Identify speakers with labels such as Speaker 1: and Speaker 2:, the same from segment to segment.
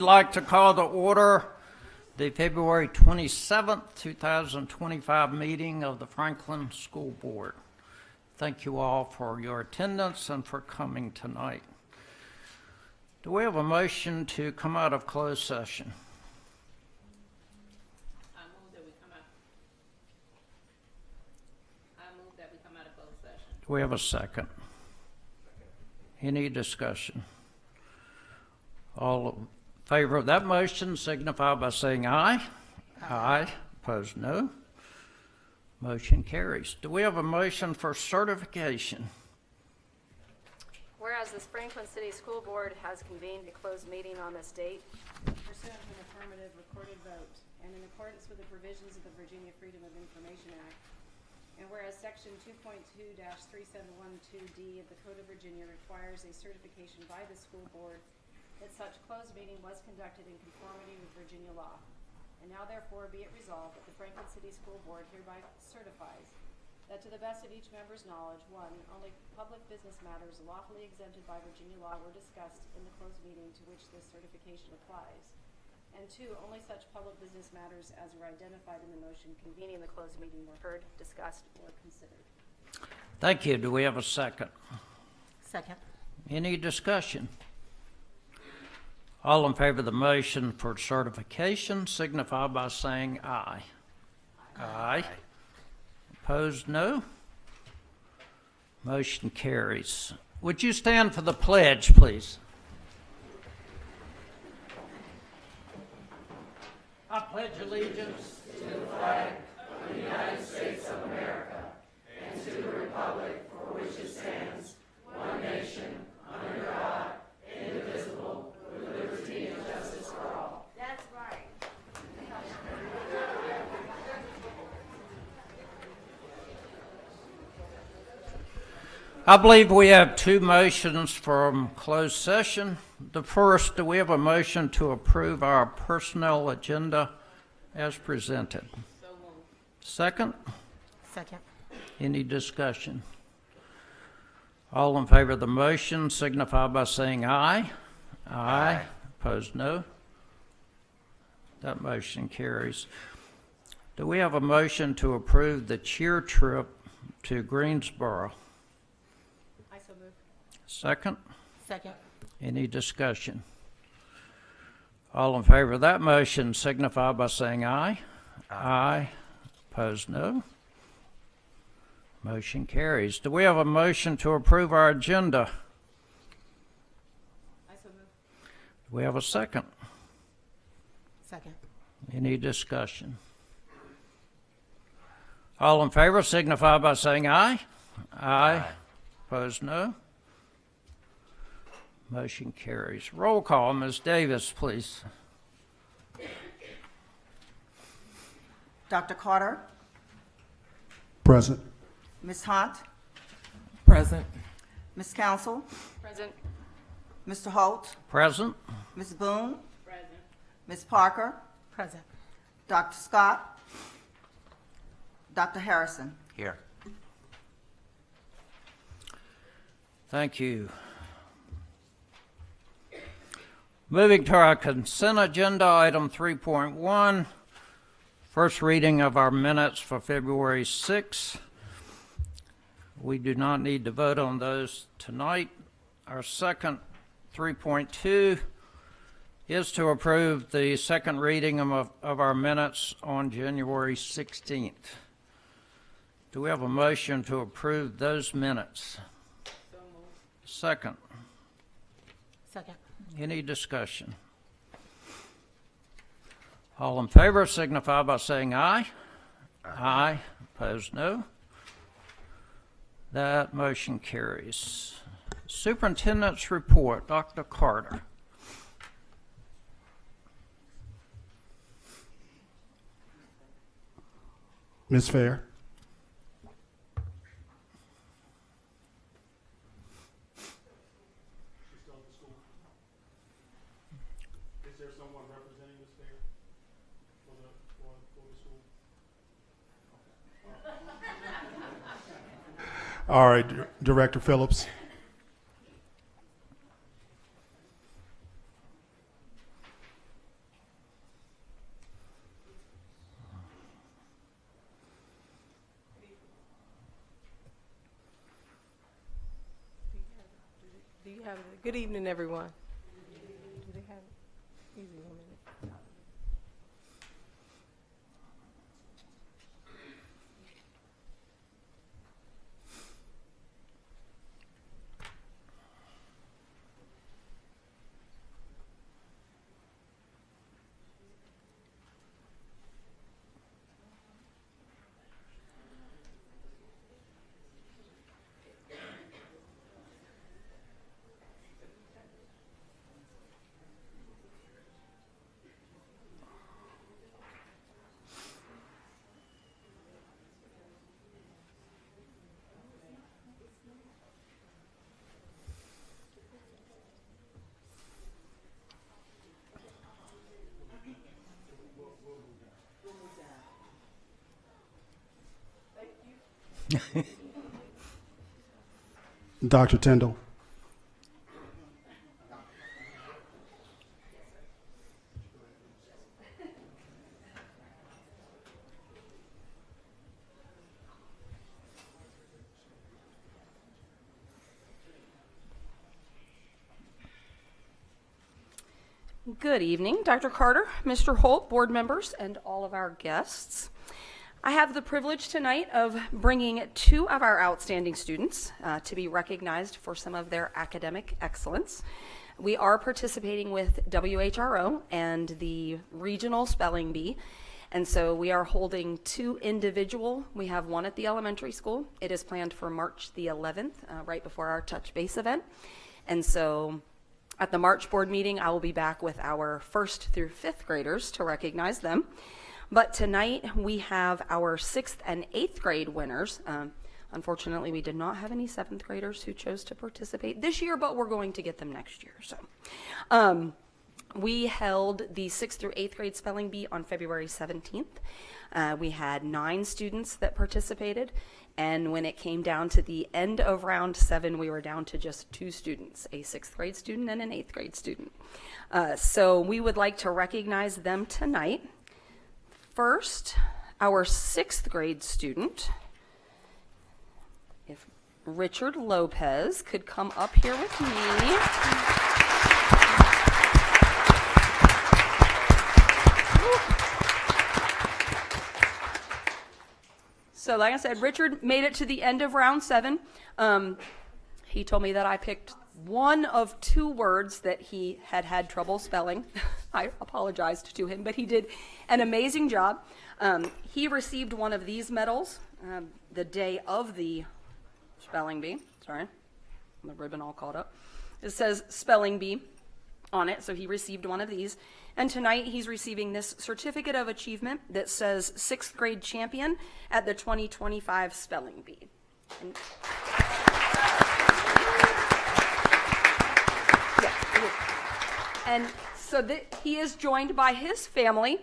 Speaker 1: I'd like to call to order the February 27th, 2025 meeting of the Franklin School Board. Thank you all for your attendance and for coming tonight. Do we have a motion to come out of closed session?
Speaker 2: I move that we come out of closed session.
Speaker 1: Do we have a second? Any discussion? All in favor of that motion signify by saying aye. Aye. Opposed, no. Motion carries. Do we have a motion for certification?
Speaker 3: Whereas the Franklin City School Board has convened a closed meeting on this date,
Speaker 4: pursuant to an affirmative recorded vote, and in accordance with the provisions of the Virginia Freedom of Information Act, and whereas Section 2.2-3712D of the Code of Virginia requires a certification by the school board that such closed meeting was conducted in conformity with Virginia law. And now therefore be it resolved that the Franklin City School Board hereby certifies that to the best of each member's knowledge, 1, only public business matters lawfully exempted by Virginia law were discussed in the closed meeting to which this certification applies, and 2, only such public business matters as were identified in the motion convening the closed meeting were heard, discussed, or considered.
Speaker 1: Thank you. Do we have a second?
Speaker 3: Second.
Speaker 1: Any discussion? All in favor of the motion for certification signify by saying aye. Aye. Opposed, no. Motion carries. Would you stand for the pledge, please? I pledge allegiance to the flag of the United States of America and to the republic for which it stands, one nation, under God, indivisible, with liberty and justice for all.
Speaker 3: That's right.
Speaker 1: I believe we have two motions from closed session. The first, do we have a motion to approve our personnel agenda as presented?
Speaker 2: So moved.
Speaker 1: Second,
Speaker 3: Second.
Speaker 1: any discussion? All in favor of the motion signify by saying aye. Aye. Opposed, no. That motion carries. Do we have a motion to approve the cheer trip to Greensboro?
Speaker 4: I so move.
Speaker 1: Second,
Speaker 3: Second.
Speaker 1: any discussion? All in favor of that motion signify by saying aye. Aye. Opposed, no. Motion carries. Do we have a motion to approve our agenda?
Speaker 4: I so move.
Speaker 1: Do we have a second?
Speaker 3: Second.
Speaker 1: Any discussion? All in favor signify by saying aye. Aye. Opposed, no. Motion carries. Roll call, Ms. Davis, please.
Speaker 5: Dr. Carter,
Speaker 6: Present.
Speaker 5: Ms. Hunt,
Speaker 7: Present.
Speaker 5: Ms. Council,
Speaker 3: Present.
Speaker 5: Mr. Holt,
Speaker 1: Present.
Speaker 5: Ms. Boone,
Speaker 2: Present.
Speaker 5: Ms. Parker,
Speaker 3: Present.
Speaker 5: Dr. Scott, Dr. Harrison.
Speaker 7: Here.
Speaker 1: Thank you. Moving to our consent agenda, item 3.1, first reading of our minutes for February 6th. We do not need to vote on those tonight. Our second, 3.2, is to approve the second reading of our minutes on January 16th. Do we have a motion to approve those minutes?
Speaker 2: So moved.
Speaker 1: Second,
Speaker 3: Second.
Speaker 1: any discussion? All in favor signify by saying aye. Aye. Opposed, no. That motion carries. Superintendent's report, Dr. Carter.
Speaker 6: Ms. Fair.
Speaker 8: Is there someone representing Ms. Fair for the school?
Speaker 6: All right, Director Phillips.
Speaker 9: Good evening, everyone. Do they have easy 1 minute?
Speaker 6: Dr. Tyndall.
Speaker 3: Good evening, Dr. Carter, Mr. Holt, board members, and all of our guests. I have the privilege tonight of bringing two of our outstanding students to be recognized for some of their academic excellence. We are participating with WHRO and the Regional Spelling Bee, and so we are holding two individual. We have one at the elementary school. It is planned for March the 11th, right before our touch base event. And so at the March board meeting, I will be back with our 1st through 5th graders to recognize them. But tonight we have our 6th and 8th grade winners. Unfortunately, we did not have any 7th graders who chose to participate this year, but we're going to get them next year. So we held the 6th through 8th grade spelling bee on February 17th. We had 9 students that participated. And when it came down to the end of round 7, we were down to just 2 students, a 6th grade student and an 8th grade student. So we would like to recognize them tonight. First, our 6th grade student, if Richard Lopez could come up here with me. So like I said, Richard made it to the end of round 7. He told me that I picked one of 2 words that he had trouble spelling. I apologized to him, but he did an amazing job. He received one of these medals the day of the spelling bee. Sorry, the ribbon all caught up. It says spelling bee on it, so he received one of these. And tonight he's receiving this certificate of achievement that says 6th grade champion at the 2025 spelling bee. And so he is joined by his family,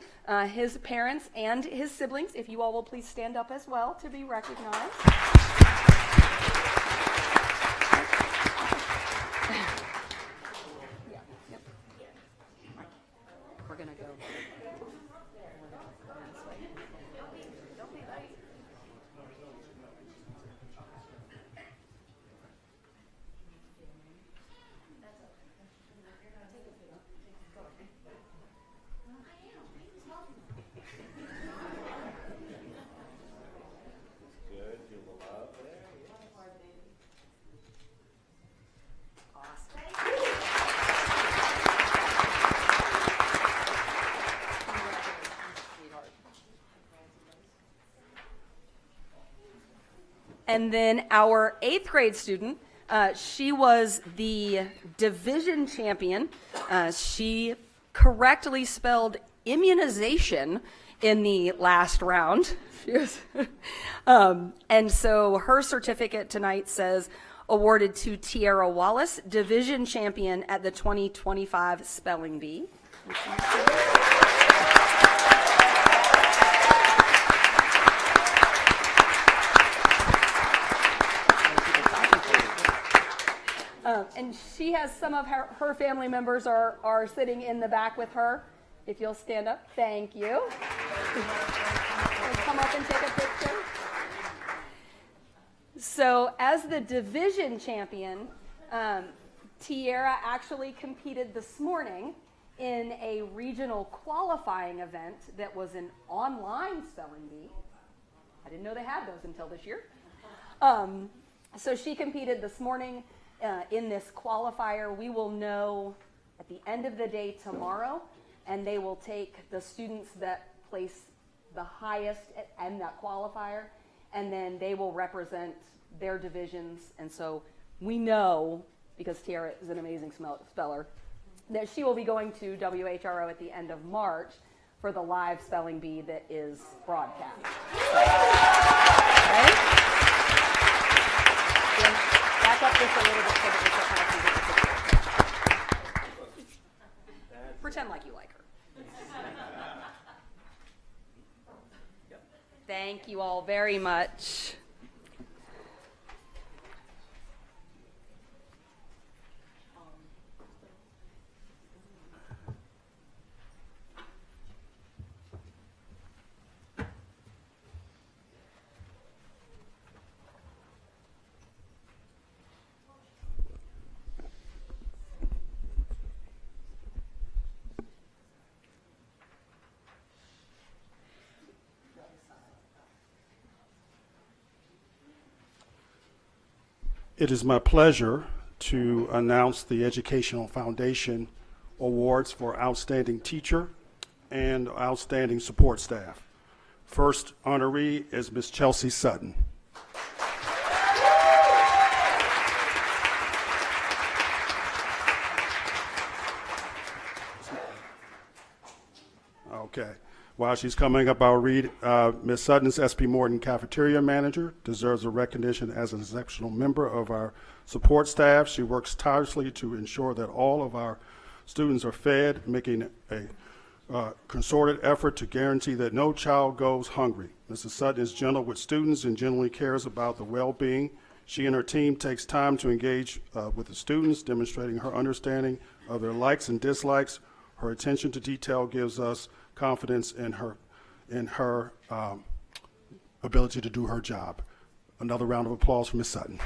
Speaker 3: his parents, and his siblings. If you all will please stand up as well to be recognized. We're going to go. Don't be late. And then our 8th grade student, she was the division champion. She correctly spelled immunization in the last round. And so her certificate tonight says, awarded to Tiara Wallace, division champion at the 2025 spelling bee. And she has some of her family members are sitting in the back with her. If you'll stand up, thank you. Come up and take a picture. So as the division champion, Tiara actually competed this morning in a regional qualifying event that was an online spelling bee. I didn't know they had those until this year. So she competed this morning in this qualifier. We will know at the end of the day tomorrow, and they will take the students that place the highest in that qualifier, and then they will represent their divisions. And so we know, because Tiara is an amazing speller, that she will be going to WHRO at the end of March for the live spelling bee that is broadcast. Okay? And back up just a little bit so that we can kind of see the picture. Pretend like you like her. Thank you all very much.
Speaker 6: It is my pleasure to announce the Educational Foundation Awards for Outstanding Teacher and Outstanding Support Staff. First honoree is Ms. Chelsea Sutton. Okay. While she's coming up, I'll read Ms. Sutton's SP Morton Cafeteria Manager, deserves a recognition as an exceptional member of our support staff. She works tirelessly to ensure that all of our students are fed, making a concerted effort to guarantee that no child goes hungry. Mrs. Sutton is gentle with students and genuinely cares about the well-being. She and her team takes time to engage with the students, demonstrating her understanding of their likes and dislikes. Her attention to detail gives us confidence in her ability to do her job. Another round of applause for Ms. Sutton.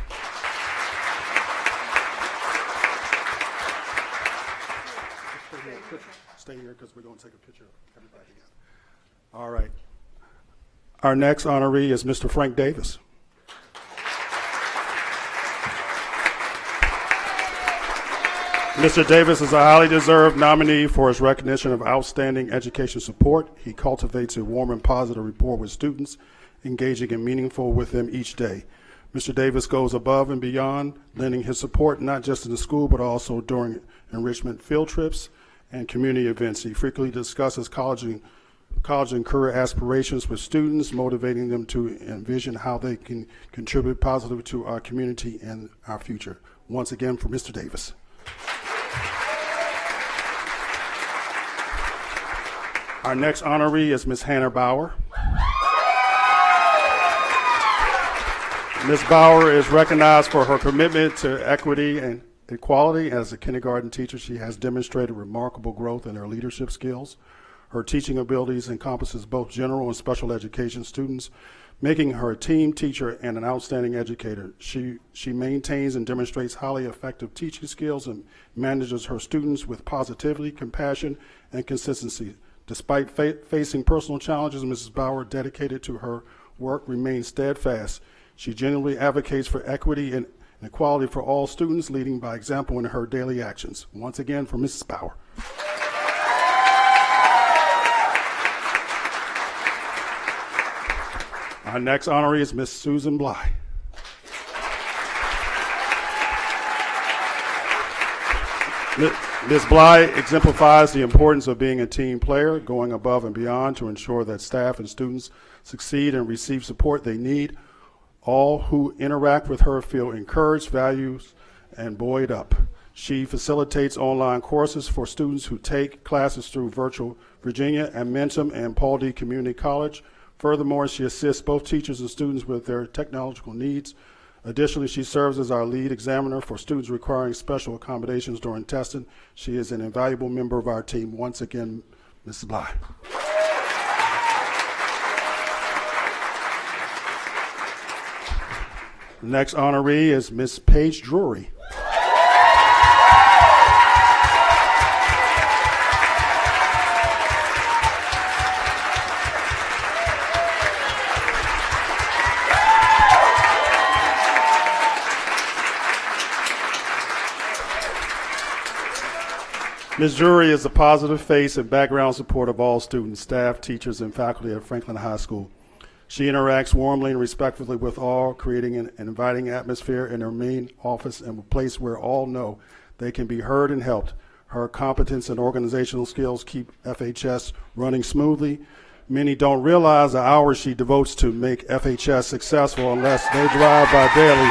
Speaker 6: Stay here because we're going to take a picture of everybody together. All right. Our next honoree is Mr. Frank Davis. Mr. Davis is a highly deserved nominee for his recognition of outstanding education support. He cultivates a warm and positive rapport with students, engaging and meaningful with them each day. Mr. Davis goes above and beyond, lending his support not just in the school, but also during enrichment field trips and community events. He frequently discusses college and career aspirations with students, motivating them to envision how they can contribute positively to our community and our future. Once again, for Mr. Davis. Our next honoree is Ms. Hannah Bauer. Ms. Bauer is recognized for her commitment to equity and equality. As a kindergarten teacher, she has demonstrated remarkable growth in her leadership skills. Her teaching abilities encompasses both general and special education students, making her a team teacher and an outstanding educator. She maintains and demonstrates highly effective teaching skills and manages her students with positivity, compassion, and consistency. Despite facing personal challenges, Mrs. Bauer, dedicated to her work, remains steadfast. She genuinely advocates for equity and equality for all students, leading by example in her daily actions. Once again, for Mrs. Bauer. Our next honoree is Miss Susan Bly. Ms. Bly exemplifies the importance of being a team player, going above and beyond to ensure that staff and students succeed and receive support they need. All who interact with her feel encouraged, valued, and buoyed up. She facilitates online courses for students who take classes through Virtual Virginia, Amentum, and Paul D. Community College. Furthermore, she assists both teachers and students with their technological needs. Additionally, she serves as our lead examiner for students requiring special accommodations during testing. She is an invaluable member of our team. Once again, Mrs. Bly. The next honoree is Miss Paige Drury. Ms. Drury is a positive face and background support of all students, staff, teachers, and faculty at Franklin High School. She interacts warmly and respectfully with all, creating an inviting atmosphere in her main office and a place where all know they can be heard and helped. Her competence and organizational skills keep FHS running smoothly. Many don't realize the hours she devotes to make FHS successful unless they drive by daily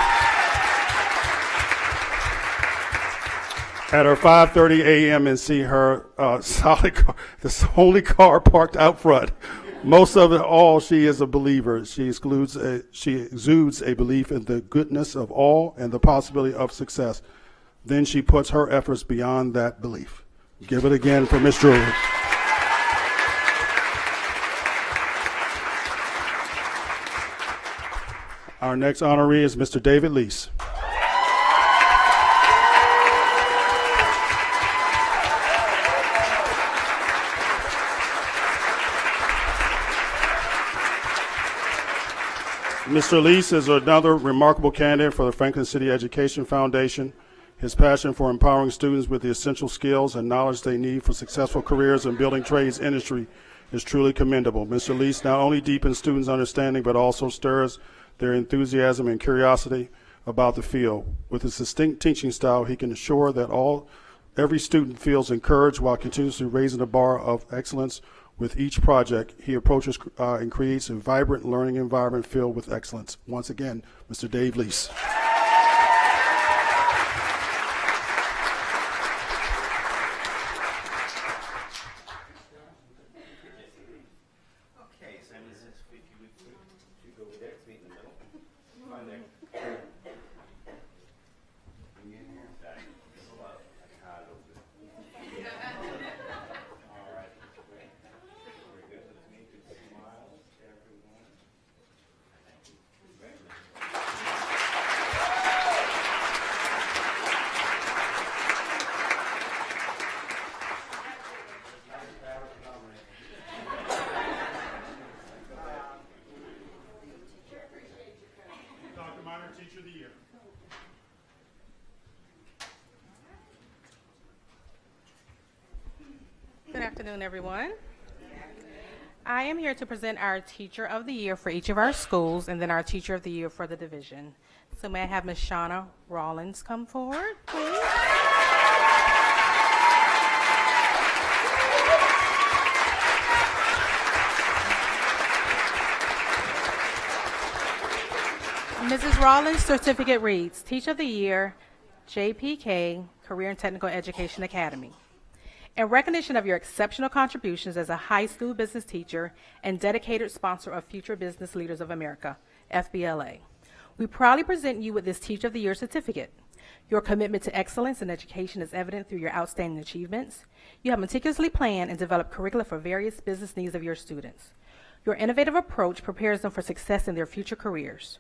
Speaker 6: at her 5:30 a.m. and see her solid car, the only car parked out front. Most of it all, she is a believer. She exudes a belief in the goodness of all and the possibility of success. Then she puts her efforts beyond that belief. Give it again for Ms. Drury. Our next honoree is Mr. David Lease. Mr. Lease is another remarkable candidate for the Franklin City Education Foundation. His passion for empowering students with the essential skills and knowledge they need for successful careers in building trades industry is truly commendable. Mr. Lease not only deepens students' understanding, but also stirs their enthusiasm and curiosity about the field. With his distinct teaching style, he can ensure that every student feels encouraged while continuously raising the bar of excellence. With each project, he approaches and creates a vibrant learning environment filled with excellence. Once again, Mr. Dave Lease.
Speaker 10: Okay, so this week you go over there, it's meet in the middle. Find there. Bring it in here. Okay. Hold up. I got it over there. All right. Great. Very good. Let's meet with smiles, everyone. Thank you. Congratulations.
Speaker 6: Dr. Minor, Teacher of the Year.
Speaker 11: Good afternoon, everyone. I am here to present our Teacher of the Year for each of our schools and then our Teacher of the Year for the division. So may I have Ms. Shauna Rollins come forward, please? Mrs. Rollins' certificate reads, Teacher of the Year, JPK, Career and Technical Education Academy. In recognition of your exceptional contributions as a high school business teacher and dedicated sponsor of Future Business Leaders of America, FBLA, we proudly present you with this Teacher of the Year certificate. Your commitment to excellence in education is evident through your outstanding achievements. You have meticulously planned and developed curricula for various business needs of your students. Your innovative approach prepares them for success in their future careers.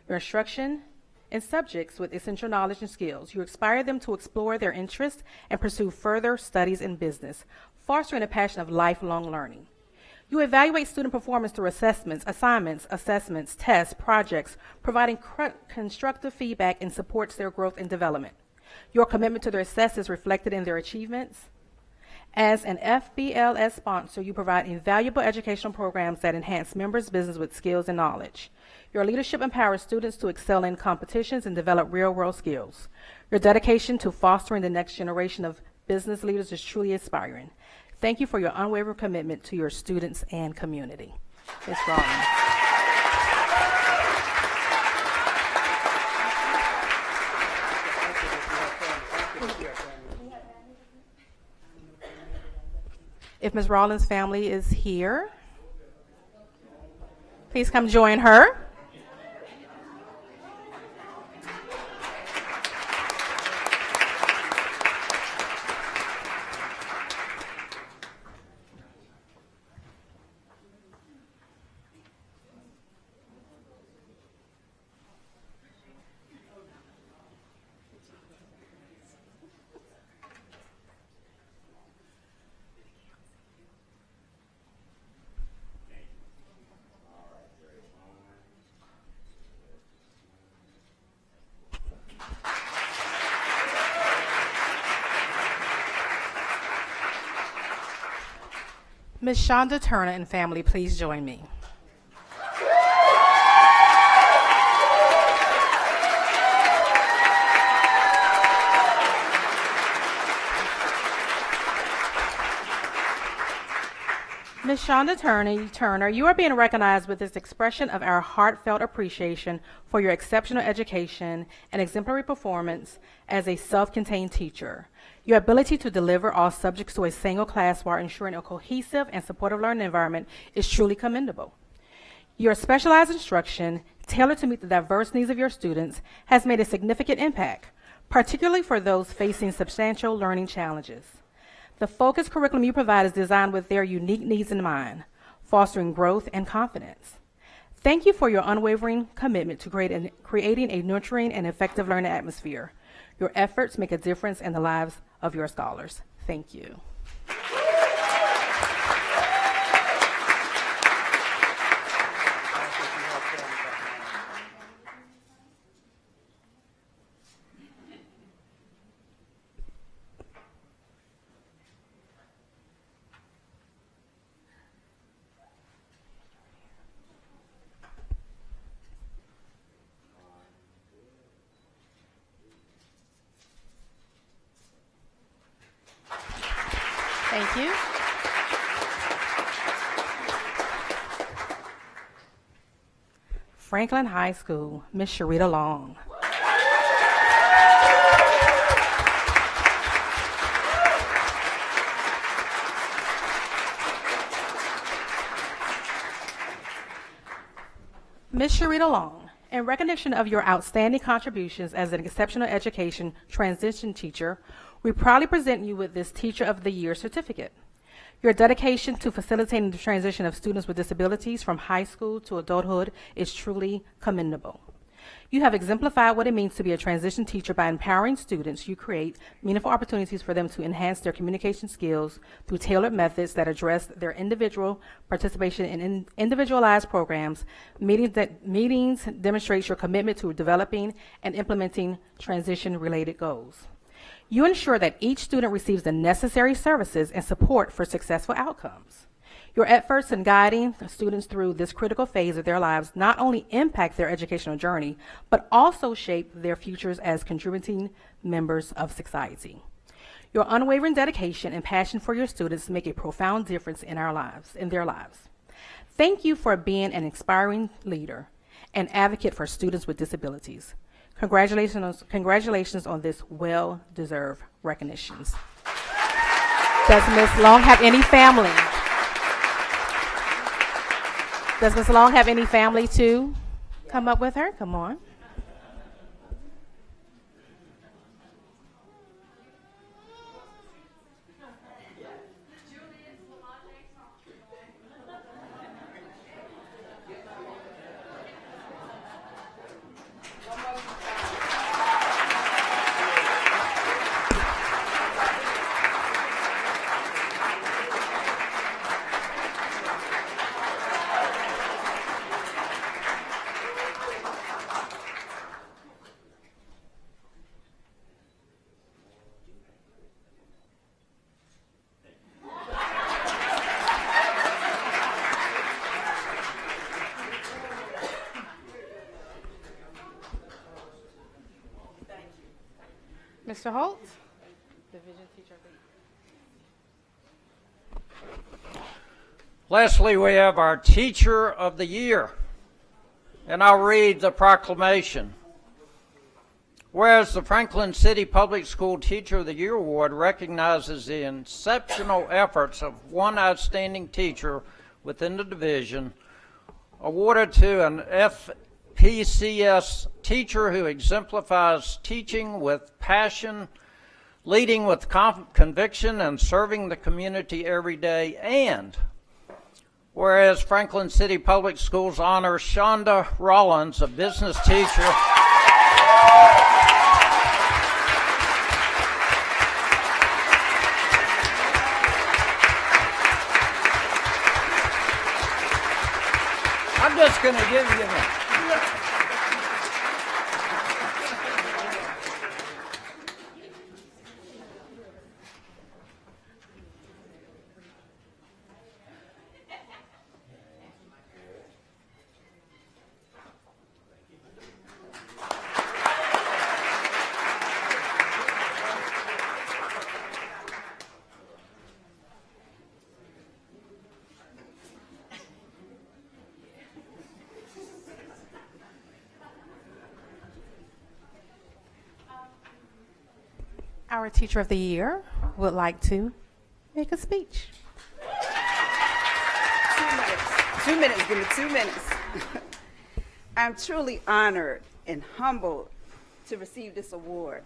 Speaker 11: Your instruction in subjects with essential knowledge and skills. You inspire them to explore their interests and pursue further studies in business, fostering a passion of lifelong learning. You evaluate student performance through assessments, assignments, assessments, tests, projects, providing constructive feedback and supports their growth and development. Your commitment to their success is reflected in their achievements. As an FBLS sponsor, you provide invaluable educational programs that enhance members' business with skills and knowledge. Your leadership empowers students to excel in competitions and develop real-world skills. Your dedication to fostering the next generation of business leaders is truly inspiring. Thank you for your unwavering commitment to your students and community. Ms. Rollins. If Ms. Rollins' family is here, please come join her. Ms. Shonda Turner and family, please join me. Ms. Shonda Turner, you are being recognized with this expression of our heartfelt appreciation for your exceptional education and exemplary performance as a self-contained teacher. Your ability to deliver all subjects to a single class while ensuring a cohesive and supportive learning environment is truly commendable. Your specialized instruction, tailored to meet the diverse needs of your students, has made a significant impact, particularly for those facing substantial learning challenges. The focused curriculum you provide is designed with their unique needs in mind, fostering growth and confidence. Thank you for your unwavering commitment to creating a nurturing and effective learning atmosphere. Your efforts make a difference in the lives of your scholars. Thank you. Thank you. Franklin High School, Ms. Sharita Long. Ms. Sharita Long, in recognition of your outstanding contributions as an exceptional education transition teacher, we proudly present you with this Teacher of the Year certificate. Your dedication to facilitating the transition of students with disabilities from high school to adulthood is truly commendable. You have exemplified what it means to be a transition teacher by empowering students. You create meaningful opportunities for them to enhance their communication skills through tailored methods that address their individual participation in individualized programs. Meetings demonstrate your commitment to developing and implementing transition-related goals. You ensure that each student receives the necessary services and support for successful outcomes. Your efforts in guiding students through this critical phase of their lives not only impact their educational journey, but also shape their futures as contributing members of society. Your unwavering dedication and passion for your students make a profound difference in their lives. Thank you for being an inspiring leader and advocate for students with disabilities. Congratulations on this well-deserved recognition. Does Ms. Long have any family? Does Ms. Long have any family to come up with her? Come on. Mr. Holt, Division Teacher of the Year.
Speaker 1: Lastly, we have our Teacher of the Year, and I'll read the proclamation. Whereas the Franklin City Public School Teacher of the Year Award recognizes the exceptional efforts of one outstanding teacher within the division, awarded to an FPCS teacher who exemplifies teaching with passion, leading with conviction, and serving the community every day. And whereas Franklin City Public Schools honors Shonda Rollins, a business teacher I'm just going to give you that.
Speaker 11: Our Teacher of the Year would like to make a speech.
Speaker 12: 2 minutes, give me 2 minutes. I'm truly honored and humbled to receive this award.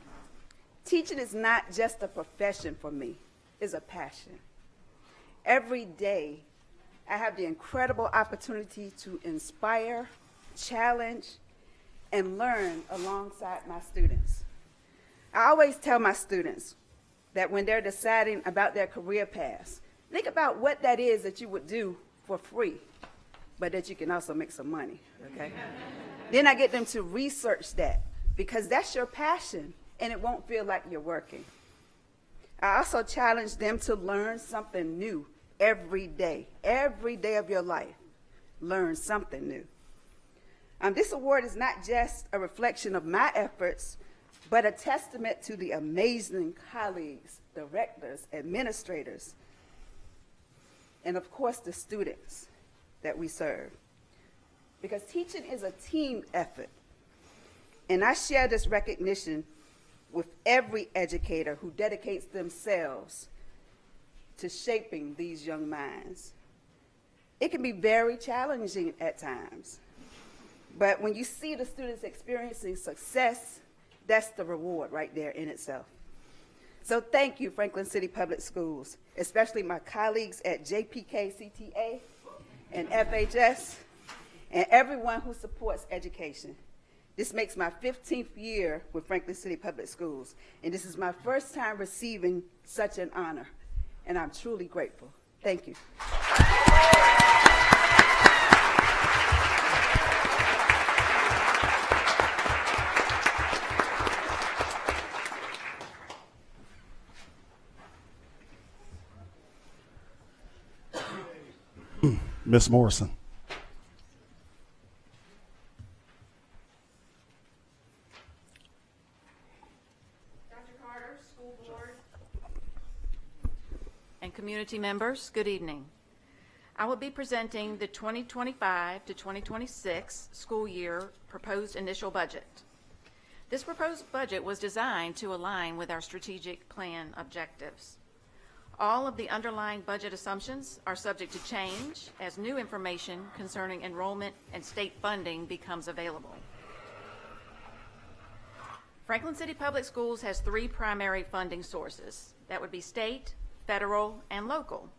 Speaker 12: Teaching is not just a profession for me, it's a passion. Every day, I have the incredible opportunity to inspire, challenge, and learn alongside my students. I always tell my students that when they're deciding about their career paths, think about what that is that you would do for free, but that you can also make some money, okay? Then I get them to research that, because that's your passion, and it won't feel like you're working. I also challenge them to learn something new every day of your life. Learn something new. This award is not just a reflection of my efforts, but a testament to the amazing colleagues, directors, administrators, and of course the students that we serve. Because teaching is a team effort, and I share this recognition with every educator who dedicates themselves to shaping these young minds. It can be very challenging at times, but when you see the students experiencing success, that's the reward right there in itself. So thank you, Franklin City Public Schools, especially my colleagues at JPK CTA and FHS, and everyone who supports education. This makes my 15th year with Franklin City Public Schools, and this is my first time receiving such an honor, and I'm truly grateful. Thank you.
Speaker 6: Ms. Morrison.
Speaker 2: Dr. Carter, school board, and community members, good evening. I will be presenting the 2025 to 2026 school year proposed initial budget. This proposed budget was designed to align with our strategic plan objectives. All of the underlying budget assumptions are subject to change as new information concerning enrollment and state funding becomes available. Franklin City Public Schools has three primary funding sources. That would be state, federal, and local.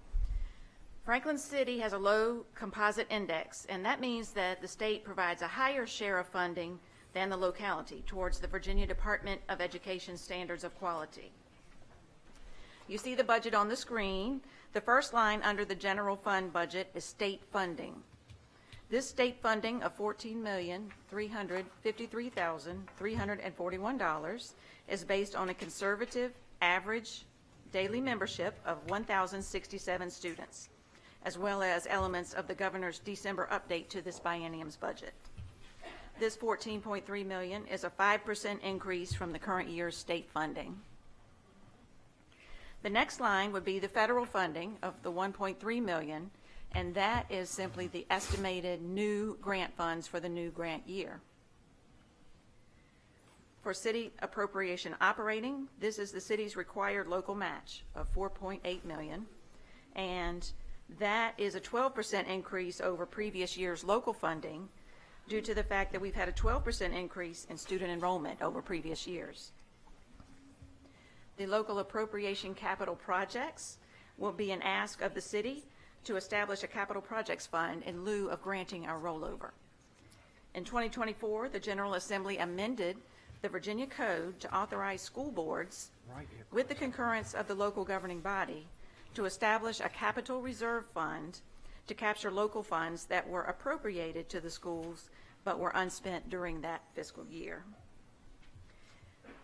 Speaker 2: Franklin City has a low composite index, and that means that the state provides a higher share of funding than the locality towards the Virginia Department of Education Standards of Quality. You see the budget on the screen. The first line under the general fund budget is state funding. This state funding of $14,353,341 is based on a conservative average daily membership of 1,067 students, as well as elements of the governor's December update to this biennium's budget. This $14.3 million is a 5% increase from the current year's state funding. The next line would be the federal funding of the $1.3 million, and that is simply the estimated new grant funds for the new grant year. For city appropriation operating, this is the city's required local match of $4.8 million, and that is a 12% increase over previous year's local funding due to the fact that we've had a 12% increase in student enrollment over previous years. The local appropriation capital projects will be an ask of the city to establish a capital projects fund in lieu of granting our rollover. In 2024, the General Assembly amended the Virginia Code to authorize school boards, with the concurrence of the local governing body, to establish a capital reserve fund to capture local funds that were appropriated to the schools but were unspent during that fiscal year.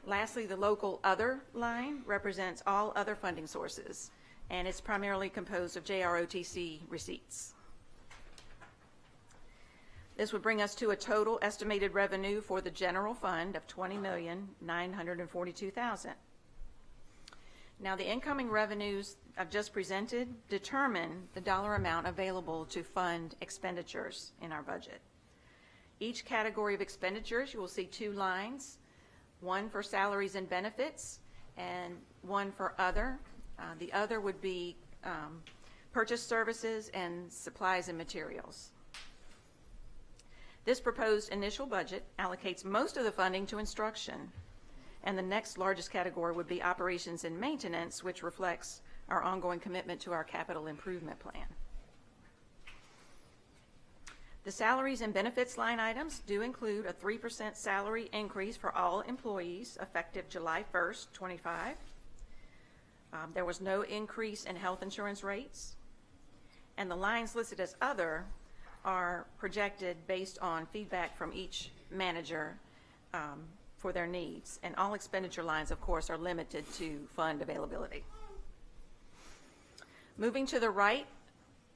Speaker 2: Lastly, the local other line represents all other funding sources, and it's primarily composed of JROTC receipts. This would bring us to a total estimated revenue for the general fund of $20,942,000. Now, the incoming revenues I've just presented determine the dollar amount available to fund expenditures in our budget. Each category of expenditures, you will see two lines, one for salaries and benefits and one for other. The other would be purchase services and supplies and materials. This proposed initial budget allocates most of the funding to instruction, and the next largest category would be operations and maintenance, which reflects our ongoing commitment to our capital improvement plan. The salaries and benefits line items do include a 3% salary increase for all employees effective July 1st, 25. There was no increase in health insurance rates, and the lines listed as other are projected based on feedback from each manager for their needs. And all expenditure lines, of course, are limited to fund availability. Moving to the right,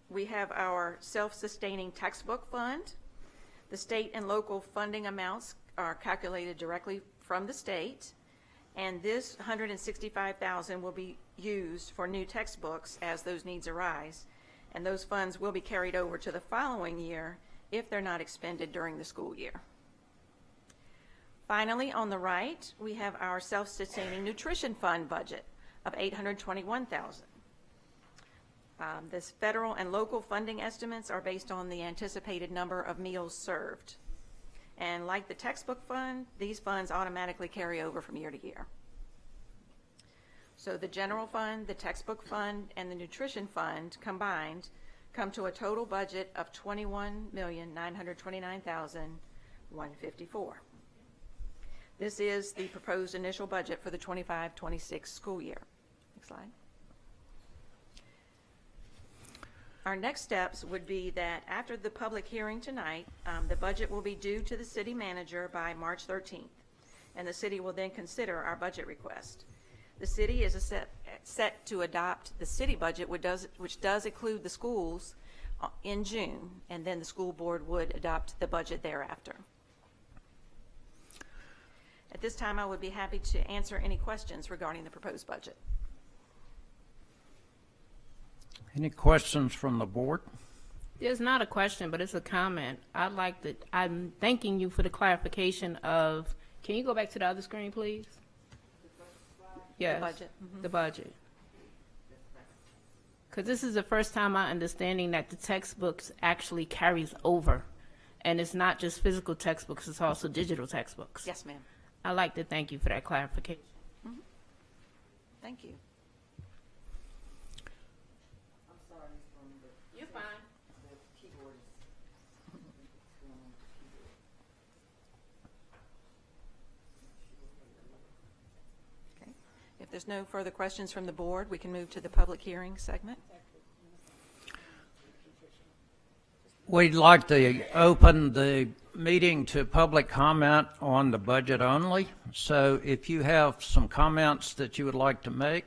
Speaker 2: we have our self-sustaining textbook fund. The state and local funding amounts are calculated directly from the state, and this $165,000 will be used for new textbooks as those needs arise, and those funds will be carried over to the following year if they're not expended during the school year. Finally, on the right, we have our self-sustaining nutrition fund budget of $821,000. This federal and local funding estimates are based on the anticipated number of meals served. And like the textbook fund, these funds automatically carry over from year to year. So the general fund, the textbook fund, and the nutrition fund combined come to a total budget of $21,929,154. This is the proposed initial budget for the 25-26 school year. Next slide. Our next steps would be that after the public hearing tonight, the budget will be due to the city manager by March 13th, and the city will then consider our budget request. The city is set to adopt the city budget, which does include the schools, in June, and then the school board would adopt the budget thereafter. At this time, I would be happy to answer any questions regarding the proposed budget.
Speaker 1: Any questions from the board?
Speaker 9: There's not a question, but it's a comment. I'm thanking you for the clarification of, can you go back to the other screen, please? Yes.
Speaker 2: The budget. Mm-hmm.
Speaker 9: The budget. Because this is the first time I'm understanding that the textbooks actually carries over. And it's not just physical textbooks, it's also digital textbooks.
Speaker 2: Yes, ma'am.
Speaker 9: I'd like to thank you for that clarification.
Speaker 2: Mm-hmm. Thank you.
Speaker 9: You're fine.
Speaker 2: Okay. If there's no further questions from the board, we can move to the public hearing segment.
Speaker 1: We'd like to open the meeting to public comment on the budget only. So if you have some comments that you would like to make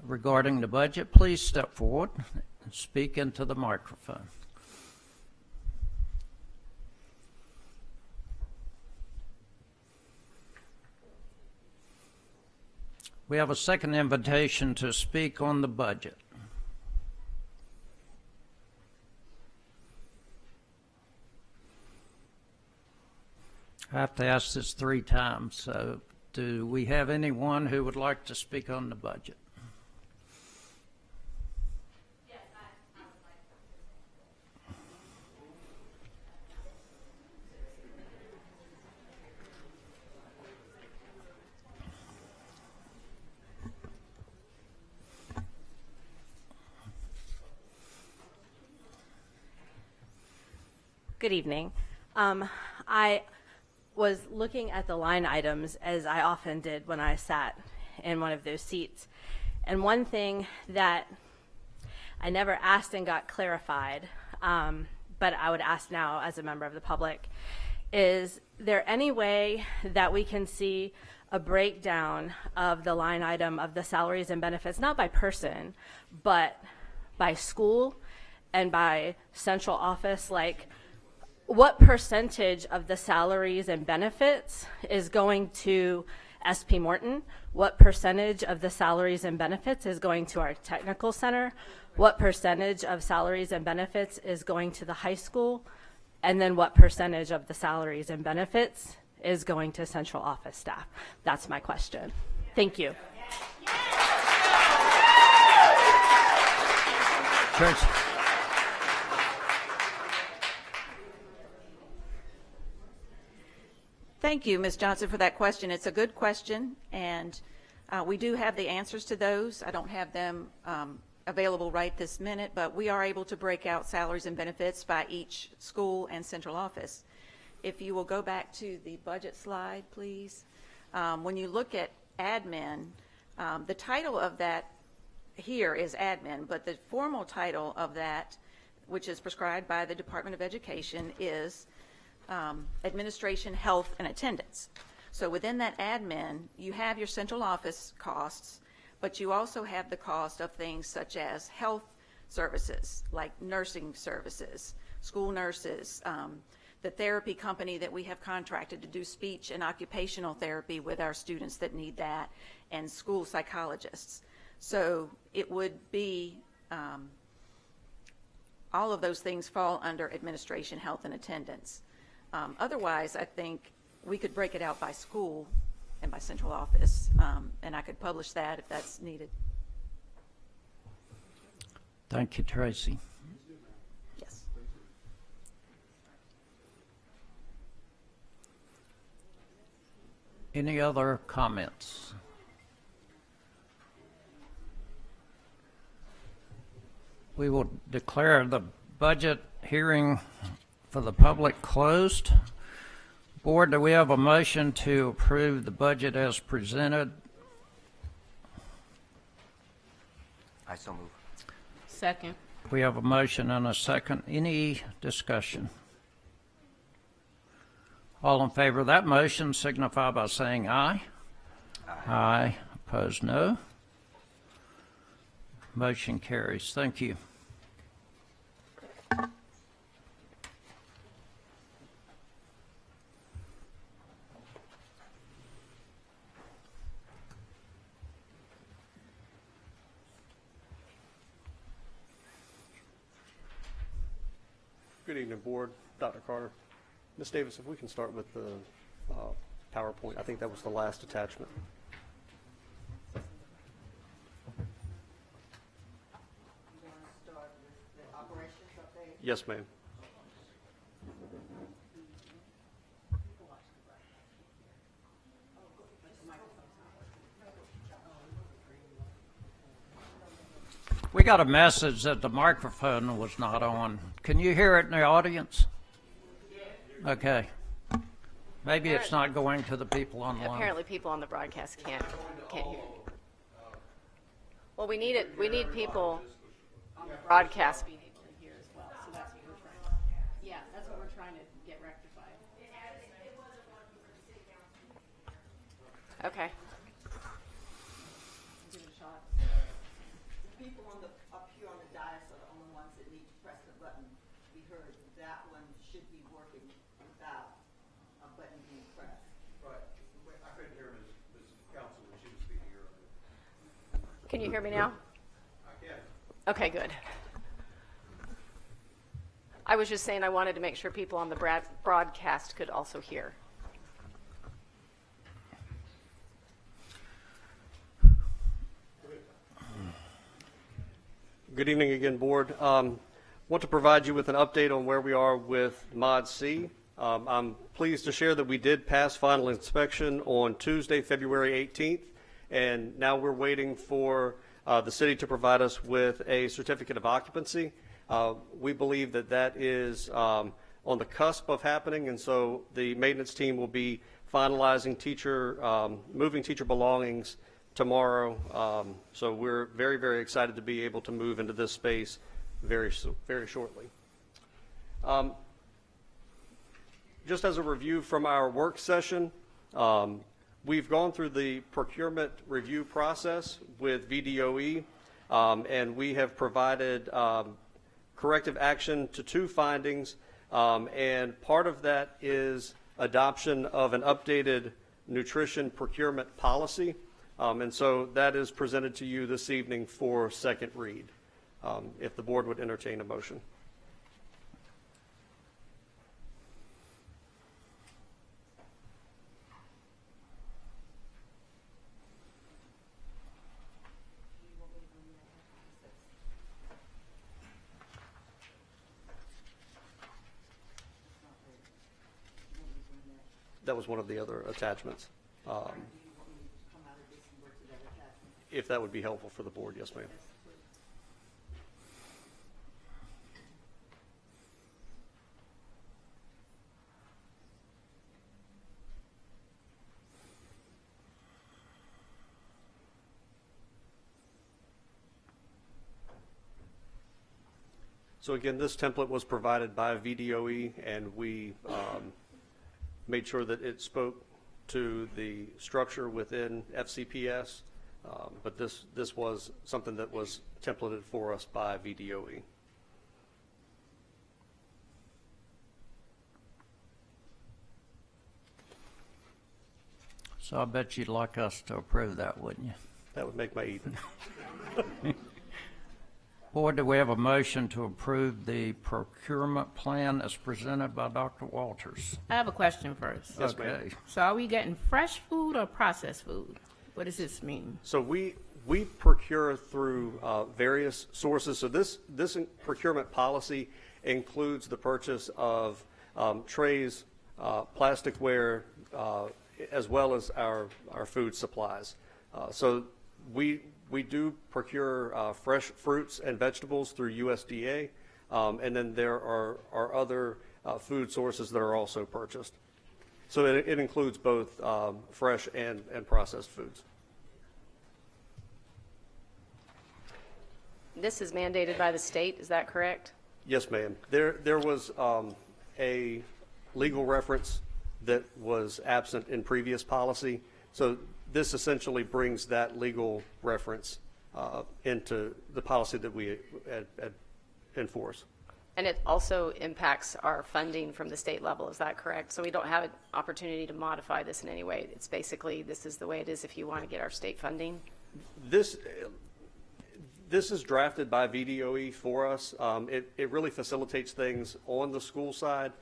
Speaker 1: regarding the budget, please step forward and speak into the microphone. We have a second invitation to speak on the budget. I have to ask this 3 times, so do we have anyone who would like to speak on the budget?
Speaker 3: Yes, I would like Good evening. I was looking at the line items, as I often did when I sat in one of those seats. And one thing that I never asked and got clarified, but I would ask now as a member of the public, is there any way that we can see a breakdown of the line item of the salaries and benefits, not by person, but by school and by central office? Like, what percentage of the salaries and benefits is going to SP Morton? What percentage of the salaries and benefits is going to our technical center? What percentage of salaries and benefits is going to the high school? And then what percentage of the salaries and benefits is going to central office staff? That's my question. Thank you.
Speaker 1: Church.
Speaker 2: Thank you, Ms. Johnson, for that question. It's a good question, and we do have the answers to those. I don't have them available right this minute, but we are able to break out salaries and benefits by each school and central office. If you will go back to the budget slide, please. When you look at admin, the title of that here is admin, but the formal title of that, which is prescribed by the Department of Education, is administration, health, and attendance. So within that admin, you have your central office costs, but you also have the cost of things such as health services, like nursing services, school nurses, the therapy company that we have contracted to do speech and occupational therapy with our students that need that, and school psychologists. So it would be, all of those things fall under administration, health, and attendance. Otherwise, I think we could break it out by school and by central office, and I could publish that if that's needed.
Speaker 1: Thank you, Tracy.
Speaker 2: Yes.
Speaker 1: Any other comments? We will declare the budget hearing for the public closed. Board, do we have a motion to approve the budget as presented?
Speaker 10: I so move.
Speaker 9: Second.
Speaker 1: We have a motion and a second. Any discussion? All in favor of that motion signify by saying aye. Aye. Opposed, no. Motion carries. Thank you.
Speaker 13: Good evening, Board. Dr. Carter. Ms. Davis, if we can start with the PowerPoint. I think that was the last attachment.
Speaker 5: You want to start with the operations update?
Speaker 13: Yes, ma'am.
Speaker 1: We got a message that the microphone was not on. Can you hear it in the audience? Okay. Maybe it's not going to the people online.
Speaker 14: Apparently people on the broadcast can't hear. Well, we need it. We need people on the broadcast being able to hear as well. So that's what we're trying. Yeah, that's what we're trying to get rectified. Okay. Give it a shot.
Speaker 5: The people up here on the dais are the only ones that need to press the button to be heard. That one should be working without a button being pressed.
Speaker 8: Right. I couldn't hear Ms. Council when she was speaking earlier.
Speaker 14: Can you hear me now?
Speaker 8: I can.
Speaker 14: Okay, good. I was just saying I wanted to make sure people on the broadcast could also hear.
Speaker 13: Good evening again, Board. Want to provide you with an update on where we are with Mod C. I'm pleased to share that we did pass final inspection on Tuesday, February 18th, and now we're waiting for the city to provide us with a certificate of occupancy. We believe that that is on the cusp of happening, and so the maintenance team will be finalizing moving teacher belongings tomorrow. So we're very, very excited to be able to move into this space very shortly. Just as a review from our work session, we've gone through the procurement review process with VDOE, and we have provided corrective action to 2 findings, and part of that is adoption of an updated nutrition procurement policy. And so that is presented to you this evening for second read, if the board would entertain a motion. that was one of the other attachments. If that would be helpful for the board, yes, ma'am. So again, this template was provided by VDOE, and we made sure that it spoke to the structure within FCPS, but this was something that was templated for us by VDOE.
Speaker 1: So I bet you'd like us to approve that, wouldn't you?
Speaker 13: That would make my evening.
Speaker 1: Board, do we have a motion to approve the procurement plan as presented by Dr. Walters?
Speaker 9: I have a question first.
Speaker 13: Yes, ma'am.
Speaker 1: Okay.
Speaker 9: So are we getting fresh food or processed food? What does this mean?
Speaker 13: So we procure through various sources. So this procurement policy includes the purchase of trays, plasticware, as well as our food supplies. So we do procure fresh fruits and vegetables through USDA, and then there are other food sources that are also purchased. So it includes both fresh and processed foods.
Speaker 14: This is mandated by the state, is that correct?
Speaker 13: Yes, ma'am. There was a legal reference that was absent in previous policy. So this essentially brings that legal reference into the policy that we enforce.
Speaker 14: And it also impacts our funding from the state level, is that correct? So we don't have an opportunity to modify this in any way. It's basically, this is the way it is if you want to get our state funding?
Speaker 13: This is drafted by VDOE for us. It really facilitates things on the school side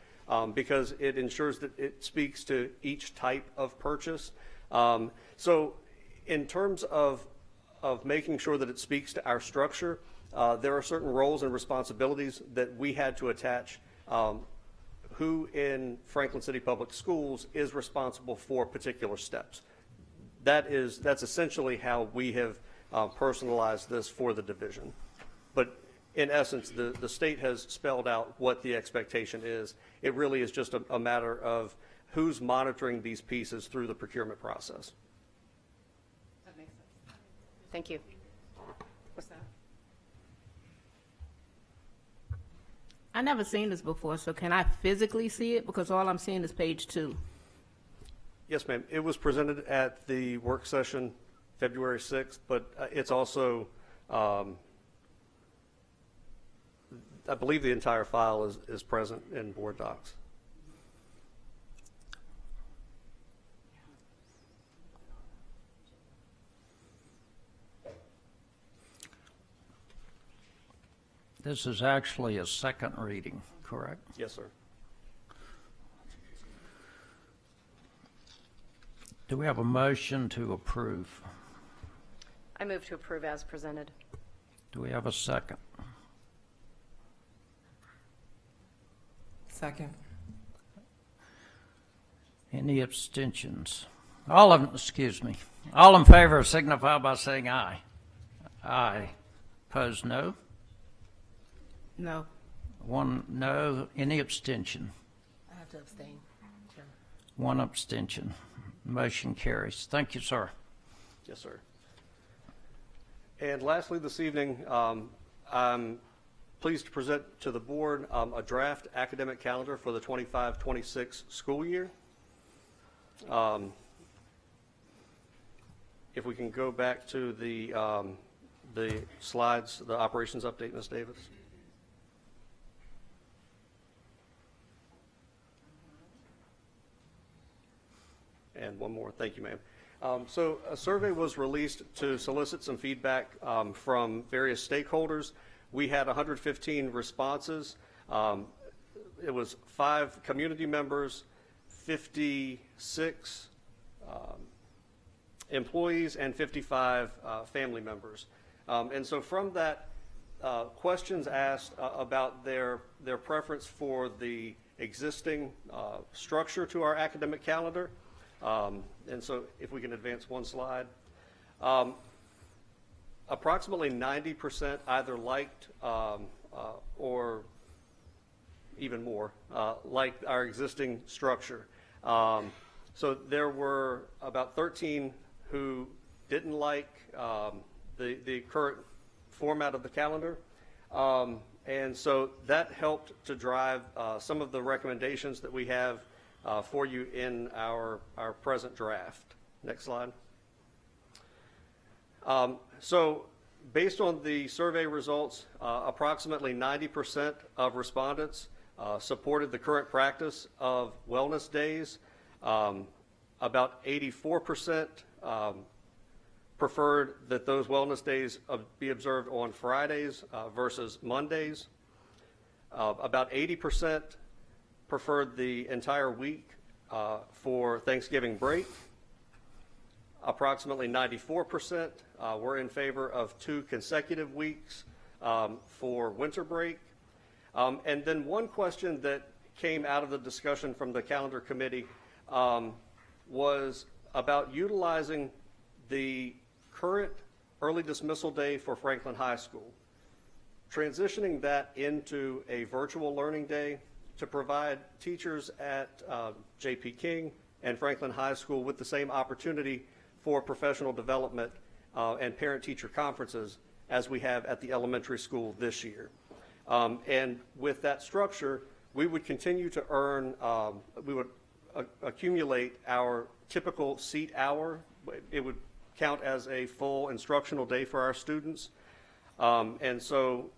Speaker 13: because it ensures that it speaks to each type of purchase. So in terms of making sure that it speaks to our structure, there are certain roles and responsibilities that we had to attach. Who in Franklin City Public Schools is responsible for particular steps. That's essentially how we have personalized this for the division. But in essence, the state has spelled out what the expectation is. It really is just a matter of who's monitoring these pieces through the procurement process.
Speaker 14: That makes sense. Thank you. What's that?
Speaker 9: I never seen this before, so can I physically see it? Because all I'm seeing is page 2.
Speaker 13: Yes, ma'am. It was presented at the work session February 6th, but it's also, I believe the entire file is present in board docs.
Speaker 1: This is actually a second reading, correct?
Speaker 13: Yes, sir.
Speaker 1: Do we have a motion to approve?
Speaker 14: I move to approve as presented.
Speaker 1: Do we have a second?
Speaker 7: Second.
Speaker 1: Any abstentions? All in favor signify by saying aye. Aye. Opposed, no?
Speaker 9: No.
Speaker 1: One no. Any abstention?
Speaker 7: I have to abstain. Sure.
Speaker 1: One abstention. Motion carries. Thank you, sir.
Speaker 13: Yes, sir. And lastly, this evening, I'm pleased to present to the board a draft academic calendar for the 25-26 school year. If we can go back to the slides, the operations update, Ms. Davis. And one more. Thank you, ma'am. So a survey was released to solicit some feedback from various stakeholders. We had 115 responses. It was 5 community members, 56 employees, and 55 family members. And so from that, questions asked about their preference for the existing structure to our academic calendar. And so if we can advance one slide. Approximately 90% either liked or even more liked our existing structure. So there were about 13 who didn't like the current format of the calendar. And so that helped to drive some of the recommendations that we have for you in our present draft. Next slide. So based on the survey results, approximately 90% of respondents supported the current practice of wellness days. About 84% preferred that those wellness days be observed on Fridays versus Mondays. About 80% preferred the entire week for Thanksgiving break. Approximately 94% were in favor of 2 consecutive weeks for winter break. And then one question that came out of the discussion from the calendar committee was about utilizing the current early dismissal day for Franklin High School, transitioning that into a virtual learning day to provide teachers at J.P. King and Franklin High School with the same opportunity for professional development and parent-teacher conferences as we have at the elementary school this year. And with that structure, we would continue to earn, we would accumulate our typical seat hour. It would count as a full instructional day for our students. And so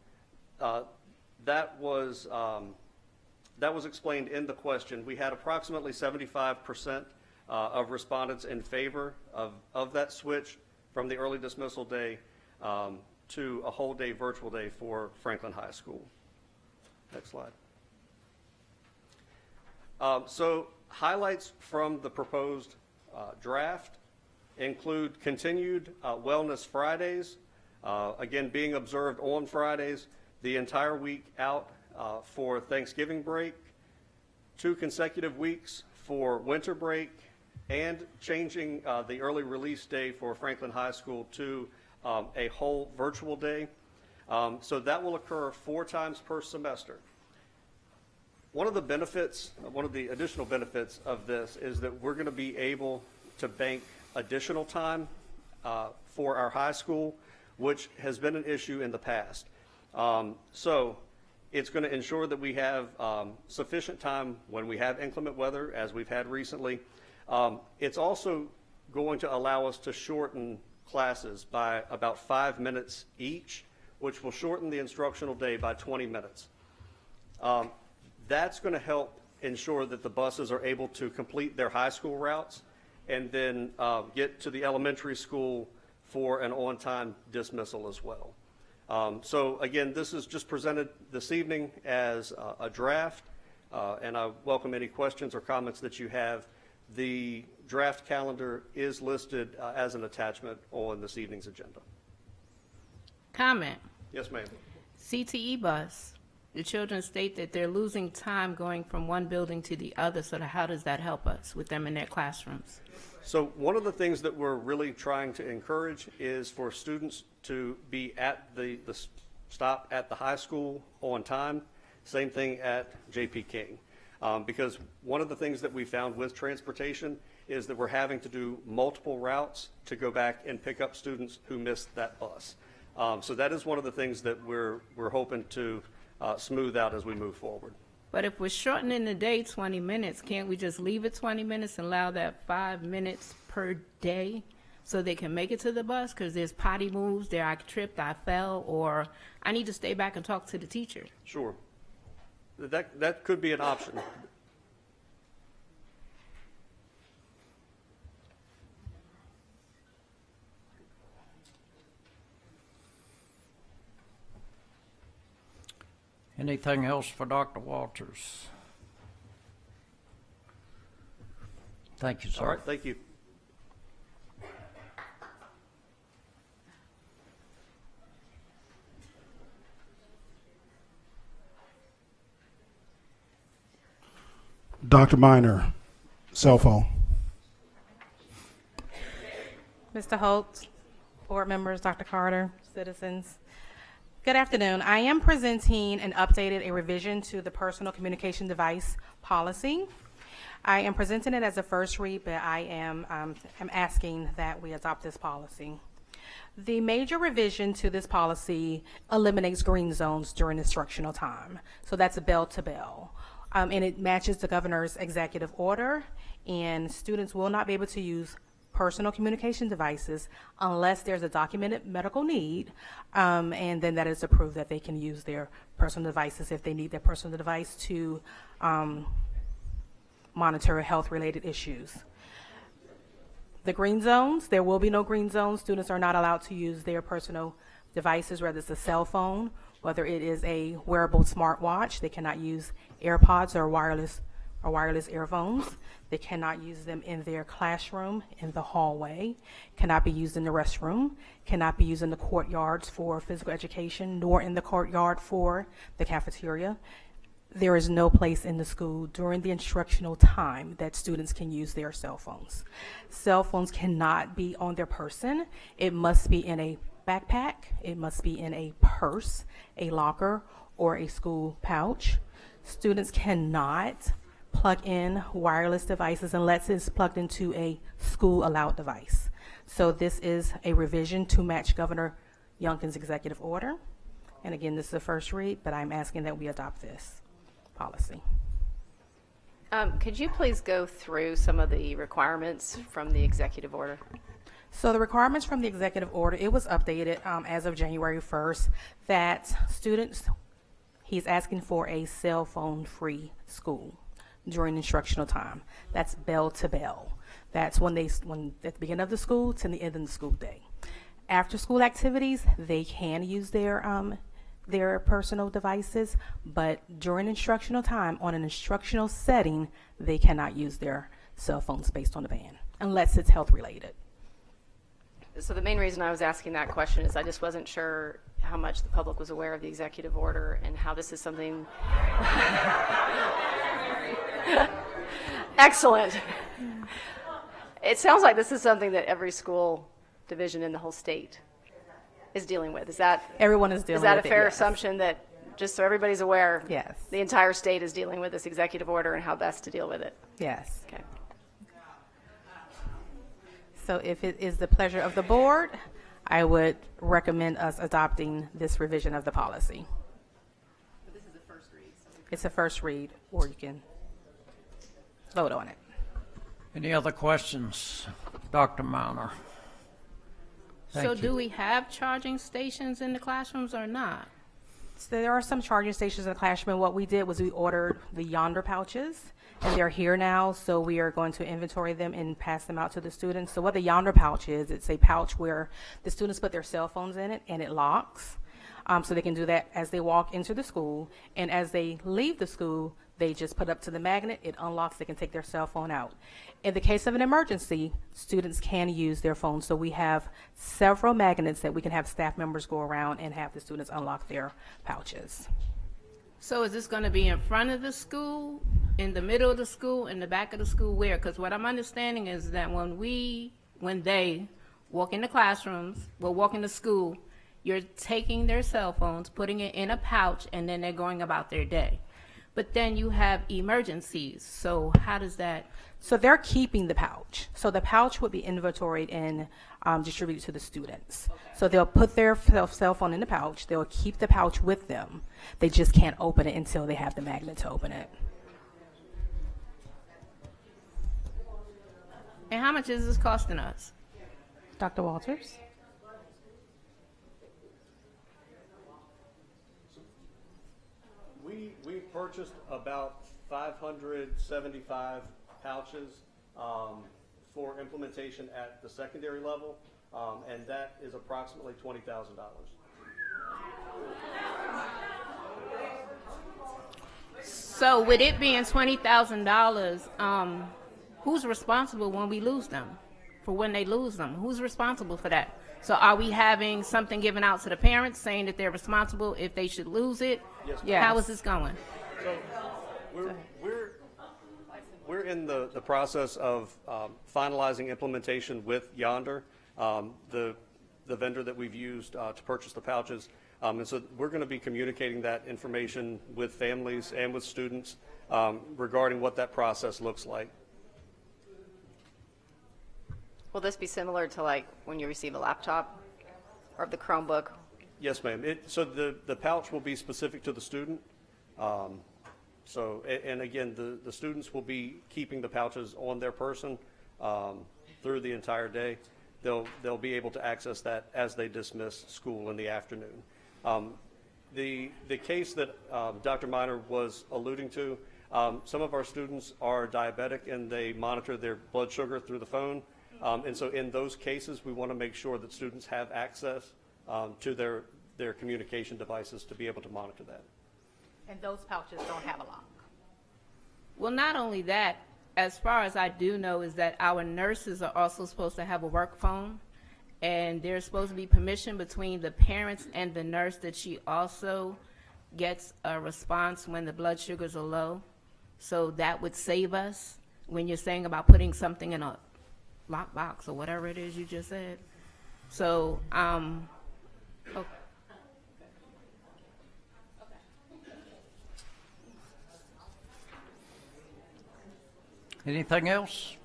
Speaker 13: that was explained in the question. We had approximately 75% of respondents in favor of that switch from the early dismissal day to a whole day virtual day for Franklin High School. Next slide. So highlights from the proposed draft include continued Wellness Fridays, again being observed on Fridays, the entire week out for Thanksgiving break, 2 consecutive weeks for winter break, and changing the early release day for Franklin High School to a whole virtual day. So that will occur 4 times per semester. One of the benefits, one of the additional benefits of this is that we're going to be able to bank additional time for our high school, which has been an issue in the past. So it's going to ensure that we have sufficient time when we have inclement weather, as we've had recently. It's also going to allow us to shorten classes by about 5 minutes each, which will shorten the instructional day by 20 minutes. That's going to help ensure that the buses are able to complete their high school routes and then get to the elementary school for an on-time dismissal as well. So again, this is just presented this evening as a draft, and I welcome any questions or comments that you have. The draft calendar is listed as an attachment on this evening's agenda.
Speaker 9: Comment.
Speaker 13: Yes, ma'am.
Speaker 9: CTE bus. The children state that they're losing time going from one building to the other, so how does that help us with them in their classrooms?
Speaker 13: So one of the things that we're really trying to encourage is for students to be at the stop at the high school on time. Same thing at J.P. King. Because one of the things that we found with transportation is that we're having to do multiple routes to go back and pick up students who missed that bus. So that is one of the things that we're hoping to smooth out as we move forward.
Speaker 9: But if we're shortening the day 20 minutes, can't we just leave it 20 minutes and allow that 5 minutes per day so they can make it to the bus? Because there's potty moves, there I tripped, I fell, or I need to stay back and talk to the teacher.
Speaker 13: Sure. That could be an option.
Speaker 1: Anything else for Dr. Walters? Thank you, sir.
Speaker 13: All right, thank you.
Speaker 6: Dr. Minor, cell phone.
Speaker 11: Mr. Holt, board members, Dr. Carter, citizens. Good afternoon. I am presenting an updated, a revision to the personal communication device policy. I am presenting it as a first read, but I am asking that we adopt this policy. The major revision to this policy eliminates green zones during instructional time. So that's a bell to bell. And it matches the governor's executive order, and students will not be able to use personal communication devices unless there's a documented medical need, and then that is approved that they can use their personal devices if they need their personal device to monitor health-related issues. The green zones, there will be no green zones. Students are not allowed to use their personal devices, whether it's a cell phone, whether it is a wearable smartwatch. They cannot use AirPods or wireless earphones. They cannot use them in their classroom, in the hallway, cannot be used in the restroom, cannot be used in the courtyards for physical education, nor in the courtyard for the cafeteria. There is no place in the school during the instructional time that students can use their cell phones. Cell phones cannot be on their person. It must be in a backpack. It must be in a purse, a locker, or a school pouch. Students cannot plug in wireless devices unless it's plugged into a school-allowed device. So this is a revision to match Governor Youngkin's executive order. And again, this is the first read, but I'm asking that we adopt this policy.
Speaker 14: Could you please go through some of the requirements from the executive order?
Speaker 11: So the requirements from the executive order, it was updated as of January 1st, that students, he's asking for a cell phone-free school during instructional time. That's bell to bell. That's when at the beginning of the school to the end of the school day. After school activities, they can use their personal devices, but during instructional time, on an instructional setting, they cannot use their cell phones based on the ban, unless it's health related.
Speaker 14: So the main reason I was asking that question is I just wasn't sure how much the public was aware of the executive order and how this is something. Excellent. It sounds like this is something that every school division in the whole state is dealing with. Is that
Speaker 11: Everyone is dealing with it.
Speaker 14: Is that a fair
Speaker 11: yes.
Speaker 14: assumption that, just so everybody's aware,
Speaker 11: Yes.
Speaker 14: the entire state is dealing with this executive order and how best to deal with it?
Speaker 11: Yes.
Speaker 14: Okay.
Speaker 11: So if it is the pleasure of the board, I would recommend us adopting this revision of the policy.
Speaker 14: But this is the first read.
Speaker 11: It's a first read, or you can vote on it.
Speaker 1: Any other questions? Dr. Mauner. Thank
Speaker 9: So
Speaker 1: you.
Speaker 9: do we have charging stations in the classrooms or not?
Speaker 11: So there are some charging stations in the classroom, and what we did was we ordered the Yonder pouches, and they're here now, so we are going to inventory them and pass them out to the students. So what the Yonder pouch is, it's a pouch where the students put their cell phones in it, and it locks. So they can do that as they walk into the school, and as they leave the school, they just put up to the magnet, it unlocks, they can take their cell phone out. In the case of an emergency, students can use their phones. So we have several magnets that we can have staff members go around and have the students unlock their pouches.
Speaker 9: So is this going to be in front of the school, in the middle of the school, in the back of the school, where? Because what I'm understanding is that when they walk into classrooms, walk into school, you're taking their cell phones, putting it in a pouch, and then they're going about their day. But then you have emergencies. So how does that?
Speaker 11: So they're keeping the pouch. So the pouch would be inventoried and distributed to the students. Okay. So they'll put their cell phone in the pouch. They'll keep the pouch with them. They just can't open it until they have the magnet to open it.
Speaker 9: And how much is this costing us?
Speaker 11: Dr. Walters?
Speaker 13: We purchased about 575 pouches for implementation at the secondary level, and that is approximately $20,000.
Speaker 9: So with it being $20,000, who's responsible when we lose them? For when they lose them? Who's responsible for that? So are we having something given out to the parents saying that they're responsible if they should lose it?
Speaker 13: Yes.
Speaker 11: Yes.
Speaker 9: How is this going?
Speaker 13: So we're we're in the process of finalizing implementation with Yonder, the vendor that we've used to purchase the pouches. And so we're going to be communicating that information with families and with students regarding what that process looks like.
Speaker 14: Will this be similar to like when you receive a laptop or the Chromebook?
Speaker 13: Yes, ma'am. So the pouch will be specific to the student. And again, the students will be keeping the pouches on their person through the entire day. They'll be able to access that as they dismiss school in the afternoon. The case that Dr. Miner was alluding to, some of our students are diabetic and they monitor their blood sugar through the phone. And so in those cases, we want to make sure that students have access to their communication devices to be able to monitor that.
Speaker 7: And those pouches don't have a lock.
Speaker 9: Well, not only that, as far as I do know, is that our nurses are also supposed to have a work phone, and there's supposed to be permission between the parents and the nurse that she also gets a response when the blood sugars are low. So that would save us when you're saying about putting something in a lockbox or whatever it is you just said. So, okay.
Speaker 1: Anything else?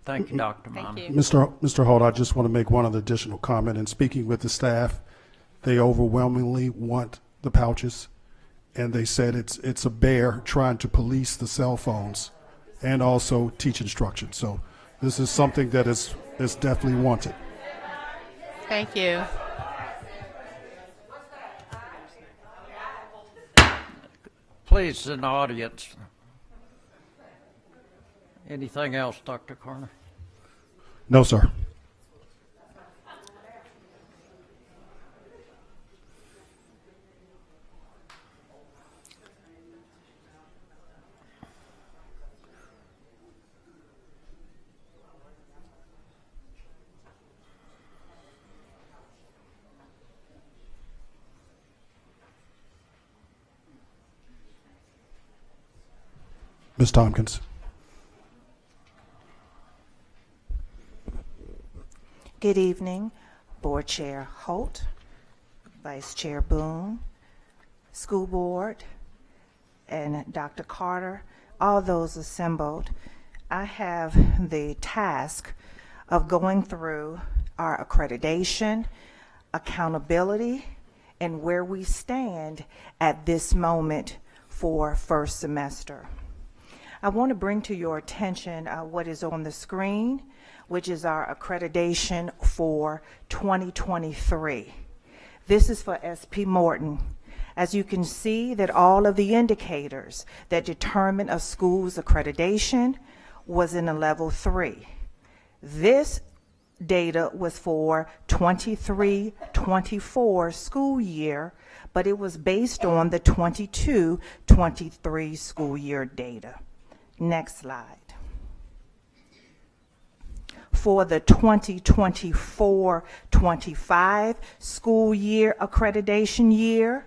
Speaker 1: Thank you, Dr. Miner.
Speaker 11: Thank you.
Speaker 6: Mr. Holt, I just want to make one other additional comment. In speaking with the staff, they overwhelmingly want the pouches, and they said it's a bear trying to police the cell phones and also teach instruction. So this is something that is definitely wanted.
Speaker 11: Thank you.
Speaker 1: Please, in the audience. Anything else, Dr. Carter?
Speaker 6: No, sir. Ms. Tompkins.
Speaker 15: Good evening, Board Chair Holt, Vice Chair Boone, School Board, and Dr. Carter, all those assembled. I have the task of going through our accreditation, accountability, and where we stand at this moment for first semester. I want to bring to your attention what is on the screen, which is our accreditation for 2023. This is for SP Morton. As you can see, that all of the indicators that determine a school's accreditation was in a level 3. This data was for 23-24 school year, but it was based on the 22-23 school year data. Next slide. For the 2024-25 school year accreditation year,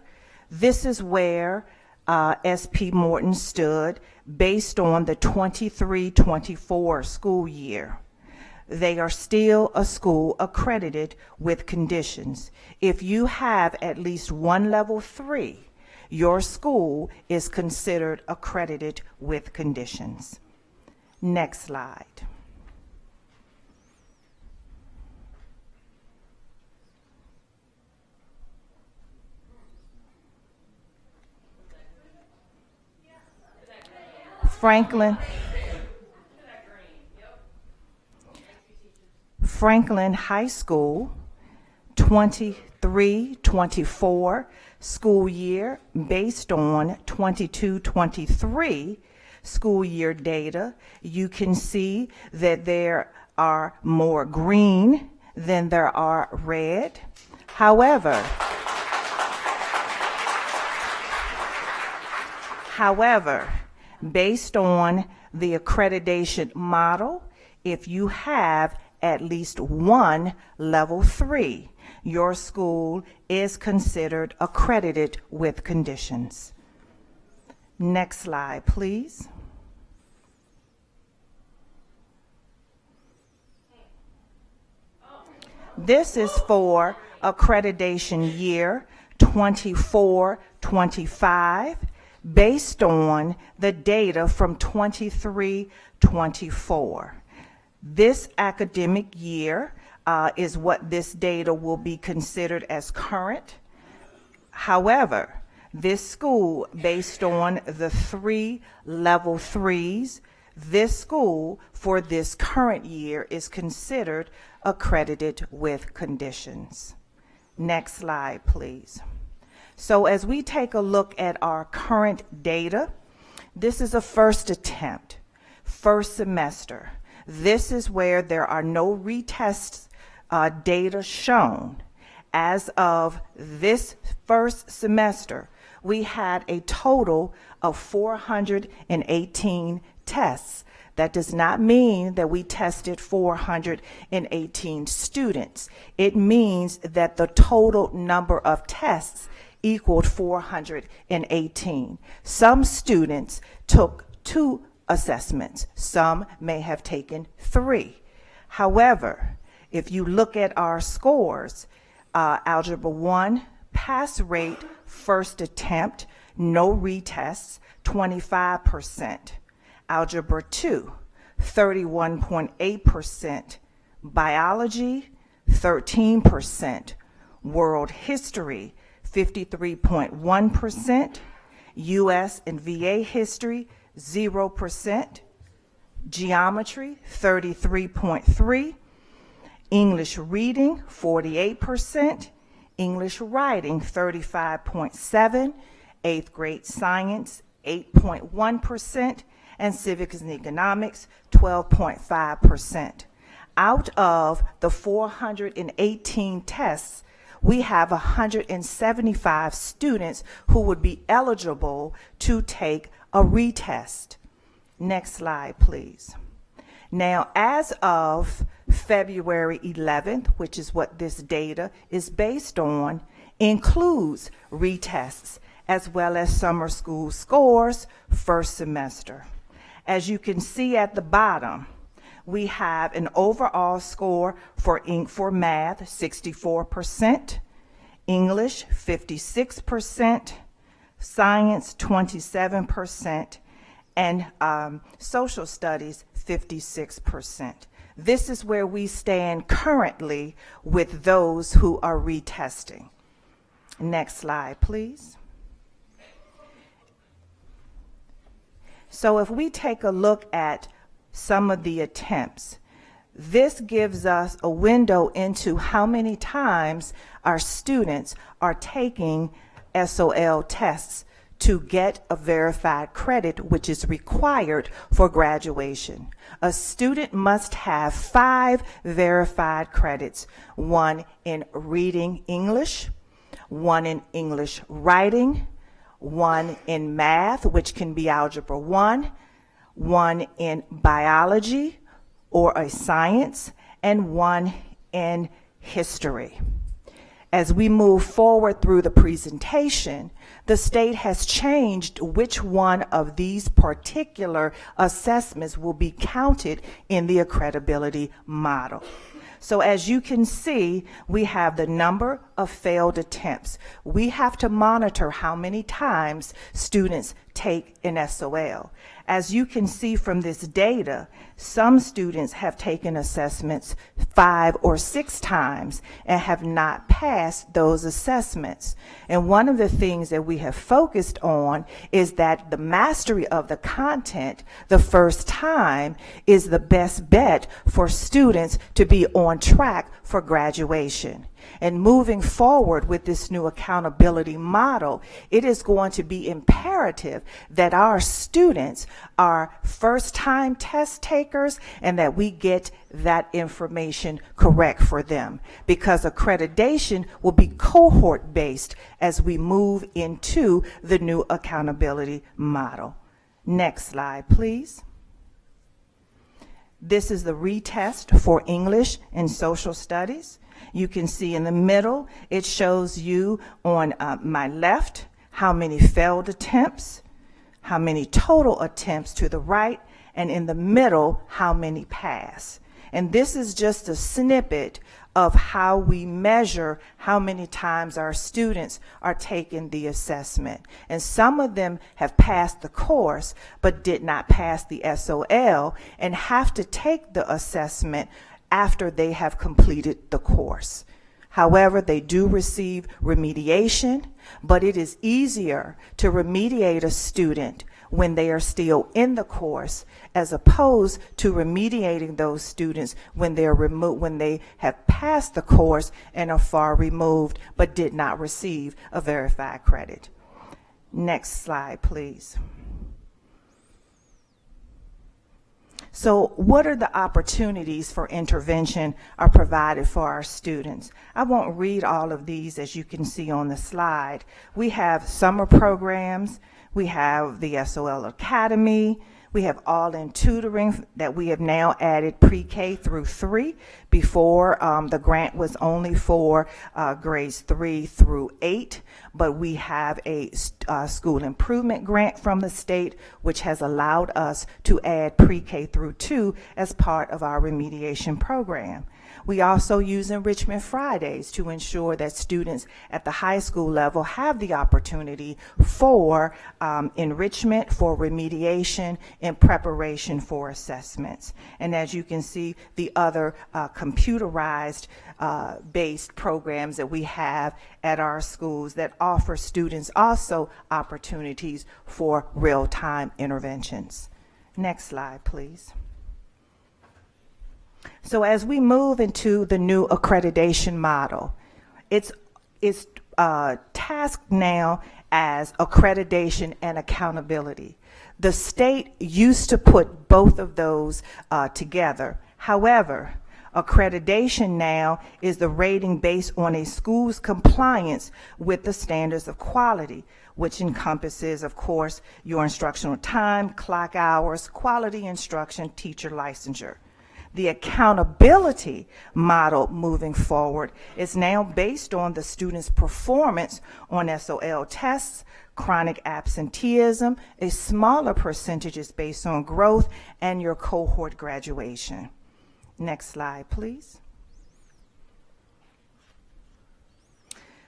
Speaker 15: this is where SP Morton stood based on the 23-24 school year. They are still a school accredited with conditions. If you have at least one level 3, your school is considered accredited with conditions. Next slide. Franklin High School, 23-24 school year based on 22-23 school year data. You can see that there are more green than there are red. However, based on the accreditation model, if you have at least one level 3, your school is considered accredited with conditions. Next slide, please. This is for accreditation year 24-25 based on the data from 23-24. This academic year is what this data will be considered as current. However, this school, based on the 3 level 3s, this school for this current year is considered accredited with conditions. Next slide, please. So as we take a look at our current data, this is a first attempt, first semester. This is where there are no retests data shown. As of this first semester, we had a total of 418 tests. That does not mean that we tested 418 students. It means that the total number of tests equaled 418. Some students took 2 assessments. Some may have taken 3. However, if you look at our scores, Algebra 1, pass rate, first attempt, no retests, 25%. Algebra 2, 31.8%. Biology, 13%. World history, 53.1%. U.S. and VA history, 0%. Geometry, 33.3%. English reading, 48%. English writing, 35.7%. 8th grade science, 8.1%. And civics and economics, 12.5%. Out of the 418 tests, we have 175 students who would be eligible to take a retest. Next slide, please. Now, as of February 11th, which is what this data is based on, includes retests as well as summer school scores first semester. As you can see at the bottom, we have an overall score for math, 64%, English, 56%, science, 27%, and social studies, 56%. This is where we stand currently with those who are retesting. Next slide, please. So if we take a look at some of the attempts, this gives us a window into how many times our students are taking SOL tests to get a verified credit, which is required for graduation. A student must have 5 verified credits, 1 in reading English, 1 in English writing, 1 in math, which can be Algebra 1, 1 in biology or a science, and 1 in history. As we move forward through the presentation, the state has changed which one of these particular assessments will be counted in the accreditability model. So as you can see, we have the number of failed attempts. We have to monitor how many times students take an SOL. As you can see from this data, some students have taken assessments 5 or 6 times and have not passed those assessments. And one of the things that we have focused on is that the mastery of the content the first time is the best bet for students to be on track for graduation. And moving forward with this new accountability model, it is going to be imperative that our students are first-time test takers and that we get that information correct for them, because accreditation will be cohort-based as we move into the new accountability model. Next slide, please. This is the retest for English and social studies. You can see in the middle, it shows you on my left how many failed attempts, how many total attempts to the right, and in the middle, how many pass. And this is just a snippet of how we measure how many times our students are taking the assessment. And some of them have passed the course but did not pass the SOL and have to take the assessment after they have completed the course. However, they do receive remediation, but it is easier to remediate a student when they are still in the course as opposed to remediating those students when they're removed, when they have passed the course and are far removed but did not receive a verified credit. Next slide, please. So what are the opportunities for intervention are provided for our students? I won't read all of these as you can see on the slide. We have summer programs, we have the SOL Academy, we have all-in tutoring that we have now added pre-K through 3. Before, the grant was only for grades 3 through 8, but we have a school improvement grant from the state, which has allowed us to add pre-K through 2 as part of our remediation program. We also use Enrichment Fridays to ensure that students at the high school level have the opportunity for enrichment, for remediation, in preparation for assessments. And as you can see, the other computerized based programs that we have at our schools that offer students also opportunities for real-time interventions. Next slide, please. So as we move into the new accreditation model, it's tasked now as accreditation and accountability. The state used to put both of those together. However, accreditation now is the rating based on a school's compliance with the standards of quality, which encompasses, of course, your instructional time, clock hours, quality instruction, teacher licensure. The accountability model moving forward is now based on the student's performance on SOL tests, chronic absenteeism, a smaller percentage is based on growth, and your cohort graduation. Next slide, please.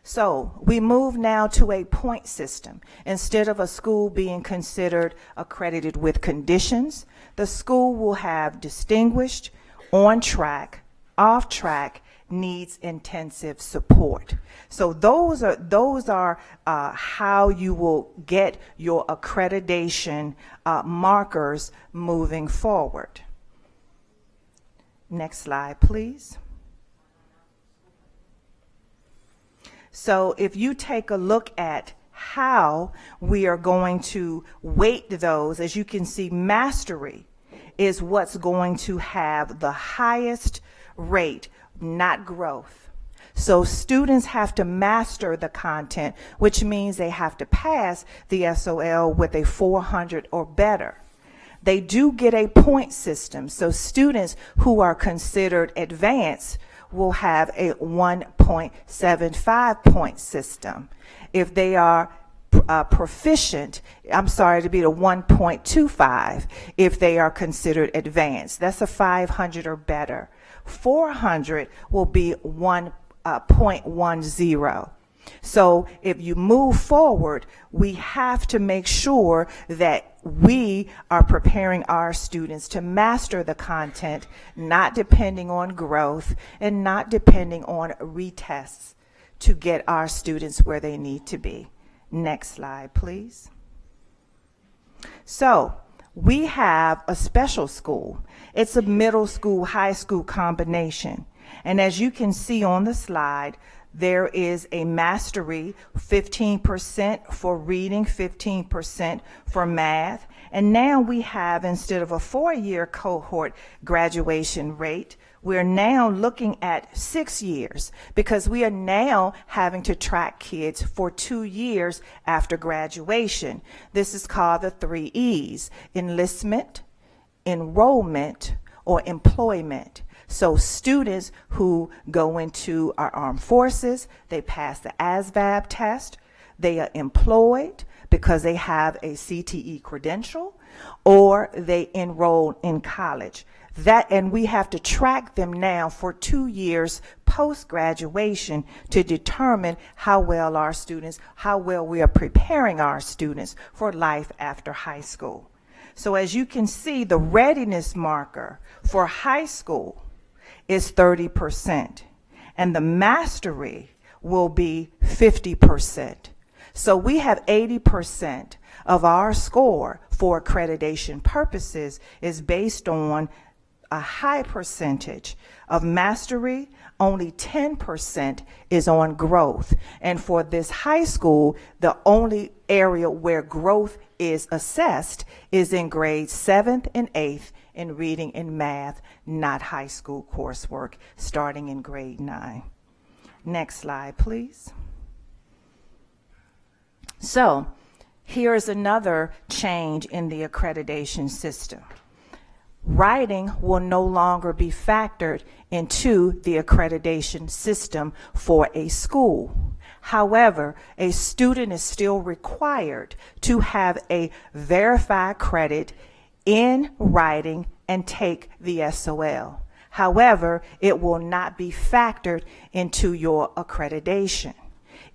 Speaker 15: So we move now to a point system. Instead of a school being considered accredited with conditions, the school will have distinguished, on track, off track, needs intensive support. So those are how you will get your accreditation markers moving forward. Next slide, please. So if you take a look at how we are going to weight those, as you can see, mastery is what's going to have the highest rate, not growth. So students have to master the content, which means they have to pass the SOL with a 400 or better. They do get a point system, so students who are considered advanced will have a 1.75 point system. If they are proficient, I'm sorry, to be the 1.25 if they are considered advanced. That's a 500 or better. 400 will be 1.10. So if you move forward, we have to make sure that we are preparing our students to master the content, not depending on growth and not depending on retests to get our students where they need to be. Next slide, please. So we have a special school. It's a middle school, high school combination. And as you can see on the slide, there is a mastery, 15% for reading, 15% for math. And now we have, instead of a 4-year cohort graduation rate, we're now looking at 6 years because we are now having to track kids for 2 years after graduation. This is called the 3 E's: enlistment, enrollment, or employment. So students who go into our armed forces, they pass the ASVAB test, they are employed because they have a CTE credential, or they enroll in college. And we have to track them now for 2 years post-graduation to determine how well we are preparing our students for life after high school. So as you can see, the readiness marker for high school is 30%, and the mastery will be 50%. So we have 80% of our score for accreditation purposes is based on a high percentage of mastery. Only 10% is on growth. And for this high school, the only area where growth is assessed is in grades 7th and 8th in reading and math, not high school coursework, starting in grade 9. Next slide, please. So here's another change in the accreditation system. Writing will no longer be factored into the accreditation system for a school. However, a student is still required to have a verified credit in writing and take the SOL. However, it will not be factored into your accreditation.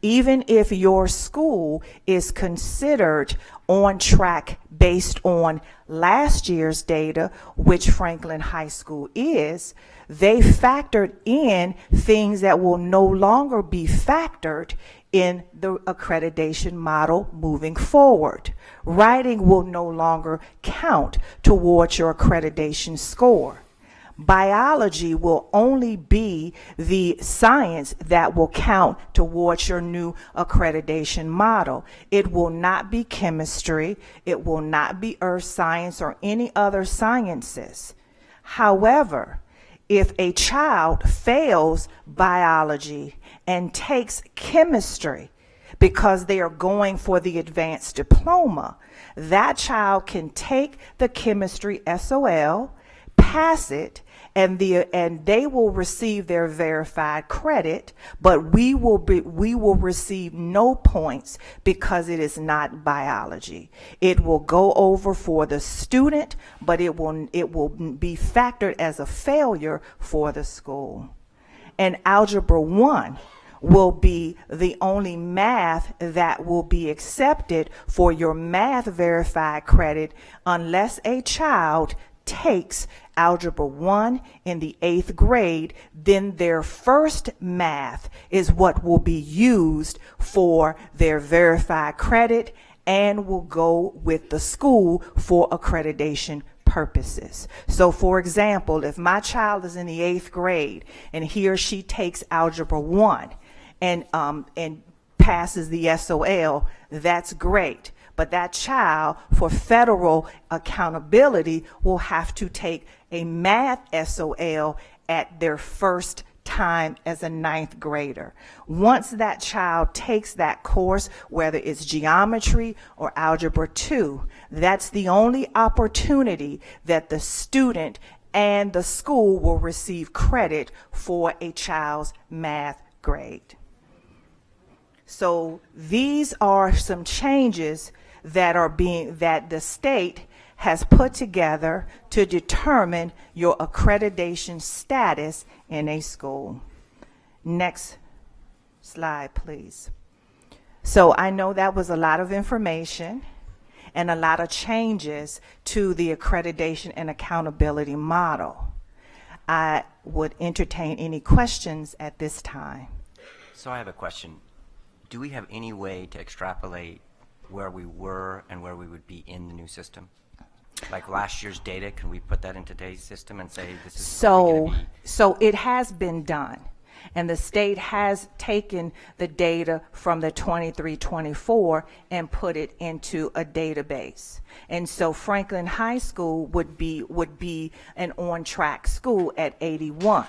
Speaker 15: Even if your school is considered on track based on last year's data, which Franklin High School is, they factored in things that will no longer be factored in the accreditation model moving forward. Writing will no longer count towards your accreditation score. Biology will only be the science that will count towards your new accreditation model. It will not be chemistry. It will not be earth science or any other sciences. However, if a child fails biology and takes chemistry because they are going for the advanced diploma, that child can take the chemistry SOL, pass it, and they will receive their verified credit, but we will receive no points because it is not biology. It will go over for the student, but it will be factored as a failure for the school. And Algebra 1 will be the only math that will be accepted for your math verified credit unless a child takes Algebra 1 in the 8th grade, then their first math is what will be used for their verified credit and will go with the school for accreditation purposes. So for example, if my child is in the 8th grade and he or she takes Algebra 1 and passes the SOL, that's great. But that child, for federal accountability, will have to take a math SOL at their first time as a 9th grader. Once that child takes that course, whether it's geometry or Algebra 2, that's the only opportunity that the student and the school will receive credit for a child's math grade. So these are some changes that the state has put together to determine your accreditation status in a school. Next slide, please. So I know that was a lot of information and a lot of changes to the accreditation and accountability model. I would entertain any questions at this time.
Speaker 16: So I have a question. Do we have any way to extrapolate where we were and where we would be in the new system? Like last year's data, can we put that in today's system and say this is where we're gonna be?
Speaker 15: So it has been done, and the state has taken the data from the 23-24 and put it into a database. And so Franklin High School would be an on-track school at 81.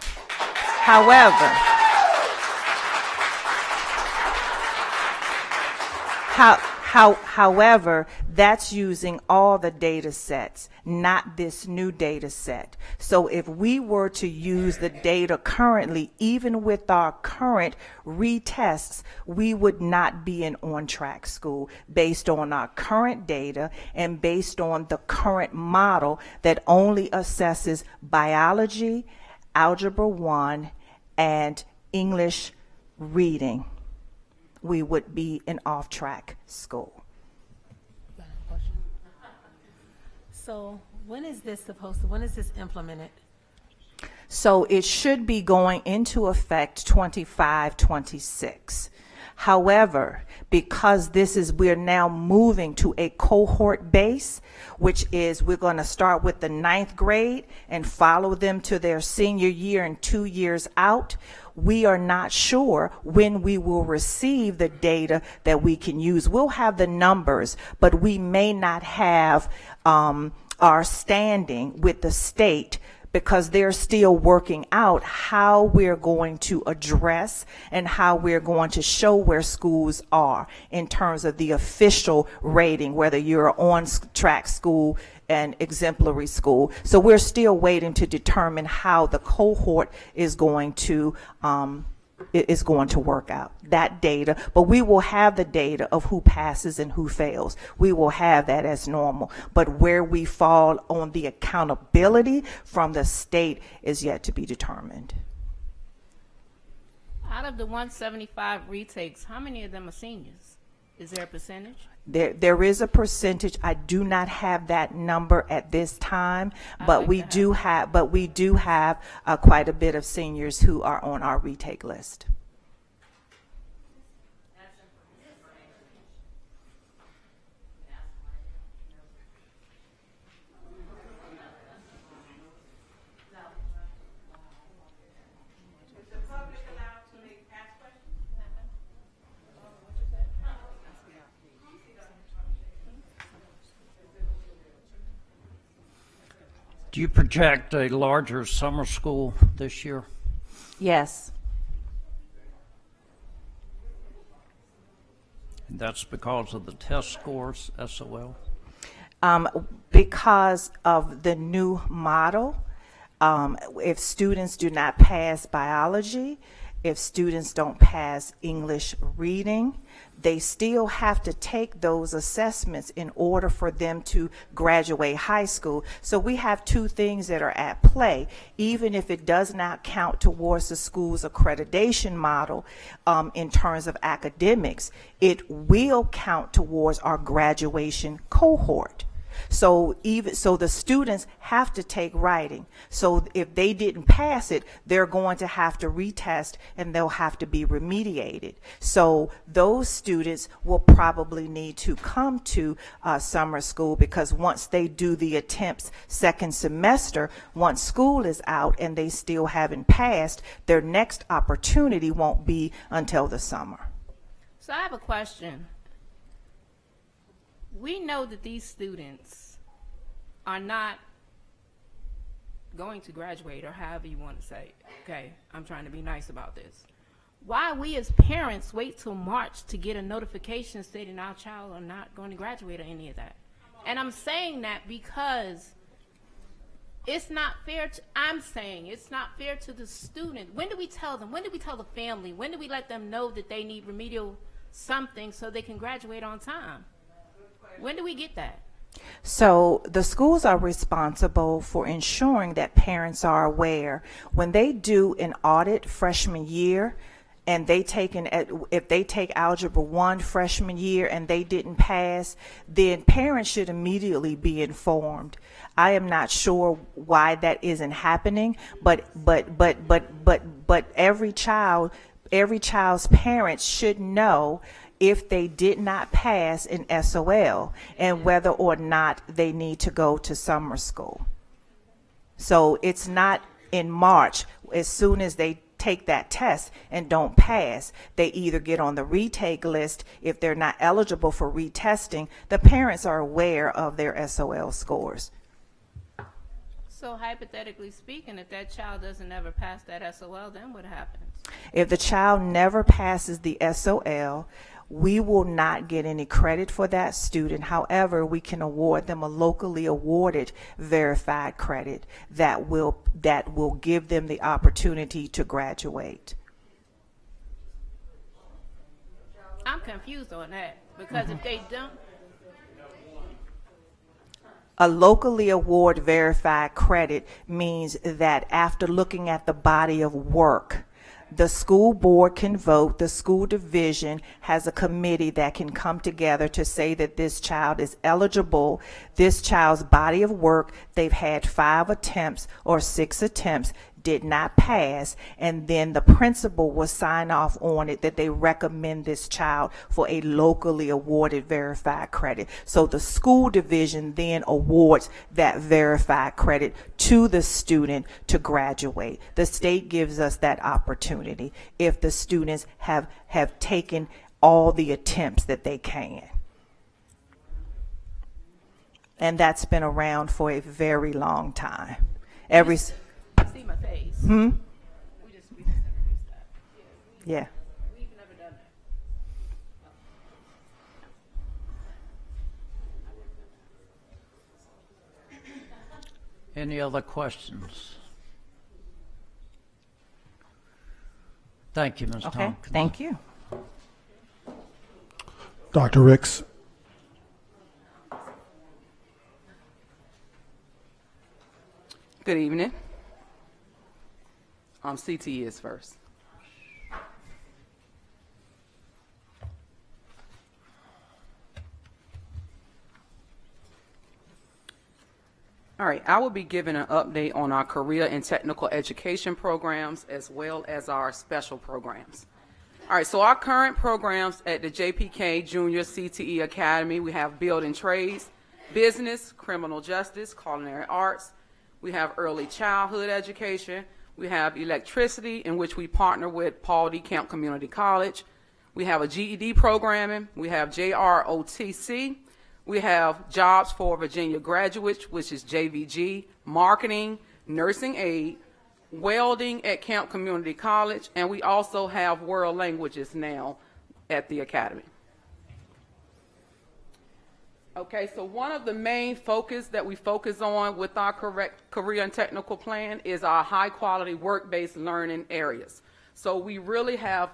Speaker 15: However, that's using all the data sets, not this new data set. So if we were to use the data currently, even with our current retests, we would not be an on-track school based on our current data and based on the current model that only assesses biology, Algebra 1, and English reading. We would be an off-track school.
Speaker 17: So when is this implemented?
Speaker 15: So it should be going into effect 25-26. However, because we're now moving to a cohort base, which is we're going to start with the 9th grade and follow them to their senior year and 2 years out, we are not sure when we will receive the data that we can use. We'll have the numbers, but we may not have our standing with the state because they're still working out how we're going to address and how we're going to show where schools are in terms of the official rating, whether you're on track school and exemplary school. So we're still waiting to determine how the cohort is going to work out, that data. But we will have the data of who passes and who fails. We will have that as normal. But where we fall on the accountability from the state is yet to be determined.
Speaker 9: Out of the 175 retakes, how many of them are seniors? Is there a percentage?
Speaker 15: There is a percentage. I do not have that number at this time, but we do have quite a bit of seniors who are on our retake list.
Speaker 1: Do you project a larger summer school this year?
Speaker 15: Yes.
Speaker 1: And that's because of the test scores, SOL?
Speaker 15: Because of the new model, if students do not pass biology, if students don't pass English reading, they still have to take those assessments in order for them to graduate high school. So we have two things that are at play. Even if it does not count towards the school's accreditation model in terms of academics, it will count towards our graduation cohort. So the students have to take writing. So if they didn't pass it, they're going to have to retest and they'll have to be remediated. So those students will probably need to come to summer school, because once they do the attempts second semester, once school is out and they still haven't passed, their next opportunity won't be until the summer.
Speaker 9: So I have a question. We know that these students are not going to graduate, or however you want to say. Okay, I'm trying to be nice about this. Why we as parents wait till March to get a notification stating our child are not going to graduate or any of that? And I'm saying that because it's not fair to, I'm saying it's not fair to the student. When do we tell them? When do we tell the family? When do we let them know that they need remedial something so they can graduate on time? When do we get that?
Speaker 15: So the schools are responsible for ensuring that parents are aware. When they do an audit freshman year, and if they take Algebra 1 freshman year and they didn't pass, then parents should immediately be informed. I am not sure why that isn't happening, but every child's parents should know if they did not pass an SOL and whether or not they need to go to summer school. So it's not in March. As soon as they take that test and don't pass, they either get on the retake list. If they're not eligible for retesting, the parents are aware of their SOL scores.
Speaker 9: So hypothetically speaking, if that child doesn't ever pass that SOL, then what happens?
Speaker 15: If the child never passes the SOL, We will not get any credit for that student. However, we can award them a locally awarded verified credit that will give them the opportunity to graduate.
Speaker 9: I'm confused on that because if they don't,
Speaker 15: A locally awarded verified credit means that after looking at the body of work, the school board can vote, the school division has a committee that can come together to say that this child is eligible, this child's body of work, they've had 5 attempts or 6 attempts, did not pass, and then the principal will sign off on it that they recommend this child for a locally awarded verified credit. So the school division then awards that verified credit to the student to graduate. The state gives us that opportunity if the students have taken all the attempts that they can. And that's been around for a very long time.
Speaker 9: see my face.
Speaker 15: Hmm?
Speaker 9: We just never used that.
Speaker 15: Yeah.
Speaker 9: We've never done that.
Speaker 1: Any other questions? Thank you, Ms.
Speaker 15: Okay,
Speaker 1: Tompkins.
Speaker 15: thank you.
Speaker 6: Dr. Ricks.
Speaker 18: Good evening. CTE is first. All right, I will be giving an update on our career and technical education programs as well as our special programs. All right, so our current programs at the JPK Junior CTE Academy, we have building trades, business, criminal justice, culinary arts. We have early childhood education. We have electricity, in which we partner with Paul D. Camp Community College. We have a GED programming. We have JROTC. We have jobs for Virginia graduates, which is JVG, marketing, nursing aid, welding at Camp Community College, and we also have world languages now at the academy. Okay, so one of the main focus that we focus on with our career and technical plan is our high-quality work-based learning areas. So we really have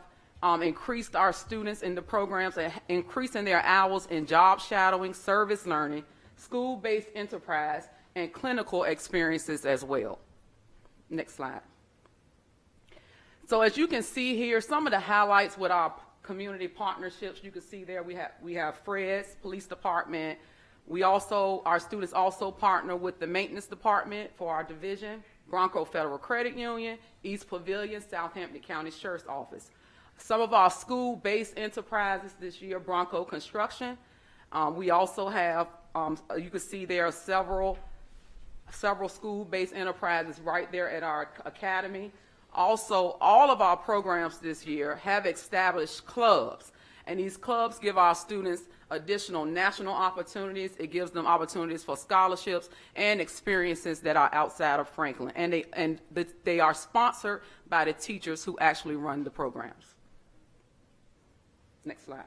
Speaker 18: increased our students in the programs, increasing their hours in job shadowing, service learning, school-based enterprise, and clinical experiences as well. Next slide. So as you can see here, some of the highlights with our community partnerships, you can see there we have Fred's Police Department. Our students also partner with the Maintenance Department for our division, Bronco Federal Credit Union, East Pavilion, Southampton County Sheriff's Office. Some of our school-based enterprises this year, Bronco Construction. We also have, you can see there are several school-based enterprises right there at our academy. Also, all of our programs this year have established clubs, and these clubs give our students additional national opportunities. It gives them opportunities for scholarships and experiences that are outside of Franklin, and they are sponsored by the teachers who actually run the programs. Next slide.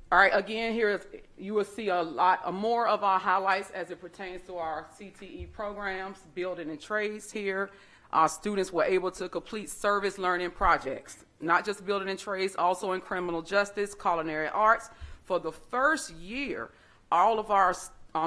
Speaker 18: All right, again, here you will see a lot more of our highlights as it pertains to our CTE programs, building and trades here. Our students were able to complete service learning projects, not just building and trades, also in criminal justice, culinary arts. For the first year, all of our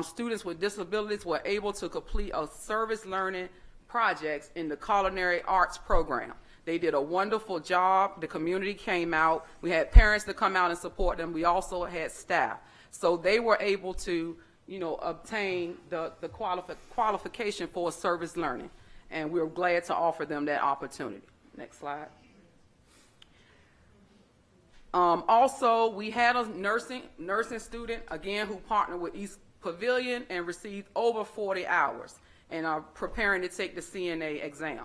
Speaker 18: students with disabilities were able to complete a service learning projects in the culinary arts program. They did a wonderful job. The community came out. We had parents to come out and support them. We also had staff. So they were able to, obtain the qualification for service learning. And we're glad to offer them that opportunity. Next slide. Also, we had a nursing student, again, who partnered with East Pavilion and received over 40 hours and are preparing to take the CNA exam.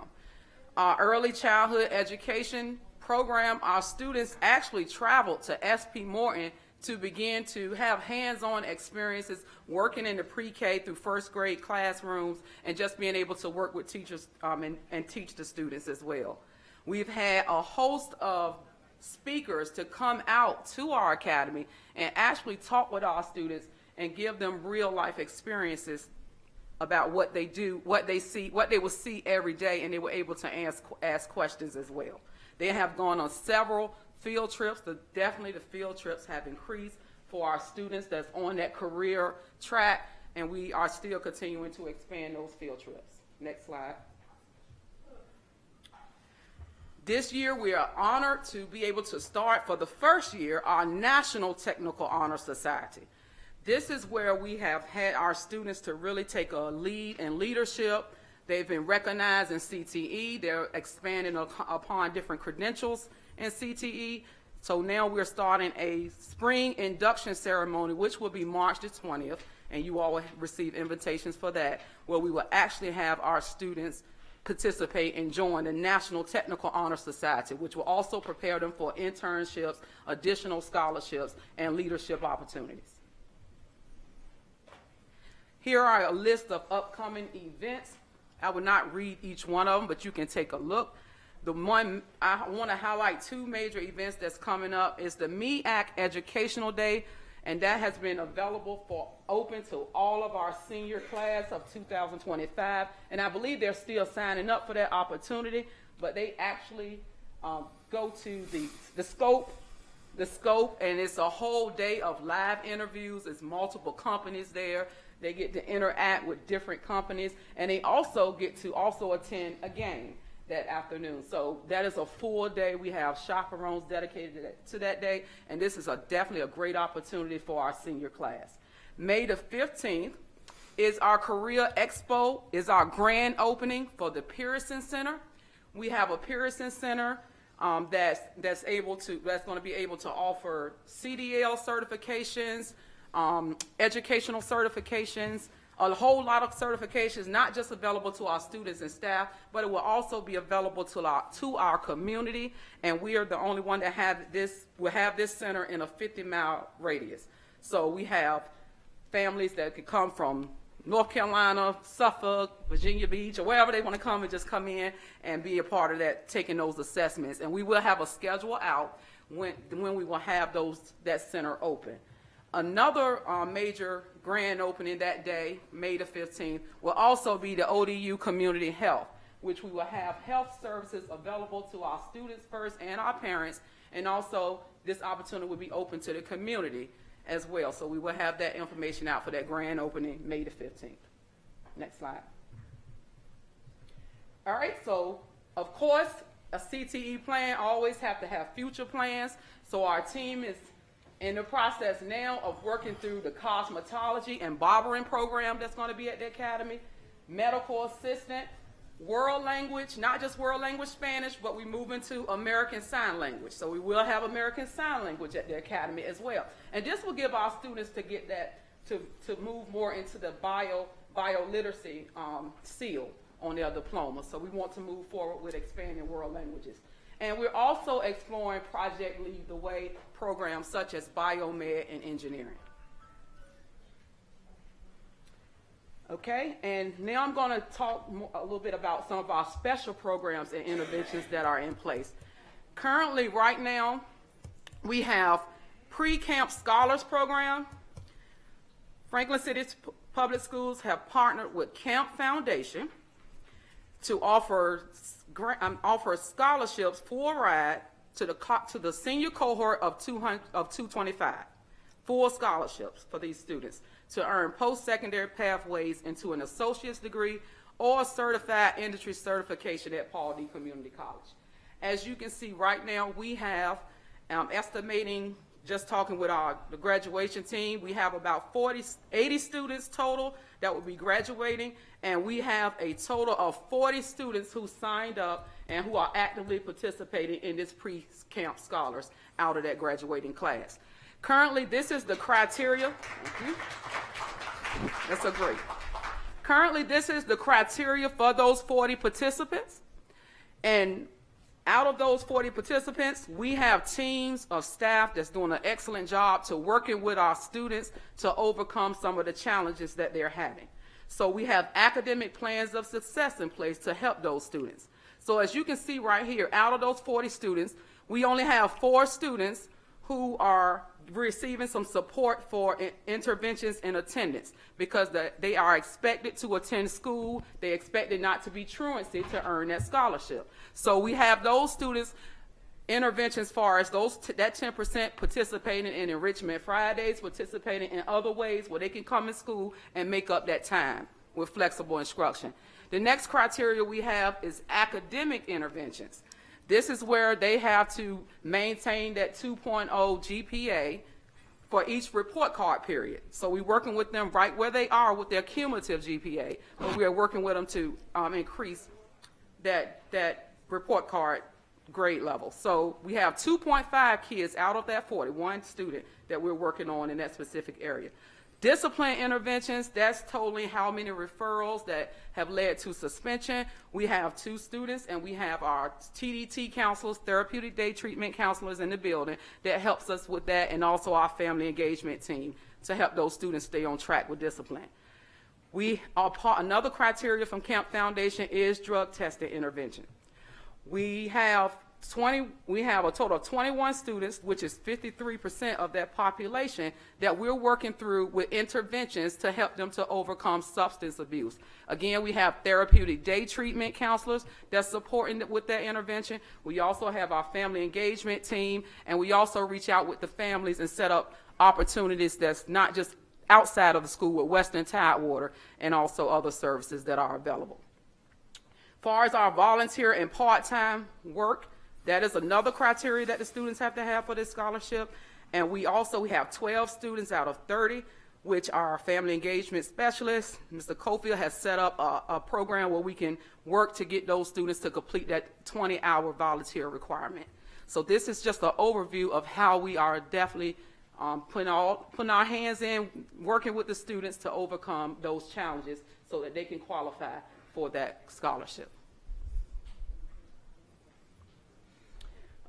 Speaker 18: Our early childhood education program, our students actually traveled to SP Morton to begin to have hands-on experiences working in the pre-K through first grade classrooms and just being able to work with teachers and teach the students as well. We've had a host of speakers to come out to our academy and actually talk with our students and give them real life experiences about what they do, what they see, what they will see every day, and they were able to ask questions as well. They have gone on several field trips. Definitely the field trips have increased for our students that's on that career track, and we are still continuing to expand those field trips. Next slide. This year, we are honored to be able to start for the first year our National Technical Honor Society. This is where we have had our students to really take a lead in leadership. They've been recognized in CTE. They're expanding upon different credentials in CTE. So now we're starting a spring induction ceremony, which will be March the 20th, and you all will receive invitations for that, where we will actually have our students participate and join the National Technical Honor Society, which will also prepare them for internships, additional scholarships, and leadership opportunities. Here are a list of upcoming events. I will not read each one of them, but you can take a look. The one I want to highlight, two major events that's coming up is the MEAC Educational Day, and that has been available for open to all of our senior class of 2025. And I believe they're still signing up for that opportunity, but they actually go to the scope, and it's a whole day of live interviews. There's multiple companies there. They get to interact with different companies, and they also get to attend a game that afternoon. So that is a full day. We have chaperones dedicated to that day, and this is definitely a great opportunity for our senior class. May the 15th is our Career Expo, is our grand opening for the Pearson Center. We have a Pearson Center that's going to be able to offer CDL certifications, educational certifications, a whole lot of certifications, not just available to our students and staff, but it will also be available to our community, and we are the only one that will have this center in a 50-mile radius. So we have families that could come from North Carolina, Suffolk, Virginia Beach, or wherever they want to come, and just come in and be a part of that, taking those assessments. And we will have a schedule out when we will have that center open. Another major grand opening that day, May the 15th, will also be the ODU Community Health, which we will have health services available to our students first and our parents, and also this opportunity will be open to the community as well. So we will have that information out for that grand opening, May the 15th. Next slide. All right, so of course, a CTE plan always have to have future plans. So our team is in the process now of working through the cosmetology and barbering program that's going to be at the academy, medical assistant, world language, not just world language Spanish, but we move into American Sign Language. So we will have American Sign Language at the academy as well. And this will give our students to get that, to move more into the bio-literacy seal on their diploma. So we want to move forward with expanding world languages. And we're also exploring Project Lead the Way programs such as biomed and engineering. Okay, and now I'm going to talk a little bit about some of our special programs and interventions that are in place. Currently, right now, we have Pre-Camp Scholars Program. Franklin City Public Schools have partnered with Camp Foundation to offer scholarships full ride to the senior cohort of 225, full scholarships for these students to earn post-secondary pathways into an associate's degree or a certified industry certification at Paul D. Community College. As you can see right now, we have estimating, just talking with the graduation team, we have about 80 students total that will be graduating, and we have a total of 40 students who signed up and who are actively participating in this pre-camp scholars out of that graduating class. Currently, this is the criteria. That's so great. Currently, this is the criteria for those 40 participants, and out of those 40 participants, we have teams of staff that's doing an excellent job to working with our students to overcome some of the challenges that they're having. So we have academic plans of success in place to help those students. So as you can see right here, out of those 40 students, We only have 4 students who are receiving some support for interventions in attendance because they are expected to attend school. They expected not to be truancy to earn that scholarship. So we have those students interventions as far as that 10% participating in Enrichment Fridays, participating in other ways where they can come in school and make up that time with flexible instruction. The next criteria we have is academic interventions. This is where they have to maintain that 2.0 GPA for each report card period. So we're working with them right where they are with their cumulative GPA, but we are working with them to increase that report card grade level. So we have 2.5 kids out of that 41 student that we're working on in that specific area. Discipline interventions, that's totally how many referrals that have led to suspension. We have 2 students, and we have our TDT counselors, therapeutic day treatment counselors in the building that helps us with that, and also our family engagement team to help those students stay on track with discipline. Another criteria from Camp Foundation is drug testing intervention. We have a total of 21 students, which is 53% of that population, that we're working through with interventions to help them to overcome substance abuse. Again, we have therapeutic day treatment counselors that's supporting with that intervention. We also have our family engagement team, and we also reach out with the families and set up opportunities that's not just outside of the school with Western Tidewater and also other services that are available. As far as our volunteer and part-time work, that is another criteria that the students have to have for this scholarship. And we have 12 students out of 30, which are family engagement specialists. Mr. Cofield has set up a program where we can work to get those students to complete that 20-hour volunteer requirement. So this is just an overview of how we are definitely putting our hands in, working with the students to overcome those challenges so that they can qualify for that scholarship.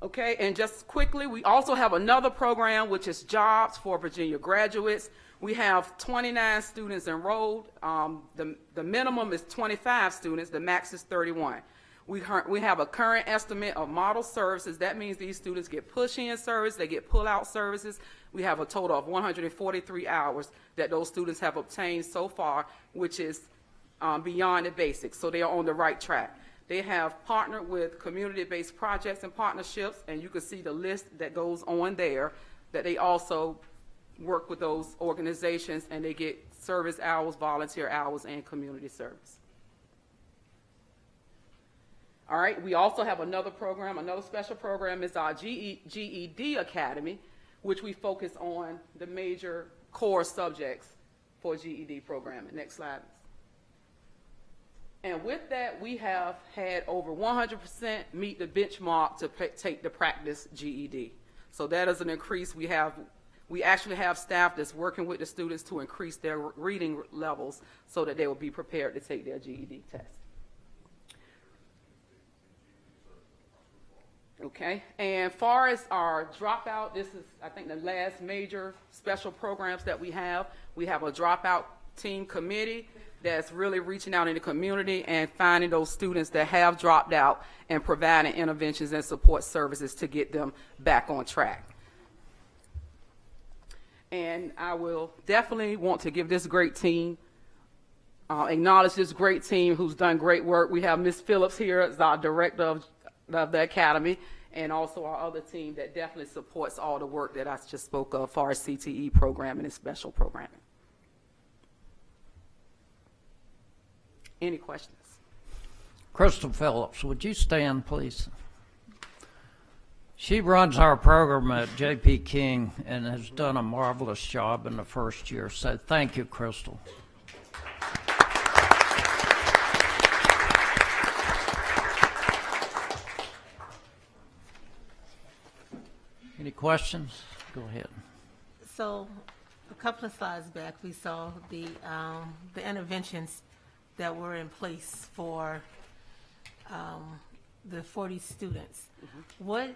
Speaker 18: Okay, and just quickly, we also have another program, which is Jobs for Virginia Graduates. We have 29 students enrolled. The minimum is 25 students. The max is 31. We have a current estimate of model services. That means these students get push-in service, they get pull-out services. We have a total of 143 hours that those students have obtained so far, which is beyond the basics, so they are on the right track. They have partnered with community-based projects and partnerships, and you can see the list that goes on there, that they also work with those organizations, and they get service hours, volunteer hours, and community service. All right, we also have another program, another special program is our GED Academy, which we focus on the major core subjects for GED programming. Next slide. And with that, we have had over 100% meet the benchmark to take the practice GED. So that is an increase. We actually have staff that's working with the students to increase their reading levels so that they will be prepared to take their GED test. Okay, and far as our dropout, this is, I think, the last major special programs that we have. We have a dropout team committee that's really reaching out in the community and finding those students that have dropped out and providing interventions and support services to get them back on track. And I will definitely want to give this great team, acknowledge this great team who's done great work. We have Ms. Phillips here as our director of the academy, and also our other team that definitely supports all the work that I just spoke of as far as CTE programming and special programming. Any questions?
Speaker 1: Crystal Phillips, would you stand, please? She runs our program at J.P. King and has done a marvelous job in the first year. So thank you, Crystal. Any questions? Go ahead.
Speaker 17: So, a couple of slides back, we saw the interventions that were in place for the 40 students. Mm-hmm.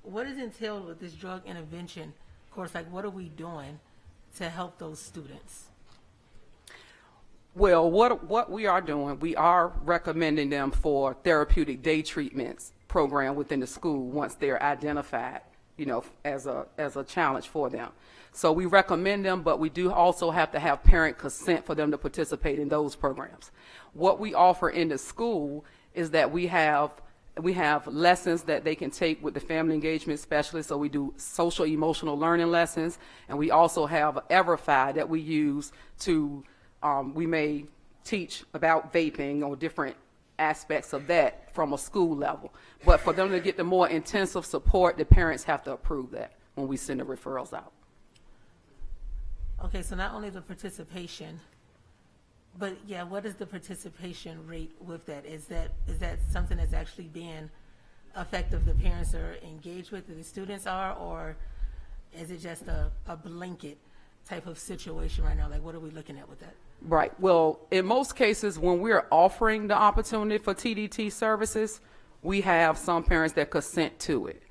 Speaker 17: What is entailed with this drug intervention course? Like, what are we doing to help those students?
Speaker 18: Well, what we are doing, we are recommending them for therapeutic day treatments program within the school once they're identified, as a challenge for them. So we recommend them, but we do also have to have parent consent for them to participate in those programs. What we offer in the school is that we have lessons that they can take with the family engagement specialist. So we do social emotional learning lessons, and we also have Everify that we use to, we may teach about vaping or different aspects of that from a school level. But for them to get the more intensive support, the parents have to approve that when we send the referrals out.
Speaker 17: Okay, so not only the participation, but yeah, what is the participation rate with that? Is that something that's actually being effective, the parents are engaged with, the students are, or is it just a blanket type of situation right now? Like, what are we looking at with that?
Speaker 18: Right. Well, in most cases, when we're offering the opportunity for TDT services, we have some parents that consent to it.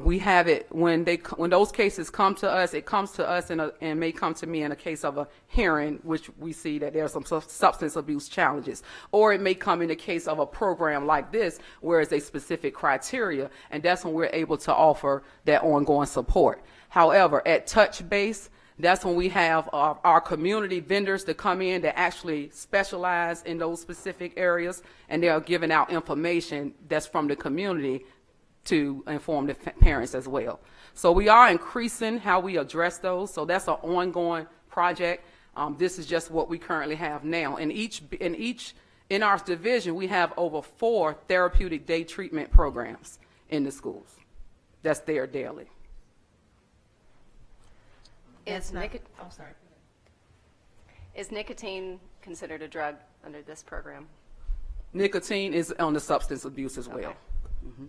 Speaker 18: We have it when those cases come to us. It comes to us and may come to me in a case of a hearing, which we see that there are some substance abuse challenges, or it may come in the case of a program like this, where it's a specific criteria, and that's when we're able to offer that ongoing support. However, at Touch Base, that's when we have our community vendors that come in that actually specialize in those specific areas, and they are giving out information that's from the community to inform the parents as well. So we are increasing how we address those. So that's an ongoing project. This is just what we currently have now. In our division, we have over 4 therapeutic day treatment programs in the schools. That's there daily.
Speaker 14: Is nicotine considered a drug under this program?
Speaker 18: Nicotine is on the substance abuse as well.
Speaker 14: Okay.
Speaker 18: Mm-hmm.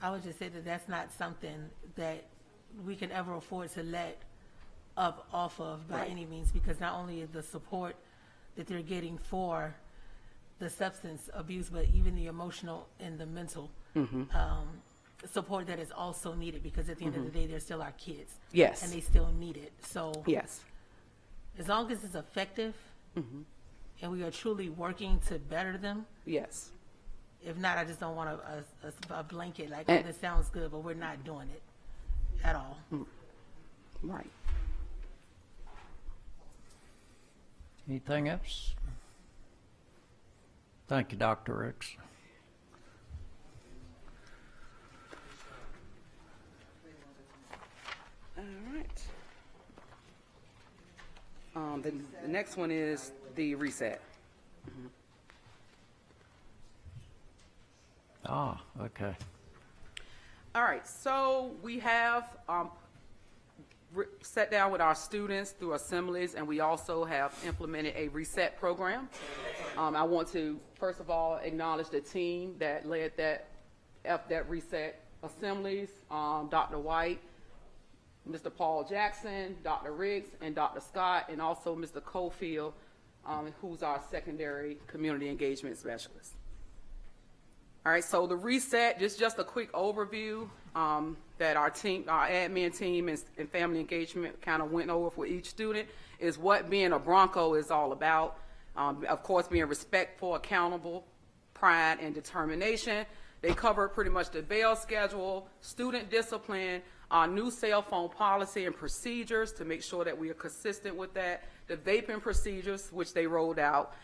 Speaker 17: I would just say that that's not something that we can ever afford to let up off of by any means, because not only is the support that they're getting for the substance abuse, but even the emotional and the mental support that is also needed, because at the end of the day, they're still our kids.
Speaker 18: Yes.
Speaker 17: And they still need it. So
Speaker 18: yes,
Speaker 17: as long as it's effective and we are truly working to better them.
Speaker 18: Yes.
Speaker 17: If not, I just don't want a blanket like, oh, this sounds good, but we're not doing it at all.
Speaker 18: Right.
Speaker 1: Anything else? Thank you, Dr. Ricks.
Speaker 18: All right. The next one is the reset.
Speaker 1: Okay.
Speaker 18: All right, so we have sat down with our students through assemblies, and we also have implemented a reset program. I want to, first of all, acknowledge the team that led that reset assemblies, Dr. White, Mr. Paul Jackson, Dr. Riggs, and Dr. Scott, and also Mr. Cofield, who's our secondary community engagement specialist. All right, so the reset, just a quick overview that our team, our admin team and family engagement kind of went over for each student, is what being a Bronco is all about. Of course, being respectful, accountable, pride, and determination. They covered pretty much the bail schedule, student discipline, our new cell phone policy and procedures to make sure that we are consistent with that, the vaping procedures, which they rolled out,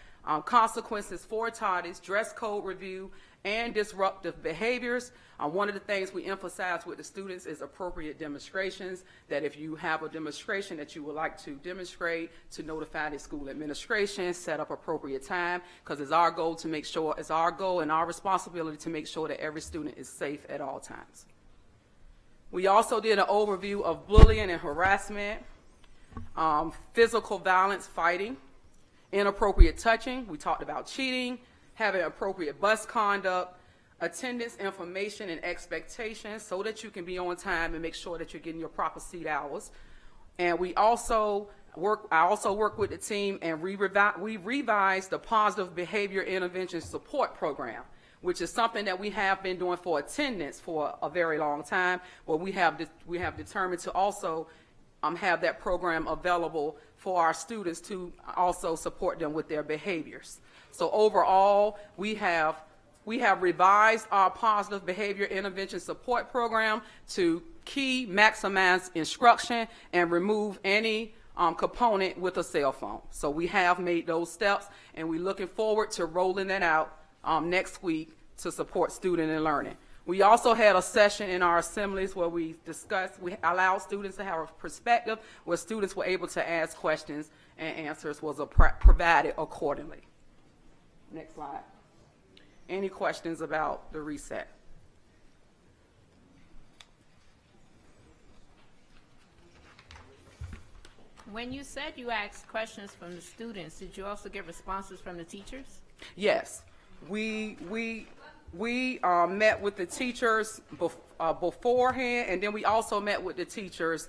Speaker 18: consequences for tardies, dress code review, and disruptive behaviors. One of the things we emphasize with the students is appropriate demonstrations, that if you have a demonstration that you would like to demonstrate, to notify the school administration, set up appropriate time, because it's our goal to make sure, it's our goal and our responsibility to make sure that every student is safe at all times. We also did an overview of bullying and harassment, physical violence, fighting, inappropriate touching. We talked about cheating, having appropriate bus conduct, attendance information and expectations so that you can be on time and make sure that you're getting your proper seat hours. And I also work with the team, and we revised the positive behavior intervention support program, which is something that we have been doing for attendance for a very long time, but we have determined to also have that program available for our students to also support them with their behaviors. So overall, we have revised our positive behavior intervention support program to maximize instruction and remove any component with a cell phone. So we have made those steps, and we're looking forward to rolling that out next week to support student and learning. We also had a session in our assemblies where we allowed students to have a perspective, where students were able to ask questions and answers was provided accordingly. Next slide. Any questions about the reset?
Speaker 9: When you said you asked questions from the students, did you also get responses from the teachers?
Speaker 18: Yes, we met with the teachers beforehand, and then we also met with the teachers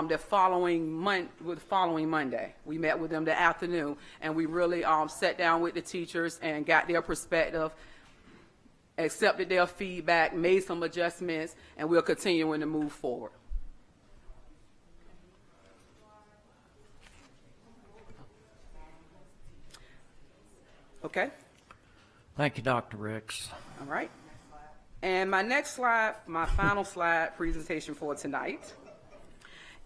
Speaker 18: the following Monday. We met with them the afternoon, and we really sat down with the teachers and got their perspective, accepted their feedback, made some adjustments, and we're continuing to move forward. Okay.
Speaker 1: Thank you, Dr. Ricks.
Speaker 18: All right. And my next slide, my final slide presentation for tonight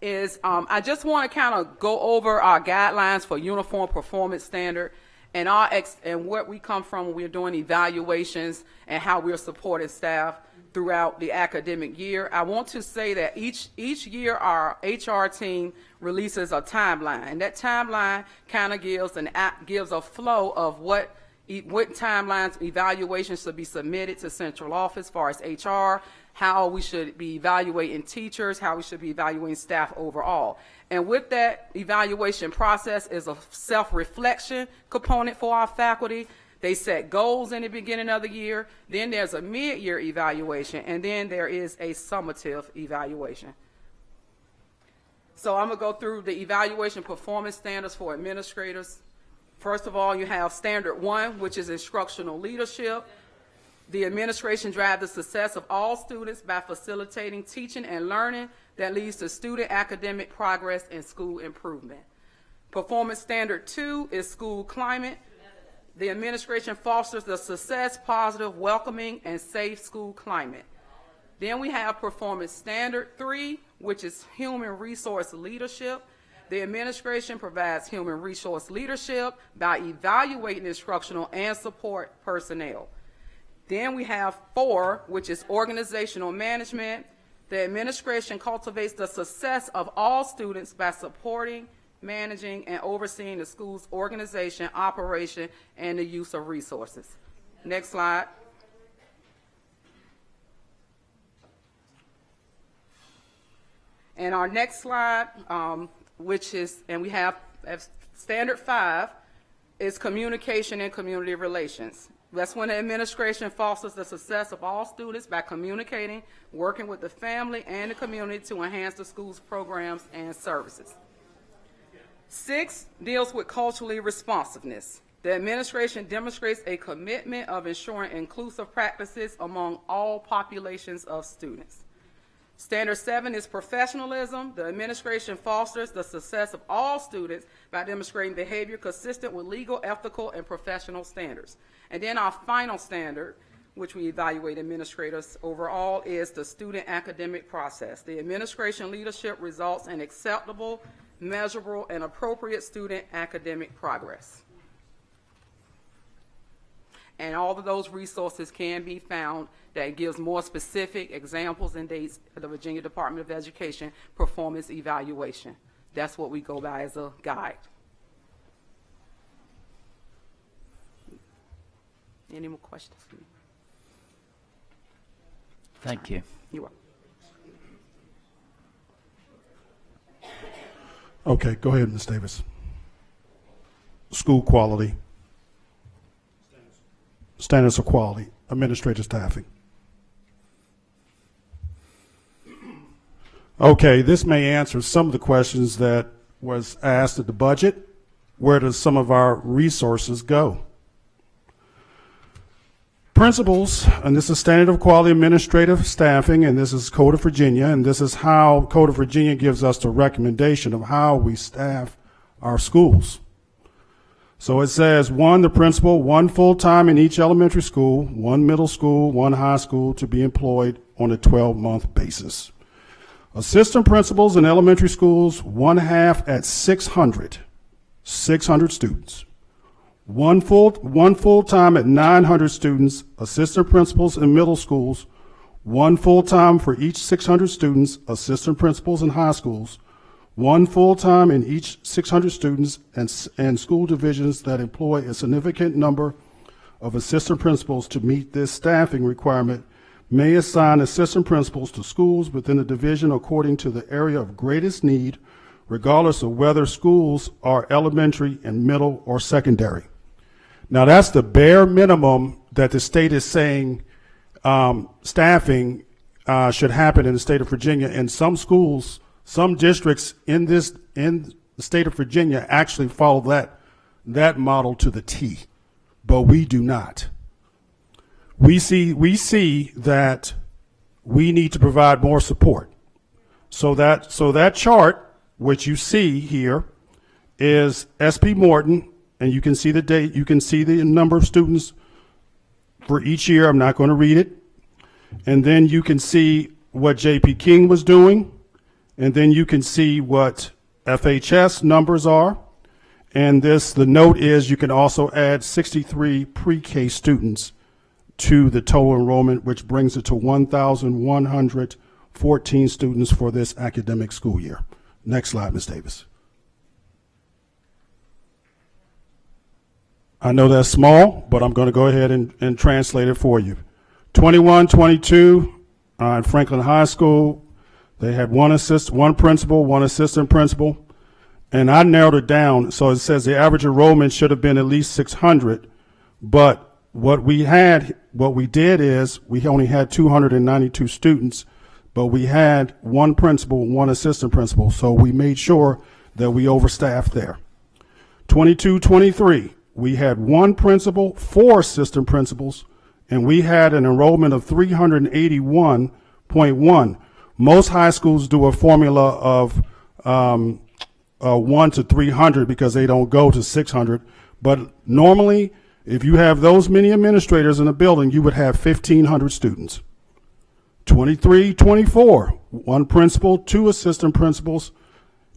Speaker 18: is I just want to kind of go over our guidelines for uniform performance standard and and where we come from when we're doing evaluations and how we're supporting staff throughout the academic year. I want to say that each year our HR team releases a timeline, and that timeline kind of gives a flow of what timelines evaluations should be submitted to central office as far as HR, how we should be evaluating teachers, how we should be evaluating staff overall. And with that evaluation process is a self-reflection component for our faculty. They set goals in the beginning of the year, then there's a mid-year evaluation, and then there is a summative evaluation. So I'm going to go through the evaluation performance standards for administrators. First of all, you have standard 1, which is instructional leadership. The administration drives the success of all students by facilitating teaching and learning that leads to student academic progress and school improvement. Performance standard 2 is school climate. The administration fosters the success, positive, welcoming, and safe school climate. Then we have performance standard 3, which is human resource leadership. The administration provides human resource leadership by evaluating instructional and support personnel. Then we have 4, which is organizational management. The administration cultivates the success of all students by supporting, managing, and overseeing the school's organization, operation, and the use of resources. Next slide. And our next slide, we have standard 5, is communication and community relations. That's when the administration fosters the success of all students by communicating, working with the family and the community to enhance the school's programs and services. 6 deals with culturally responsiveness. The administration demonstrates a commitment of ensuring inclusive practices among all populations of students. Standard 7 is professionalism. The administration fosters the success of all students by demonstrating behavior consistent with legal, ethical, and professional standards. And then our final standard, which we evaluate administrators overall, is the student academic process. The administration leadership results in acceptable, measurable, and appropriate student academic progress. And all of those resources can be found that gives more specific examples and dates of the Virginia Department of Education performance evaluation. That's what we go by as a guide. Any more questions?
Speaker 1: Thank you.
Speaker 18: You are.
Speaker 6: Okay, go ahead, Ms. Davis. School quality. Standards of quality, administrative staffing. Okay, this may answer some of the questions that was asked at the budget. Where does some of our resources go? Principals, and this is Standard of Quality Administrative Staffing, and this is Code of Virginia, and this is how Code of Virginia gives us the recommendation of how we staff our schools. So it says, one, the principal, one full-time in each elementary school, one middle school, one high school to be employed on a 12-month basis. Assistant principals in elementary schools, one half at 600 students. One full-time at 900 students, assistant principals in middle schools, one full-time for each 600 students, assistant principals in high schools, one full-time in each 600 students and school divisions that employ a significant number of assistant principals to meet this staffing requirement may assign assistant principals to schools within the division according to the area of greatest need, regardless of whether schools are elementary and middle or secondary. Now that's the bare minimum that the state is saying staffing should happen in the state of Virginia. And some schools, some districts in the state of Virginia actually follow that model to the T, but we do not. We see that we need to provide more support. So that chart, which you see here, is SP Morton, and you can see the date, you can see the number of students for each year. I'm not going to read it. And then you can see what JP King was doing, and then you can see what FHS numbers are. And the note is you can also add 63 pre-K students to the total enrollment, which brings it to 1,114 students for this academic school year. Next slide, Ms. Davis. I know that's small, but I'm going to go ahead and translate it for you. 21-22 in Franklin High School, they had one principal, one assistant principal, and I narrowed it down. So it says the average enrollment should have been at least 600, but what we did is we only had 292 students, but we had one principal, one assistant principal, so we made sure that we overstaffed there. 22-23, we had one principal, four assistant principals, and we had an enrollment of 381.1. Most high schools do a formula of 1 to 300 because they don't go to 600, but normally, if you have those many administrators in a building, you would have 1,500 students. 23-24, one principal, two assistant principals.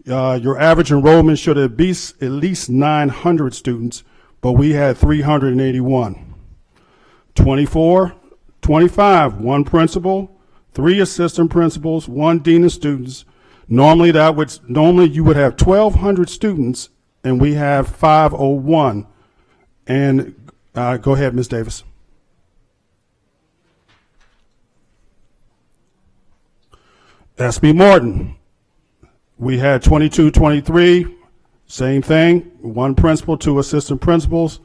Speaker 6: Your average enrollment should have been at least 900 students, but we had 381. 24-25, one principal, three assistant principals, one dean of students. Normally you would have 1,200 students, and we have 501. And go ahead, Ms. Davis. SB Morton, we had 22-23, same thing, one principal, two assistant principals.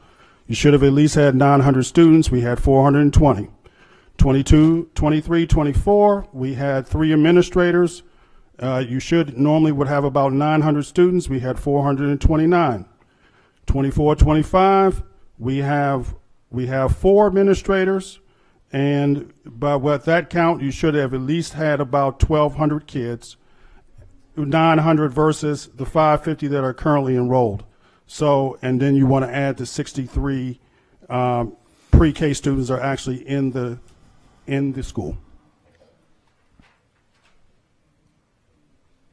Speaker 6: You should have at least had 900 students. We had 420. 23-24, we had three administrators. You would have about 900 students. We had 429. 24-25, we have four administrators, and by what that count, you should have at least had about 1,200 kids, 900 versus the 550 that are currently enrolled. So, and then you want to add the 63 pre-K students are actually in the school.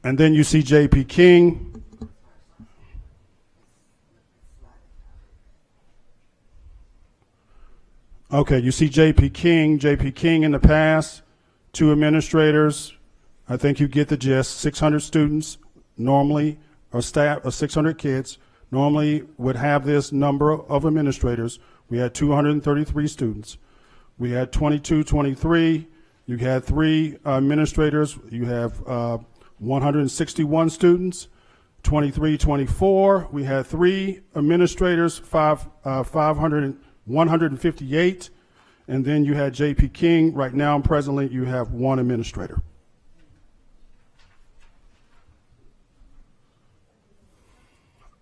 Speaker 6: And then you see JP King. Okay, you see JP King in the past, two administrators. I think you get the gist. 600 students normally, or staff of 600 kids normally would have this number of administrators. We had 233 students. We had 22-23. You had three administrators. You have 161 students. 23-24. We had three administrators, 158, and then you had JP King. Right now, presently, you have one administrator.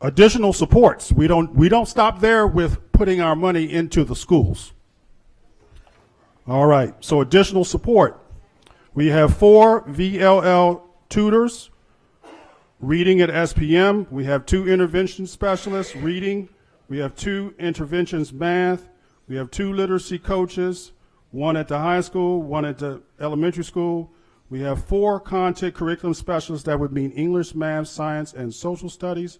Speaker 6: Additional supports. We don't stop there with putting our money into the schools. All right, so additional support. We have 4 VLL tutors reading at SPM. We have 2 intervention specialists reading We have 2 interventions math. We have 2 literacy coaches, 1 at the high school, 1 at the elementary school. We have 4 content curriculum specialists that would mean English, math, science, and social studies.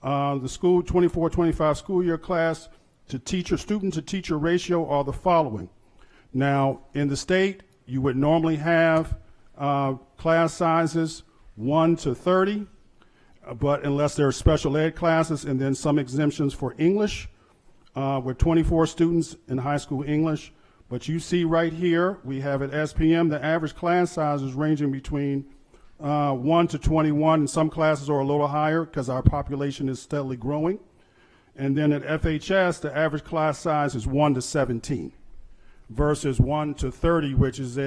Speaker 6: The school 24-25 school year class to teacher, student to teacher ratio are the following. Now, in the state, you would normally have class sizes 1 to 30, but unless there are special ed classes and then some exemptions for English, with 24 students in high school English. But you see right here, we have at SPM, the average class size is ranging between 1 to 21, and some classes are a little higher because our population is steadily growing. And then at FHS, the average class size is 1 to 17 versus 1 to 30, which is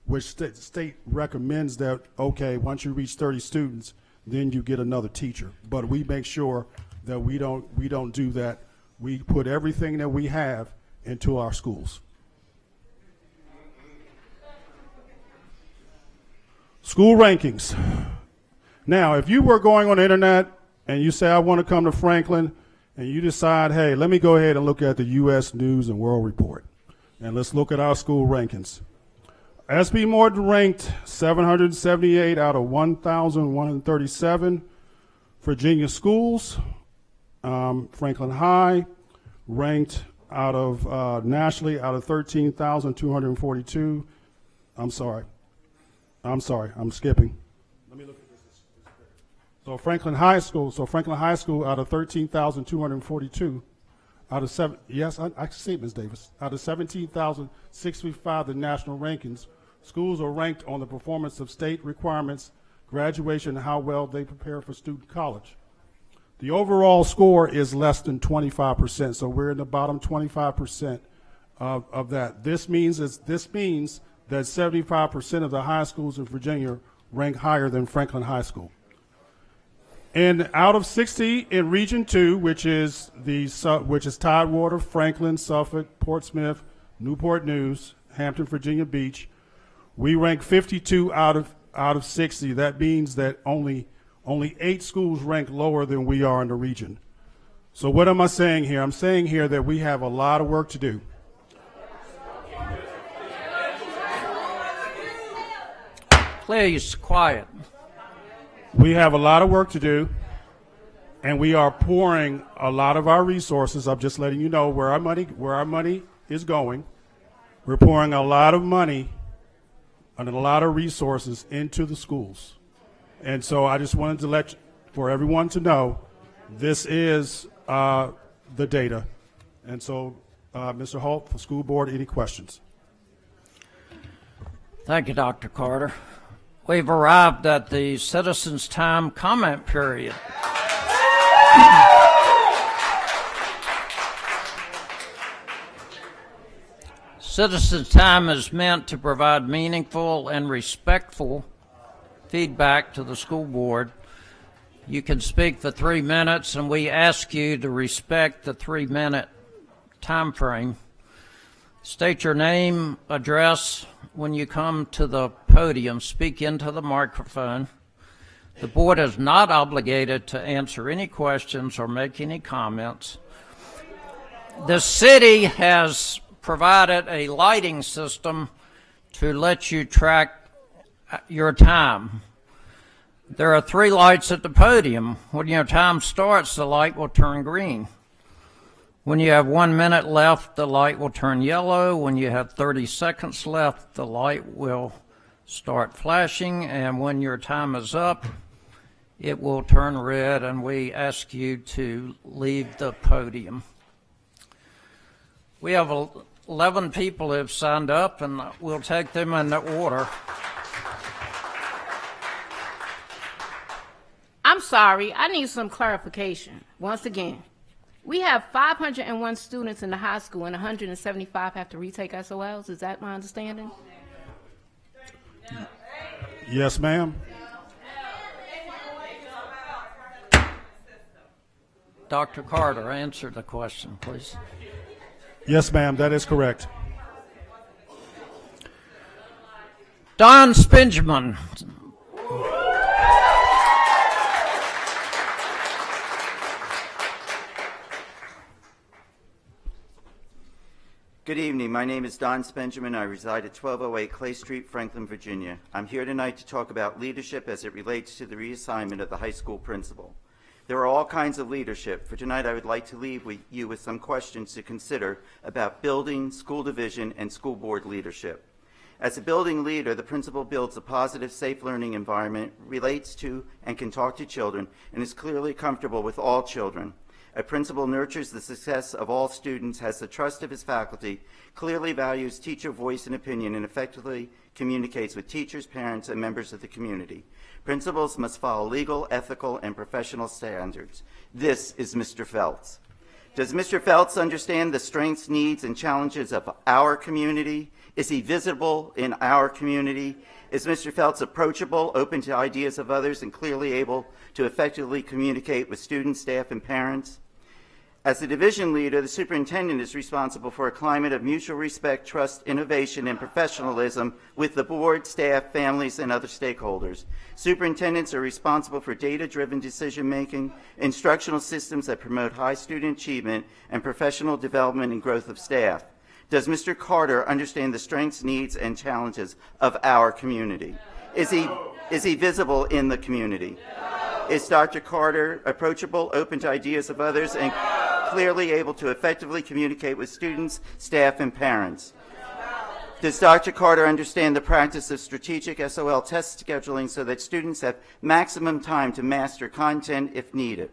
Speaker 6: which state recommends that, okay, once you reach 30 students, then you get another teacher. But we make sure that we don't do that. We put everything that we have into our schools. School rankings. Now, if you were going on the internet and you say, I want to come to Franklin, and you decide, hey, let me go ahead and look at the U.S. News and World Report, and let's look at our school rankings. SB Morton ranked 778 out of 1,137 Virginia schools. Franklin High ranked out of nationally out of 13,242. I'm sorry, I'm skipping. Let me look at this. So Franklin High School out of 13,242 out of I see it, Ms. Davis. Out of 17,065 the national rankings, schools are ranked on the performance of state requirements, graduation, and how well they prepare for student college. The overall score is less than 25%, so we're in the bottom 25% of that. This means that 75% of the high schools in Virginia rank higher than Franklin High School. And out of 60 in Region 2, which is Tidewater, Franklin, Suffolk, Portsmouth, Newport News, Hampton, Virginia Beach, we rank 52 out of 60. That means that only 8 schools rank lower than we are in the region. So what am I saying here? I'm saying here that we have a lot of work to do.
Speaker 1: Please, quiet.
Speaker 6: We have a lot of work to do, and we are pouring a lot of our resources. I'm just letting you know where our money is going. We're pouring a lot of money and a lot of resources into the schools. And so I just wanted to for everyone to know, this is the data. And so, Mr. Holt, for school board, any questions?
Speaker 1: Thank you, Dr. Carter. We've arrived at the citizens' time comment period. Citizens' time is meant to provide meaningful and respectful feedback to the school board. You can speak for 3 minutes, and we ask you to respect the 3-minute time frame. State your name, address when you come to the podium. Speak into the microphone. The board is not obligated to answer any questions or make any comments. The city has provided a lighting system to let you track your time. There are 3 lights at the podium. When your time starts, the light will turn green. When you have 1 minute left, the light will turn yellow. When you have 30 seconds left, the light will start flashing. And when your time is up, it will turn red, and we ask you to leave the podium. We have 11 people who have signed up, and we'll take them in the order.
Speaker 9: I'm sorry, I need some clarification. Once again, we have 501 students in the high school and 175 have to retake SOLs. Is that my understanding?
Speaker 6: Yes, ma'am.
Speaker 1: Dr. Carter, answer the question, please.
Speaker 6: Yes, ma'am, that is correct.
Speaker 1: Don Spingeman.
Speaker 19: evening. My name is Don Benjamin. I reside at 1208 Clay Street, Franklin, Virginia. I'm here tonight to talk about leadership as it relates to the reassignment of the high school principal. There are all kinds of leadership. For tonight, I would like to leave you with some questions to consider about building, school division, and school board leadership. As a building leader, the principal builds a positive, safe learning environment, relates to and can talk to children, and is clearly comfortable with all children. A principal nurtures the success of all students, has the trust of his faculty, clearly values teacher voice and opinion, and effectively communicates with teachers, parents, and members of the community. Principals must follow legal, ethical, and professional standards. This is Mr. Feltz. Does Mr. Feltz understand the strengths, needs, and challenges of our community? Is he visible in our community? Is Mr. Feltz approachable, open to ideas of others, and clearly able to effectively communicate with students, staff, and parents? As the division leader, the superintendent is responsible for a climate of mutual respect, trust, innovation, and professionalism with the board, staff, families, and other stakeholders. Superintendents are responsible for data-driven decision-making, instructional systems that promote high student achievement, and professional development and growth of staff. Does Mr. Carter understand the strengths, needs, and challenges of our community? Is he visible in the community? Is Dr. Carter approachable, open to ideas of others, and clearly able to effectively communicate with students, staff, and parents? Does Dr. Carter understand the practice of strategic SOL test scheduling so that students have maximum time to master content if needed?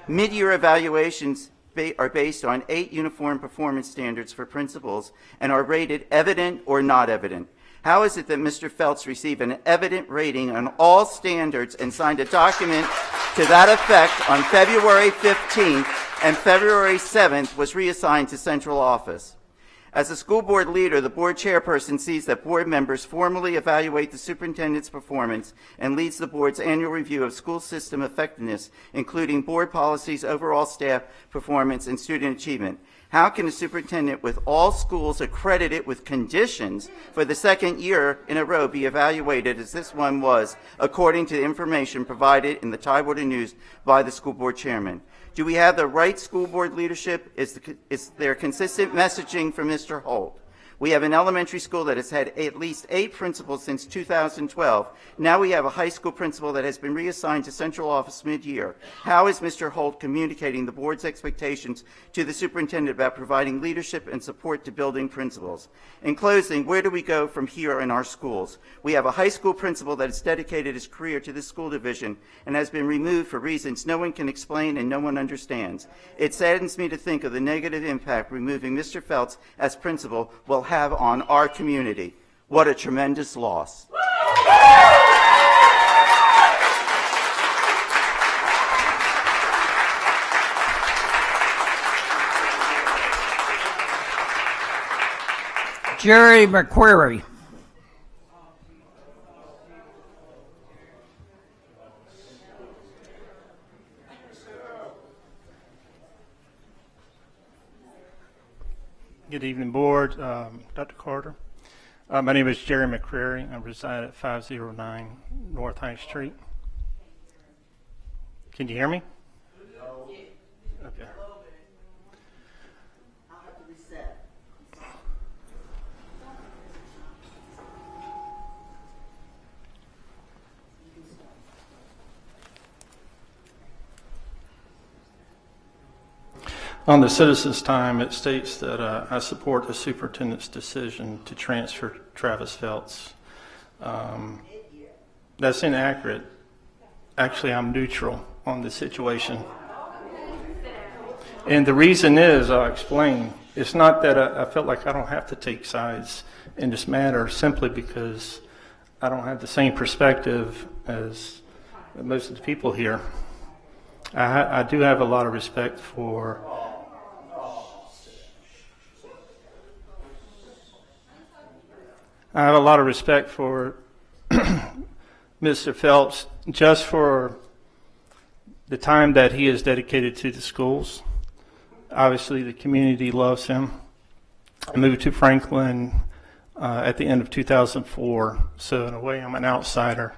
Speaker 19: Mid-year evaluations are based on 8 uniform performance standards for principals and are rated evident or not evident. How is it that Mr. Feltz received an evident rating on all standards and signed a document to that effect on February 15th and February 7th was reassigned to central office? As a school board leader, the board chairperson sees that board members formally evaluate the superintendent's performance and leads the board's annual review of school system effectiveness, including board policies, overall staff performance, and student achievement. How can a superintendent with all schools accredited with conditions for the second year in a row be evaluated as this one was, according to the information provided in the Tidewater News by the school board chairman? Do we have the right school board leadership? Is there consistent messaging from Mr. Holt? We have an elementary school that has had at least 8 principals since 2012. Now we have a high school principal that has been reassigned to central office mid-year. How is Mr. Holt communicating the board's expectations to the superintendent about providing leadership and support to building principals? In closing, where do we go from here in our schools? We have a high school principal that has dedicated his career to this school division and has been removed for reasons no one can explain and no one understands. It saddens me to think of the negative impact removing Mr. Feltz as principal will have on our community. What a tremendous loss.
Speaker 1: Jerry McQuarrie.
Speaker 8: Good evening, board. Dr. Carter. My name is Jerry McCrary. I reside at 509 North High Street. Can you hear me? Okay. On the citizen's time, it states that I support the superintendent's decision to transfer Travis Feltz. That's inaccurate. Actually, I'm neutral on the situation. And the reason is, I'll explain, it's not that I felt like I don't have to take sides in this matter simply because I don't have the same perspective as most of the people here. I do have a lot of respect for Mr. Phelps just for the time that he has dedicated to the schools. Obviously, the community loves him. I moved to Franklin at the end of 2004, so in a way, I'm an outsider.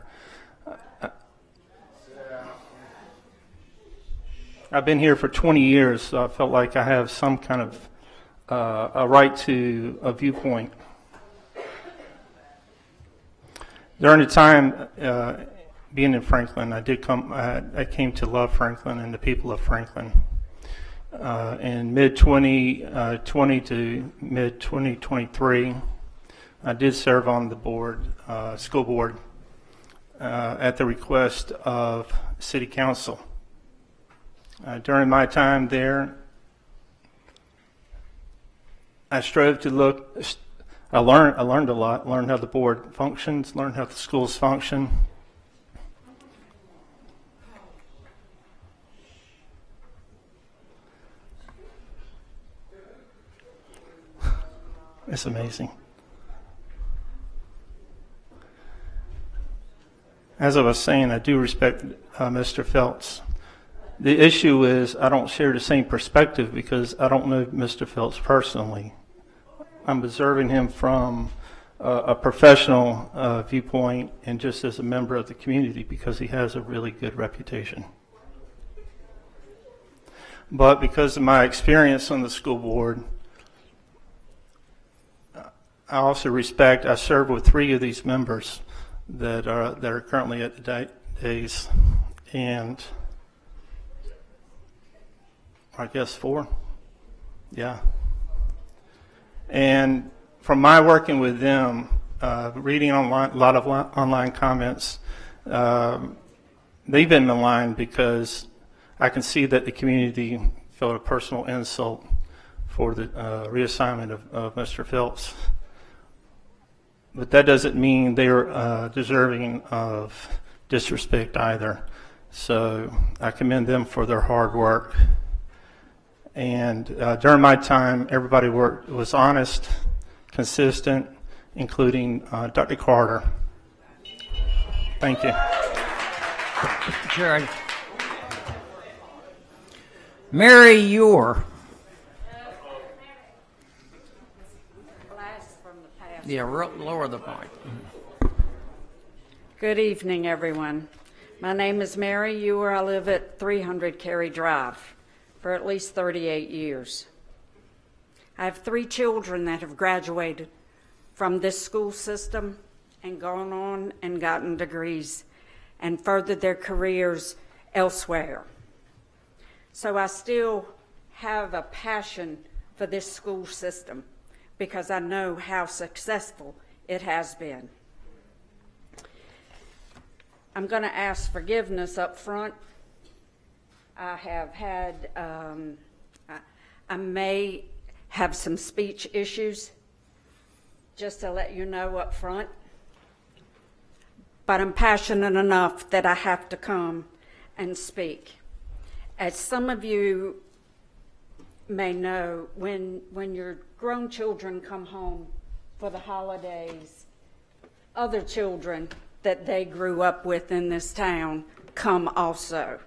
Speaker 8: I've been here for 20 years, so I felt like I have some kind of a right to a viewpoint. During the time being in Franklin, I came to love Franklin and the people of Franklin. In mid-2020 to mid-2023, I did serve on the board, school board, at the request of City Council. During my time there, I strove to look. I learned a lot. Learned how the board functions. Learned how the schools function. It's amazing. As I was saying, I do respect Mr. Phelps. The issue is I don't share the same perspective because I don't know Mr. Phelps personally. I'm observing him from a professional viewpoint and just as a member of the community because he has a really good reputation. But because of my experience on the school board, I also respect, I serve with 3 of these members that are currently at the days, and I guess 4, yeah. And from my working with them, reading online, a lot of online comments, they've been maligned because I can see that the community felt a personal insult for the reassignment of Mr. Phelps. But that doesn't mean they're deserving of disrespect either. So I commend them for their hard work. And during my time, everybody was honest, consistent, including Dr. Carter. Thank you.
Speaker 1: Jerry. Mary Ure. Yeah, lower the mic.
Speaker 20: Good evening, everyone. My name is Mary Ure. I live at 300 Cary Drive for at least 38 years. I have 3 children that have graduated from this school system and gone on and gotten degrees and furthered their careers elsewhere. So I still have a passion for this school system because I know how successful it has been. I'm going to ask forgiveness up front. I have had, I may have some speech issues, just to let you know up front. But I'm passionate enough that I have to come and speak. As some of you may know, when your grown children come home for the holidays, other children that they grew up with in this town come also.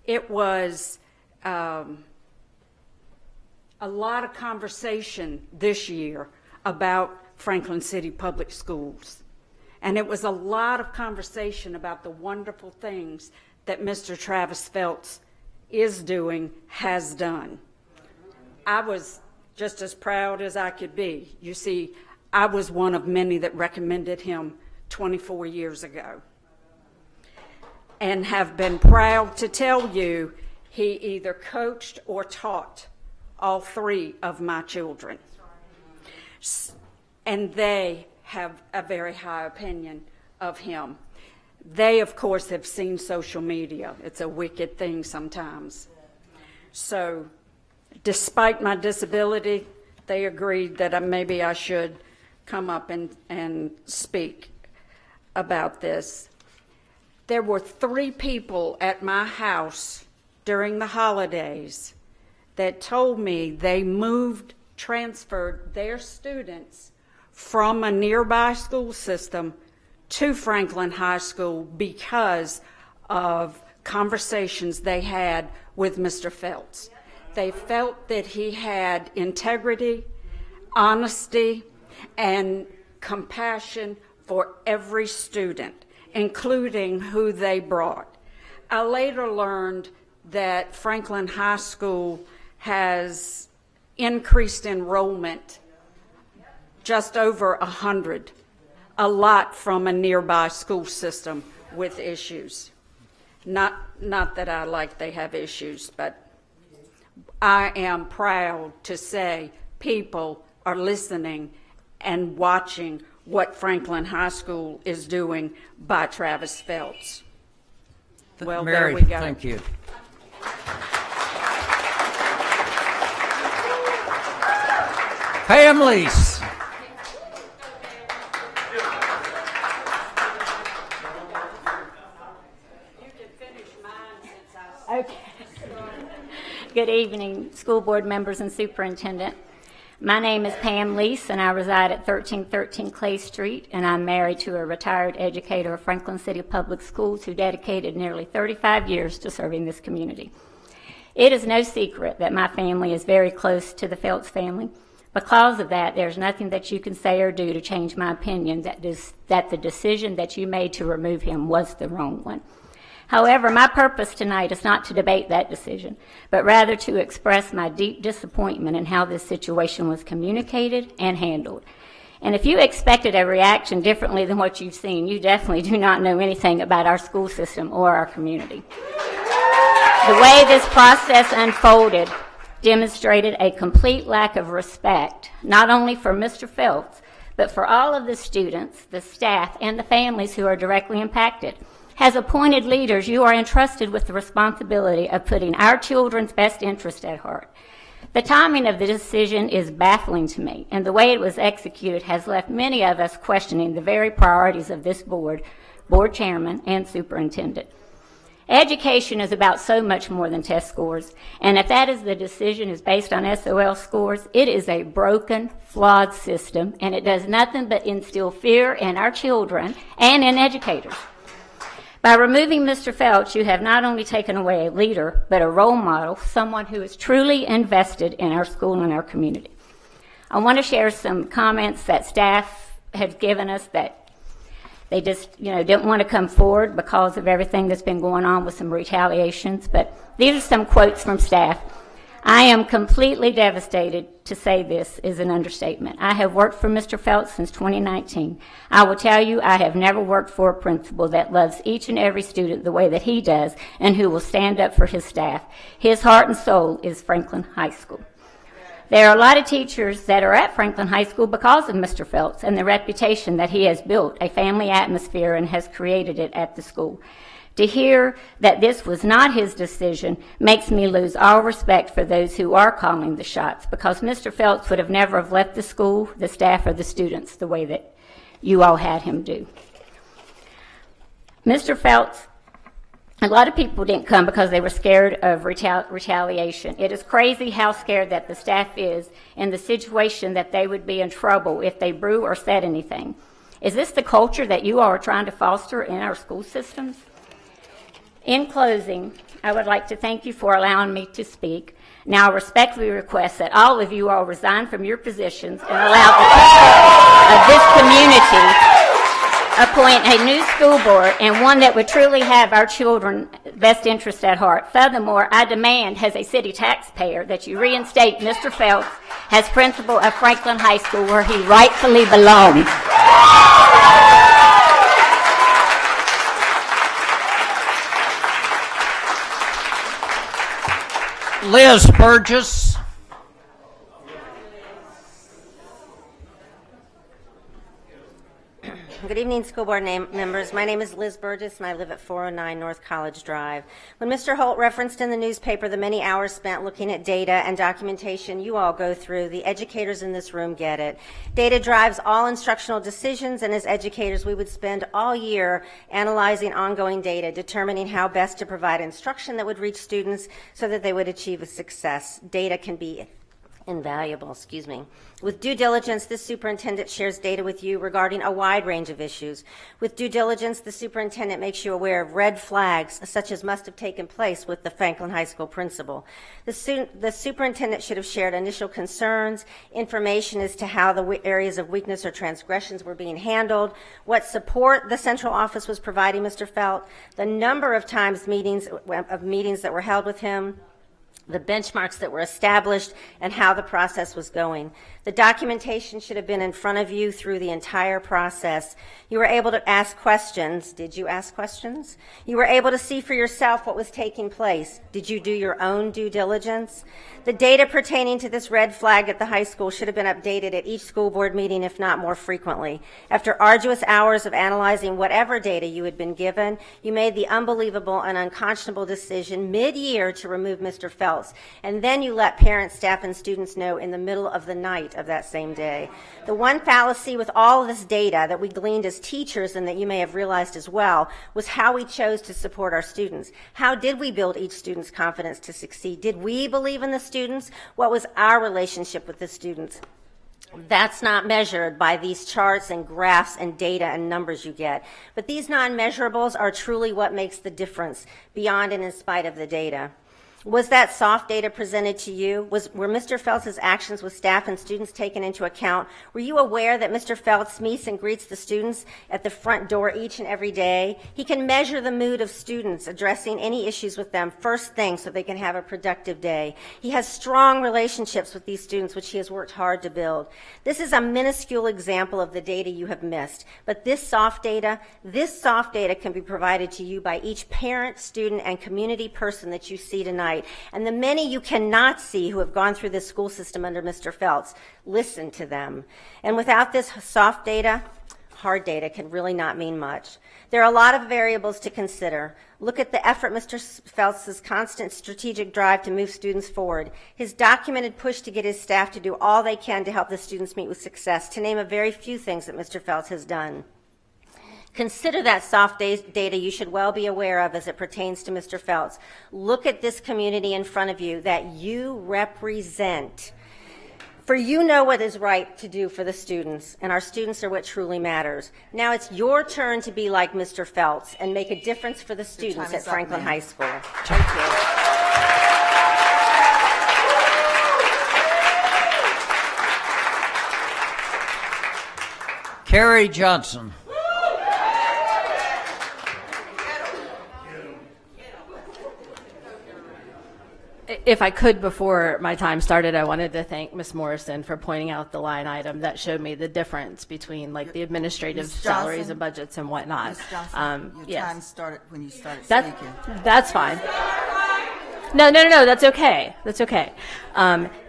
Speaker 20: It was a lot of conversation this year about Franklin City Public Schools. And it was a lot of conversation about the wonderful things that Mr. Travis Phelps is doing, has done. I was just as proud as I could be. You see, I was one of many that recommended him 24 years ago, and have been proud to tell you he either coached or taught all 3 of my children. And they have a very high opinion of him. They, of course, have seen social media. It's a wicked thing sometimes. So despite my disability, they agreed that maybe I should come up and speak about this. There were 3 people at my house during the holidays that told me they transferred their students from a nearby school system to Franklin High School because of conversations they had with Mr. Phelps. They felt that he had integrity, honesty, and compassion for every student, including who they brought. I later learned that Franklin High School has increased enrollment, just over 100, a lot from a nearby school system with issues. Not that I like they have issues, but I am proud to say people are listening and watching what Franklin High School is doing by Travis Phelps. Well,
Speaker 1: Mary,
Speaker 20: there we go.
Speaker 1: thank you. Pam Lease.
Speaker 21: Okay. Good evening, school board members and superintendent. My name is Pam Lease, and I reside at 1313 Clay Street, and I'm married to a retired educator of Franklin City Public Schools who dedicated nearly 35 years to serving this community. It is no secret that my family is very close to the Phelps family. Because of that, there's nothing that you can say or do to change my opinion that the decision that you made to remove him was the wrong one. However, my purpose tonight is not to debate that decision, but rather to express my deep disappointment in how this situation was communicated and handled. And if you expected a reaction differently than what you've seen, you definitely do not know anything about our school system or our community. The way this process unfolded demonstrated a complete lack of respect, not only for Mr. Phelps, but for all of the students, the staff, and the families who are directly impacted. As appointed leaders, you are entrusted with the responsibility of putting our children's best interest at heart. The timing of the decision is baffling to me, and the way it was executed has left many of us questioning the very priorities of this board chairman, and superintendent. Education is about so much more than test scores, and if that is the decision is based on SOL scores, it is a broken, flawed system, and it does nothing but instill fear in our children and in educators. By removing Mr. Phelps, you have not only taken away a leader, but a role model, someone who is truly invested in our school and our community. I want to share some comments that staff have given us that they just, didn't want to come forward because of everything that's been going on with some retaliations. But these are some quotes from staff. I am completely devastated. To say this is an understatement. I have worked for Mr. Phelps since 2019. I will tell you, I have never worked for a principal that loves each and every student the way that he does and who will stand up for his staff. His heart and soul is Franklin High School. There are a lot of teachers that are at Franklin High School because of Mr. Phelps and the reputation that he has built, a family atmosphere, and has created it at the school. To hear that this was not his decision makes me lose all respect for those who are calling the shots, because Mr. Phelps would have never have left the school, the staff, or the students the way that you all had him do. Mr. Phelps, a lot of people didn't come because they were scared of retaliation. It is crazy how scared that the staff is in the situation that they would be in trouble if they brew or said anything. Is this the culture that you all are trying to foster in our school systems? In closing, I would like to thank you for allowing me to speak. Now, I respectfully request that all of you all resign from your positions and allow the people of this community appoint a new school board, and one that would truly have our children's best interest at heart. Furthermore, I demand, as a city taxpayer, that you reinstate Mr. Phelps as principal of Franklin High School, where he rightfully belongs.
Speaker 1: Liz Burgess.
Speaker 22: Good evening, school board members. My name is Liz Burgess, and I live at 409 North College Drive. When Mr. Holt referenced in the newspaper the many hours spent looking at data and documentation you all go through, the educators in this room get it. Data drives all instructional decisions, and as educators, we would spend all year analyzing ongoing data, determining how best to provide instruction that would reach students so that they would achieve a success. Data can be invaluable, With due diligence, this superintendent shares data with you regarding a wide range of issues. With due diligence, the superintendent makes you aware of red flags, such as must have taken place with the Franklin High School principal. The superintendent should have shared initial concerns, information as to how the areas of weakness or transgressions were being handled, what support the central office was providing Mr. Felt, the number of times meetings that were held with him, the benchmarks that were established, and how the process was going. The documentation should have been in front of you through the entire process. You were able to ask questions. Did you ask questions? You were able to see for yourself what was taking place. Did you do your own due diligence? The data pertaining to this red flag at the high school should have been updated at each school board meeting, if not more frequently. After arduous hours of analyzing whatever data you had been given, you made the unbelievable and unconscionable decision mid-year to remove Mr. Phelps, and then you let parents, staff, and students know in the middle of the night of that same day. The one fallacy with all of this data that we gleaned as teachers, and that you may have realized as well, was how we chose to support our students. How did we build each student's confidence to succeed? Did we believe in the students? What was our relationship with the students? That's not measured by these charts and graphs and data and numbers you get. But these non-measurables are truly what makes the difference beyond and in spite of the data. Was that soft data presented to you? Were Mr. Phelps' actions with staff and students taken into account? Were you aware that Mr. Phelps meets and greets the students at the front door each and every day? He can measure the mood of students, addressing any issues with them first thing so they can have a productive day. He has strong relationships with these students, which he has worked hard to build. This is a minuscule example of the data you have missed, but this soft data can be provided to you by each parent, student, and community person that you see tonight. And the many you cannot see who have gone through this school system under Mr. Phelps, listen to them. And without this soft data, hard data can really not mean much. There are a lot of variables to consider. Look at the effort Mr. Phelps' constant strategic drive to move students forward, his documented push to get his staff to do all they can to help the students meet with success, to name a very few things that Mr. Phelps has done. Consider that soft data you should well be aware of as it pertains to Mr. Phelps. Look at this community in front of you that you represent. For you know what is right to do for the students, and our students are what truly matters. Now it's your turn to be like Mr. Phelps and make a difference for the students at Franklin High School. Thank you.
Speaker 1: Carrie Johnson.
Speaker 3: If I could, before my time started, I wanted to thank Ms. Morrison for pointing out the line item that showed me the difference between like the administrative salaries and budgets and whatnot.
Speaker 5: Ms. Johnson, your
Speaker 3: yes.
Speaker 5: time started when you started
Speaker 3: That,
Speaker 5: speaking.
Speaker 3: that's fine. No, that's okay. That's okay.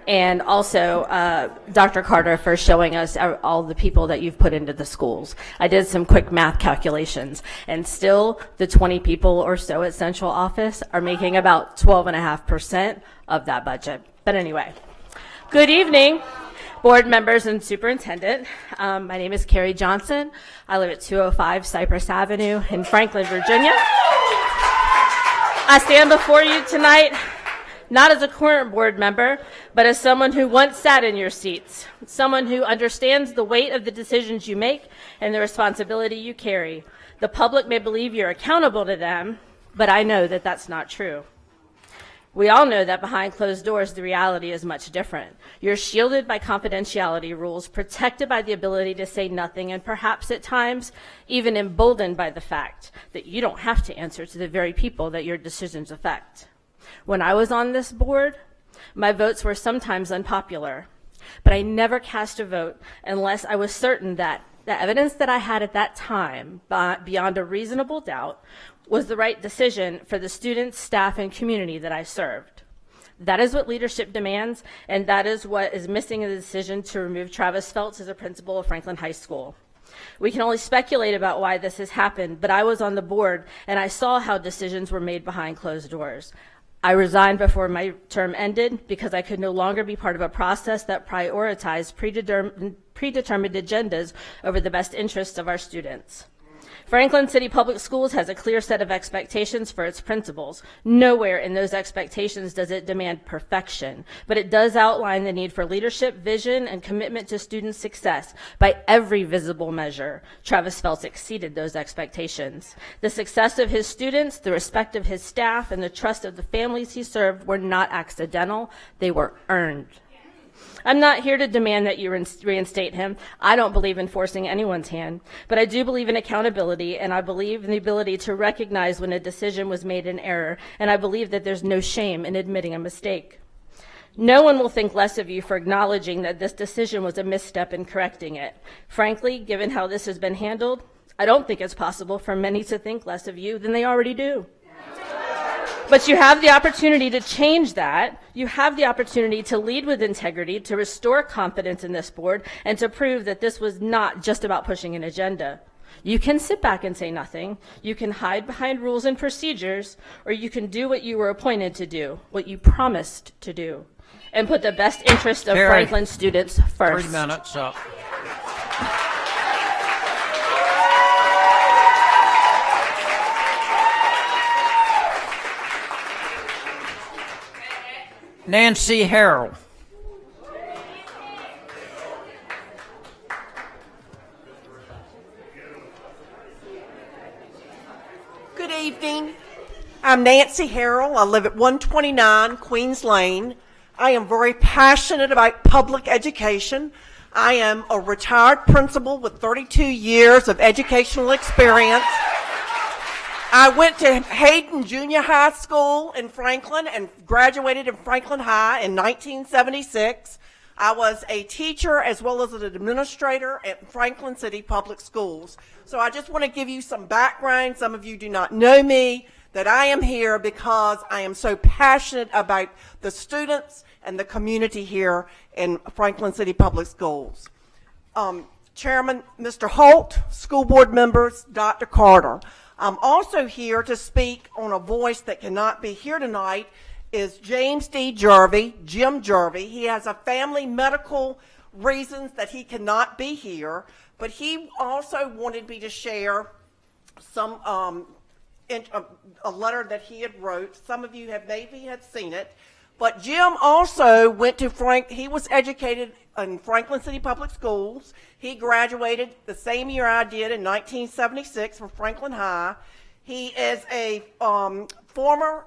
Speaker 3: And also, Dr. Carter, for showing us all the people that you've put into the schools. I did some quick math calculations, and still the 20 people or so at central office are making about 12.5% of that budget. But anyway, good evening, board members and superintendent. My name is Carrie Johnson. I live at 205 Cypress Avenue in Franklin, Virginia. I stand before you tonight not as a current board member, but as someone who once sat in your seats, someone who understands the weight of the decisions you make and the responsibility you carry. The public may believe you're accountable to them, but I know that that's not true. We all know that behind closed doors, the reality is much different. You're shielded by confidentiality rules, protected by the ability to say nothing, and perhaps at times even emboldened by the fact that you don't have to answer to the very people that your decisions affect. When I was on this board, my votes were sometimes unpopular, but I never cast a vote unless I was certain that the evidence that I had at that time, beyond a reasonable doubt, was the right decision for the students, staff, and community that I served. That is what leadership demands, and that is what is missing in the decision to remove Travis Phelps as a principal of Franklin High School. We can only speculate about why this has happened, but I was on the board, and I saw how decisions were made behind closed doors. I resigned before my term ended because I could no longer be part of a process that prioritized predetermined agendas over the best interests of our students. Franklin City Public Schools has a clear set of expectations for its principals. Nowhere in those expectations does it demand perfection, but it does outline the need for leadership, vision, and commitment to student success. By every visible measure, Travis Phelps exceeded those expectations. The success of his students, the respect of his staff, and the trust of the families he served were not accidental. They were earned.
Speaker 4: I'm not here to demand that you reinstate him. I don't believe in forcing anyone's hand, but I do believe in accountability, and I believe in the ability to recognize when a decision was made in error, and I believe that there's no shame in admitting a mistake. No one will think less of you for acknowledging that this decision was a misstep and correcting it. Frankly, given how this has been handled, I don't think it's possible for many to think less of you than they already do. But you have the opportunity to change that. You have the opportunity to lead with integrity, to restore confidence in this board, and to prove that this was not just about pushing an agenda. You can sit back and say nothing. You can hide behind rules and procedures, or you can do what you were appointed to do, what you promised to do, and put the best interest of
Speaker 1: Carrie,
Speaker 4: Franklin students first.
Speaker 1: 3 minutes up. Nancy Harrell.
Speaker 12: Good evening. I'm Nancy Harrell. I live at 129 Queens Lane. I am very passionate about public education. I am a retired principal with 32 years of educational experience. I went to Hayden Junior High School in Franklin and graduated in Franklin High in 1976. I was a teacher as well as an administrator at Franklin City Public Schools. So I just want to give you some background. Some of you do not know me, that I am here because I am so passionate about the students and the community here in Franklin City Public Schools. Chairman, Mr. Holt, school board members, Dr. Carter. I'm also here to speak on a voice that cannot be here tonight is James D. Jervey, Jim Jervey. He has a family medical reasons that he cannot be here, but he also wanted me to share some a letter that he had wrote. Some of you have maybe had seen it, but Jim also went to he was educated in Franklin City Public Schools. He graduated the same year I did in 1976 from Franklin High. He is a former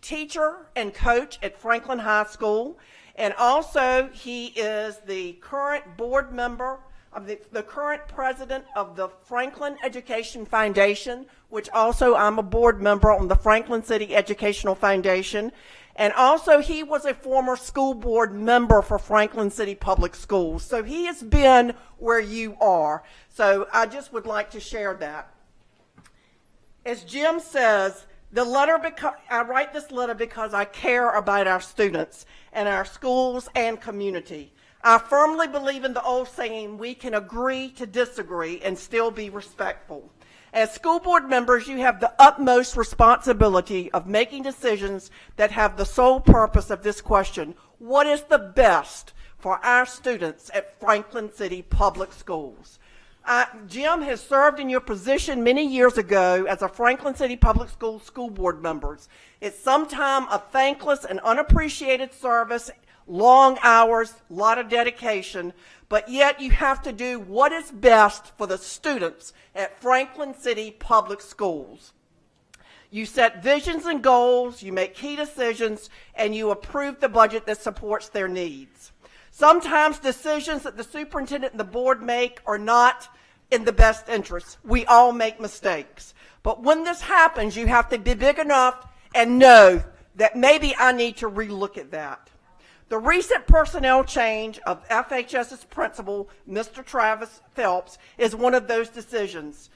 Speaker 12: teacher and coach at Franklin High School, and also he is the current board member of the current president of the Franklin Education Foundation, which also I'm a board member on the Franklin City Educational Foundation. And also he was a former school board member for Franklin City Public Schools. So he has been where you are. So I just would like to share that. As Jim says, I write this letter because I care about our students and our schools and community. I firmly believe in the old saying, we can agree to disagree and still be respectful. As school board members, you have the utmost responsibility of making decisions that have the sole purpose of this question: what is the best for our students at Franklin City Public Schools? Jim has served in your position many years ago as a Franklin City Public Schools school board member. It's sometimes a thankless and unappreciated service, long hours, a lot of dedication, but yet you have to do what is best for the students at Franklin City Public Schools. You set visions and goals, you make key decisions, and you approve the budget that supports their needs. Sometimes decisions that the superintendent and the board make are not in the best interest. We all make mistakes. But when this happens, you have to be big enough and know that maybe I need to relook at that. The recent personnel change of FHS's principal, Mr. Travis Phelps, is one of those decisions.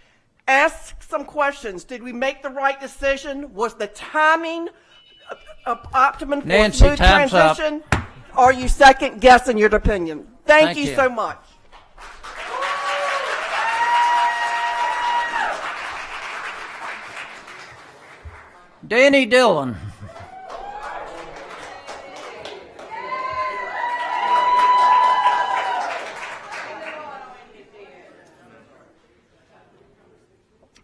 Speaker 12: Ask some questions. Did we make the right decision? Was the timing optimum for a smooth transition? Are you second guessing your opinion? Thank you so much.
Speaker 1: Danny Dillon.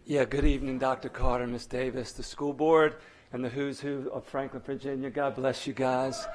Speaker 23: Yeah, good evening, Dr. Carter, Ms. Davis, the school board, and the who's who of Franklin, Virginia. God bless you guys.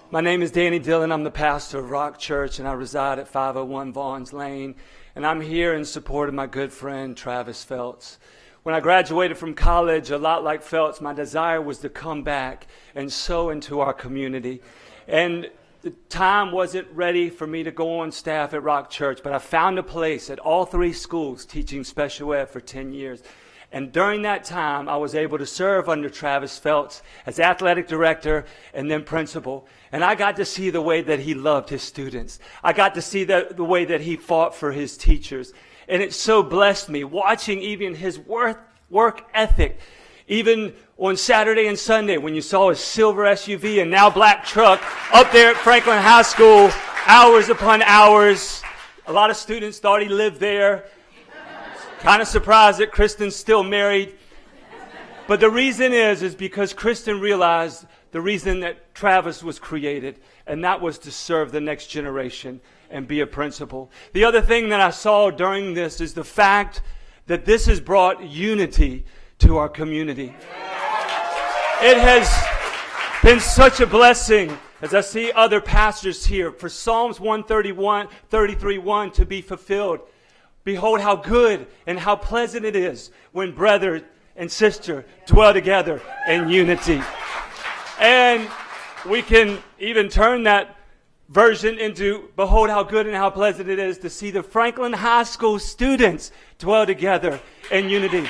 Speaker 23: My name is Danny Dillon. I'm the pastor of Rock Church, and I reside at 501 Vaughns Lane. And I'm here in support of my good friend, Travis Phelps. When I graduated from college, a lot like Phelps, my desire was to come back and sow into our community. And the time wasn't ready for me to go on staff at Rock Church, but I found a place at all 3 schools teaching special ed for 10 years. And during that time, I was able to serve under Travis Phelps as athletic director and then principal. And I got to see the way that he loved his students. I got to see the way that he fought for his teachers. And it so blessed me watching even his work ethic. Even on Saturday and Sunday when you saw his silver SUV and now black truck up there at Franklin High School, hours upon hours. A lot of students thought he lived there. Kind of surprised that Kristen's still married. But the reason is because Kristen realized the reason that Travis was created, and that was to serve the next generation and be a principal. The other thing that I saw during this is the fact that this has brought unity to our community. It has been such a blessing as I see other pastors here for Psalms 133:1 to be fulfilled. Behold how good and how pleasant it is when brother and sister dwell together in unity. And we can even turn that version into behold how good and how pleasant it is to see the Franklin High School students dwell together in unity.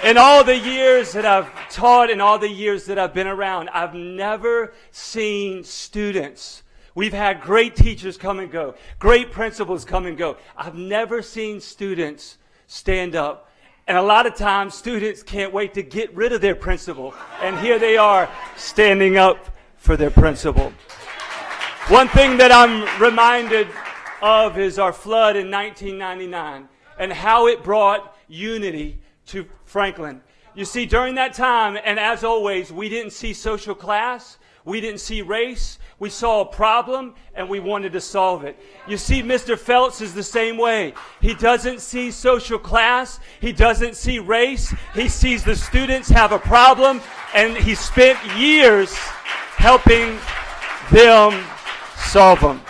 Speaker 23: In all the years that I've taught and all the years that I've been around, I've never seen students. We've had great teachers come and go, great principals come and go. I've never seen students stand up. And a lot of times students can't wait to get rid of their principal. And here they are standing up for their principal. One thing that I'm reminded of is our flood in 1999 and how it brought unity to Franklin. You see, during that time, and as always, we didn't see social class, we didn't see race, we saw a problem, and we wanted to solve it. You see, Mr. Phelps is the same way. He doesn't see social class, he doesn't see race, he sees the students have a problem, and he spent years helping them solve them.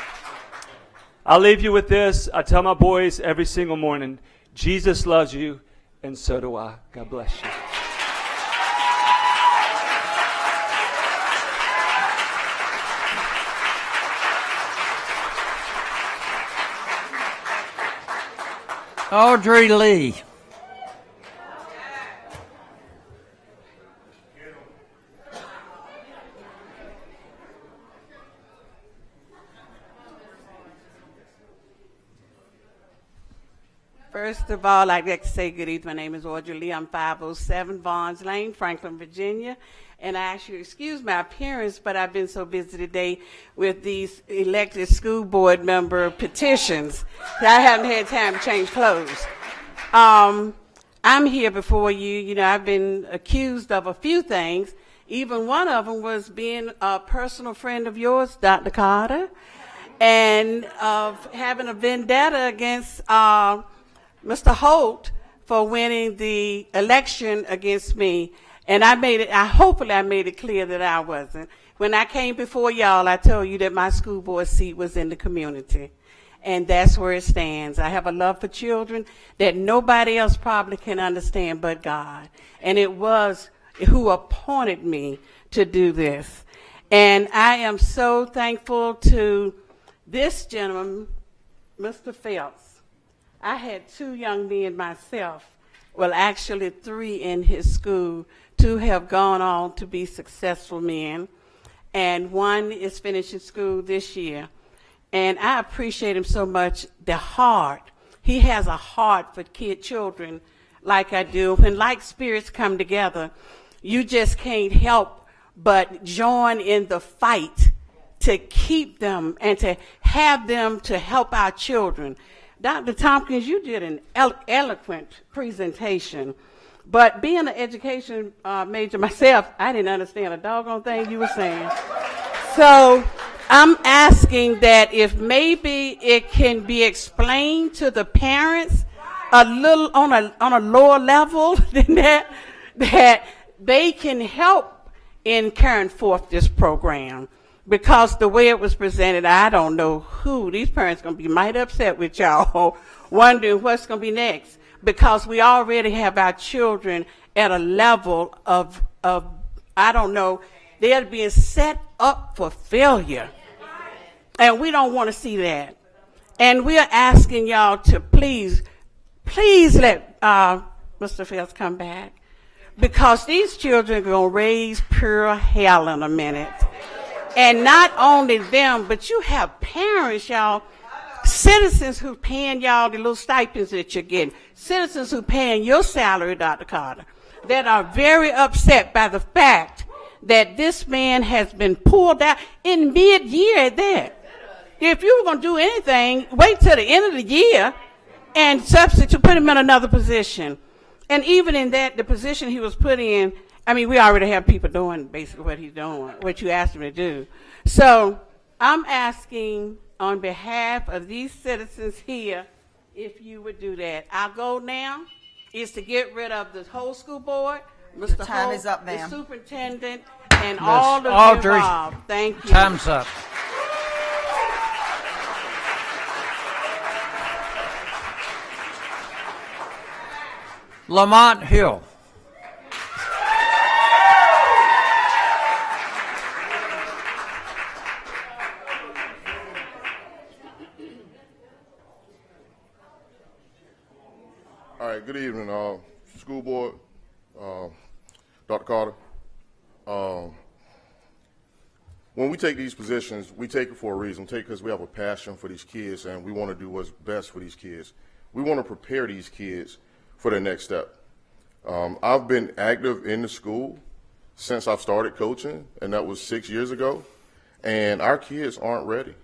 Speaker 23: I'll leave you with this. I tell my boys every single morning, Jesus loves you, and so do I. God bless you.
Speaker 1: Audrey Lee.
Speaker 2: First of all, I'd like to say good evening. My name is Audrey Lee. I'm 507 Vaughns Lane, Franklin, Virginia. And I ask you to excuse my appearance, but I've been so busy today with these elected school board member petitions that I haven't had time to change clothes. I'm here before you. You know, I've been accused of a few things. Even one of them was being a personal friend of yours, Dr. Carter, and of having a vendetta against Mr. Holt for winning the election against me. And hopefully I made it clear that I wasn't. When I came before y'all, I told you that my school board seat was in the community. And that's where it stands. I have a love for children that nobody else probably can understand but God. And it was who appointed me to do this. And I am so thankful to this gentleman, Mr. Phelps. I had 2 young men myself, well, actually 3 in his school, 2 have gone on to be successful men, and 1 is finishing school this year. And I appreciate him so much, the heart. He has a heart for children like I do. When like spirits come together, you just can't help but join in the fight to keep them and to have them to help our children. Dr. Tompkins, you did an eloquent presentation, but being an education major myself, I didn't understand a doggone thing you were saying. So I'm asking that if maybe it can be explained to the parents a little on a lower level than that they can help in carrying forth this program. Because the way it was presented, I don't know who. These parents are going to be mighty upset with y'all, wondering what's going to be next. Because we already have our children at a level of I don't know, they're being set up for failure. And we don't want to see that. And we are asking y'all to please let Mr. Phelps come back, because these children are going to raise pure hell in a minute. And not only them, but you have parents, y'all, citizens who paying y'all the little stipends that you're getting, citizens who paying your salary, Dr. Carter, that are very upset by the fact that this man has been pulled out in mid-year at that. If you were going to do anything, wait till the end of the year and substitute, put him in another position. And even in that, the position he was put in, I mean, we already have people doing basically what he's doing, what you asked him to do. So I'm asking on behalf of these citizens here, if you would do that. Our goal now is to get rid of the whole school board, Mr.
Speaker 5: Your time
Speaker 2: Holt,
Speaker 5: is up,
Speaker 2: the
Speaker 5: ma'am.
Speaker 2: superintendent, and
Speaker 1: Ms.
Speaker 2: all of the
Speaker 1: Aldridge,
Speaker 2: involved. Thank you.
Speaker 1: Time's up. Lamont Hill.
Speaker 7: All right, good evening, school board, Dr. Carter. When we take these positions, we take it for a reason. We take it because we have a passion for these kids and we want to do what's best for these kids. We want to prepare these kids for the next step. I've been active in the school since I've started coaching, and that was 6 years ago, and our kids aren't ready.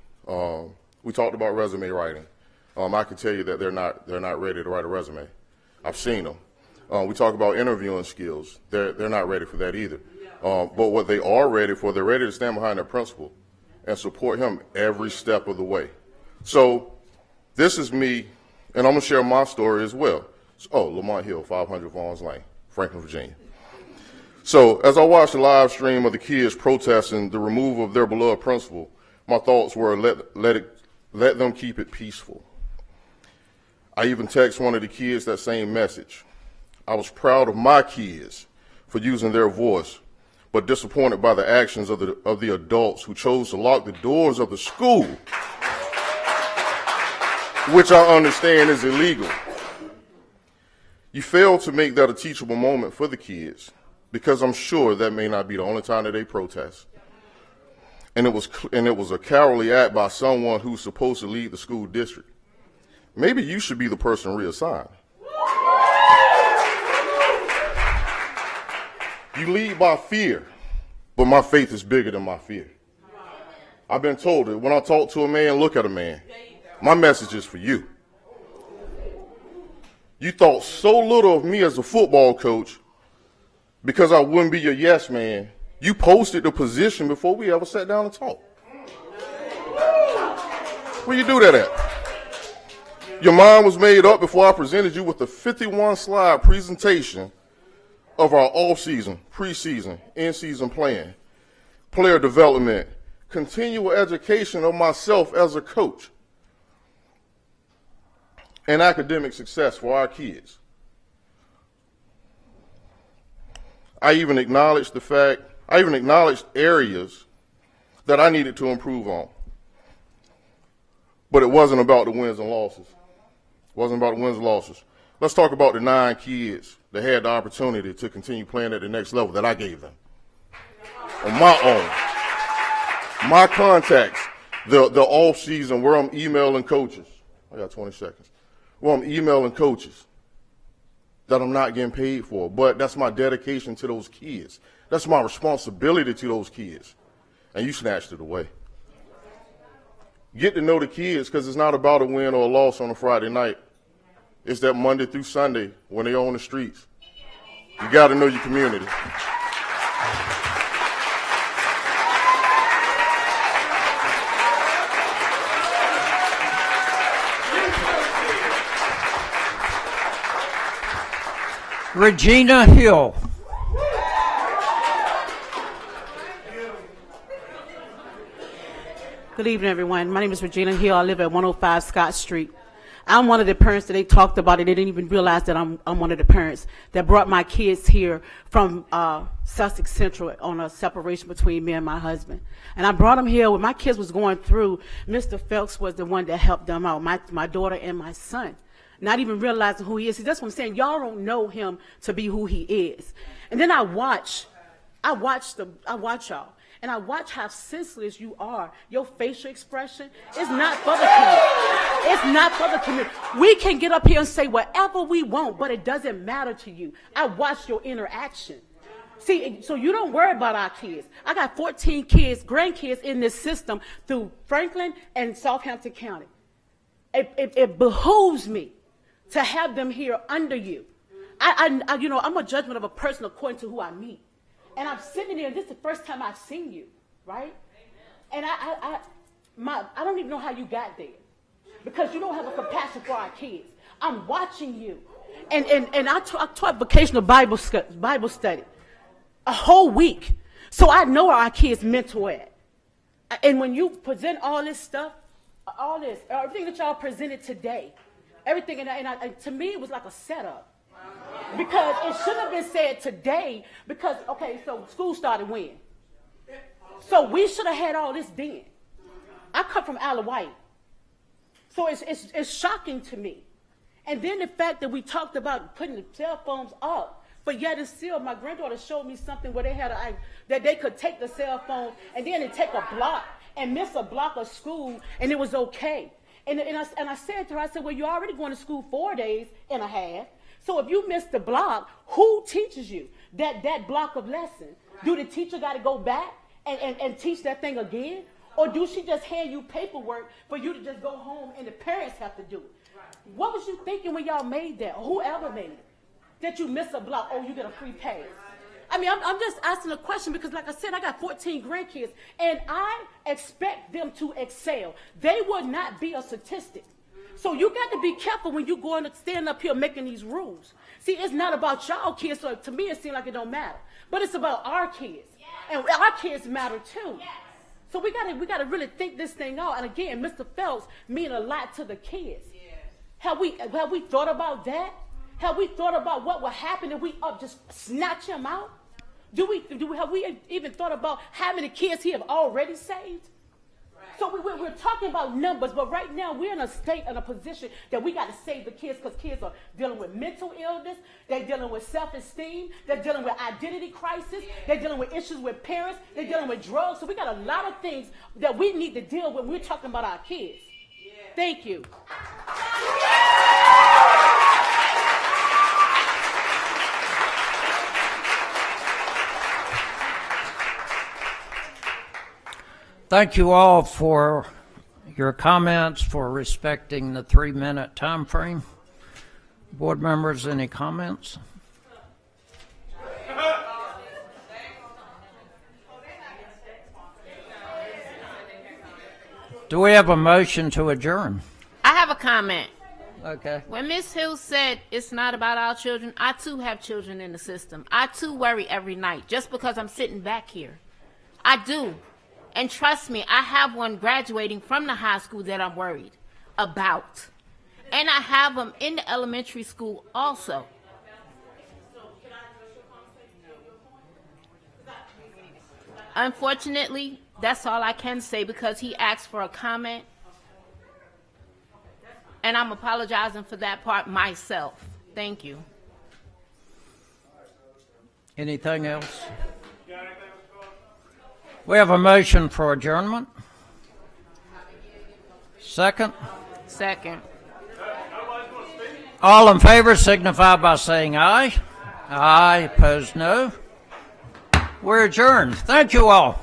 Speaker 7: We talked about resume writing. I can tell you that they're not ready to write a resume. I've seen them. We talk about interviewing skills. They're not ready for that either. But what they are ready for, they're ready to stand behind their principal and support him every step of the way. So this is me, and I'm going to share my story as well. Lamont Hill, 500 Vaughns Lane, Franklin, Virginia. So as I watched the live stream of the kids protesting the removal of their beloved principal, my thoughts were let them keep it peaceful. I even text one of the kids that same message. I was proud of my kids for using their voice, but disappointed by the actions of the adults who chose to lock the doors of the school, which I understand is illegal. You failed to make that a teachable moment for the kids, because I'm sure that may not be the only time that they protest. And it was a cowardly act by someone who's supposed to lead the school district. Maybe you should be the person reassigned. You lead by fear, but my faith is bigger than my fear. I've been told that when I talk to a man, look at a man. My message is for you. You thought so little of me as a football coach because I wouldn't be your yes man. You posted the position before we ever sat down and talked. Where you do that at? Your mind was made up before I presented you with a 51-slide presentation of our off-season, preseason, in-season plan, player development, continual education of myself as a coach, and academic success for our kids. I even acknowledged areas that I needed to improve on. But it wasn't about the wins and losses. It wasn't about the wins and losses. Let's talk about the 9 kids that had the opportunity to continue playing at the next level that I gave them. On my own. My contacts, the off season where I'm emailing coaches. I got 20 seconds. Where I'm emailing coaches that I'm not getting paid for, but that's my dedication to those kids. That's my responsibility to those kids. And you snatched it away. Get to know the kids, because it's not about a win or a loss on a Friday night. It's that Monday through Sunday when they're on the streets. You got to know your community.
Speaker 1: Regina Hill.
Speaker 10: Good evening, everyone. My name is Regina Hill. I live at 105 Scott Street.
Speaker 2: I'm one of the parents that they talked about, and they didn't even realize that I'm one of the parents that brought my kids here from Sussex Central on a separation between me and my husband. And I brought them here when my kids was going through. Mr. Phelps was the one that helped them out, my daughter and my son, not even realizing who he is. See, that's what I'm saying. Y'all don't know him to be who he is. And then I watch y'all. And I watch how senseless you are. Your facial expression is not for the community. It's not for the community. We can get up here and say whatever we want, but it doesn't matter to you. I watch your interaction. See, so you don't worry about our kids. I got 14 kids, grandkids in this system through Franklin and Southampton County. It behooves me to have them here under you. I'm a judgment of a person according to who I meet. And I'm sitting there, and this is the first time I've seen you, right? And I don't even know how you got there, because you don't have a compassion for our kids. I'm watching you. And I taught vocational Bible study a whole week. So I know where our kids' mental at. And when you present all this stuff, everything that y'all presented today, everything, and to me, it was like a setup. Because it shouldn't have been said today, because, okay, so school started when? So we should have had all this then. I come from Isle of Wight. So it's shocking to me. And then the fact that we talked about putting the cell phones up, but yet it's still, my granddaughter showed me something where they had that they could take the cell phone and then take a block and miss a block of school, and it was okay. And I said to her, I said, well, you're already going to school 4 days and a half. So if you miss the block, who teaches you that block of lesson? Do the teacher got to go back and teach that thing again? Or do she just hand you paperwork for you to just go home and the parents have to do it? What was you thinking when y'all made that? Or whoever made it? That you miss a block, you get a free pass. I mean, I'm just asking a question because, like I said, I got 14 grandkids, and I expect them to excel. They would not be a statistic. So you got to be careful when you go and stand up here making these rules. See, it's not about y'all kids, so to me it seems like it don't matter. But it's about our kids. And our kids matter too. So we gotta really think this thing out. And again, Mr. Phelps mean a lot to the kids. Have we thought about that? Have we thought about what would happen if we just snatch him out? Have we even thought about how many kids he have already saved? So we're talking about numbers, but right now we're in a position that we got to save the kids, because kids are dealing with mental illness, they're dealing with self-esteem, they're dealing with identity crisis, they're dealing with issues with parents, they're dealing with drugs. So we got a lot of things that we need to deal with when we're talking about our kids. Thank you.
Speaker 1: Thank you all for your comments, for respecting the 3-minute time frame. Board members, any comments? Do we have a motion to adjourn?
Speaker 9: I have a comment.
Speaker 1: Okay.
Speaker 9: When Ms. Hill said it's not about our children, I too have children in the system. I too worry every night just because I'm sitting back here. I do. And trust me, I have one graduating from the high school that I'm worried about. And I have them in the elementary school also. Unfortunately, that's all I can say because he asked for a comment. And I'm apologizing for that part myself. Thank you.
Speaker 1: Anything else? We have a motion for adjournment. Second?
Speaker 9: Second.
Speaker 1: All in favor signify by saying aye. Aye, opposed no. We're adjourned. Thank you all.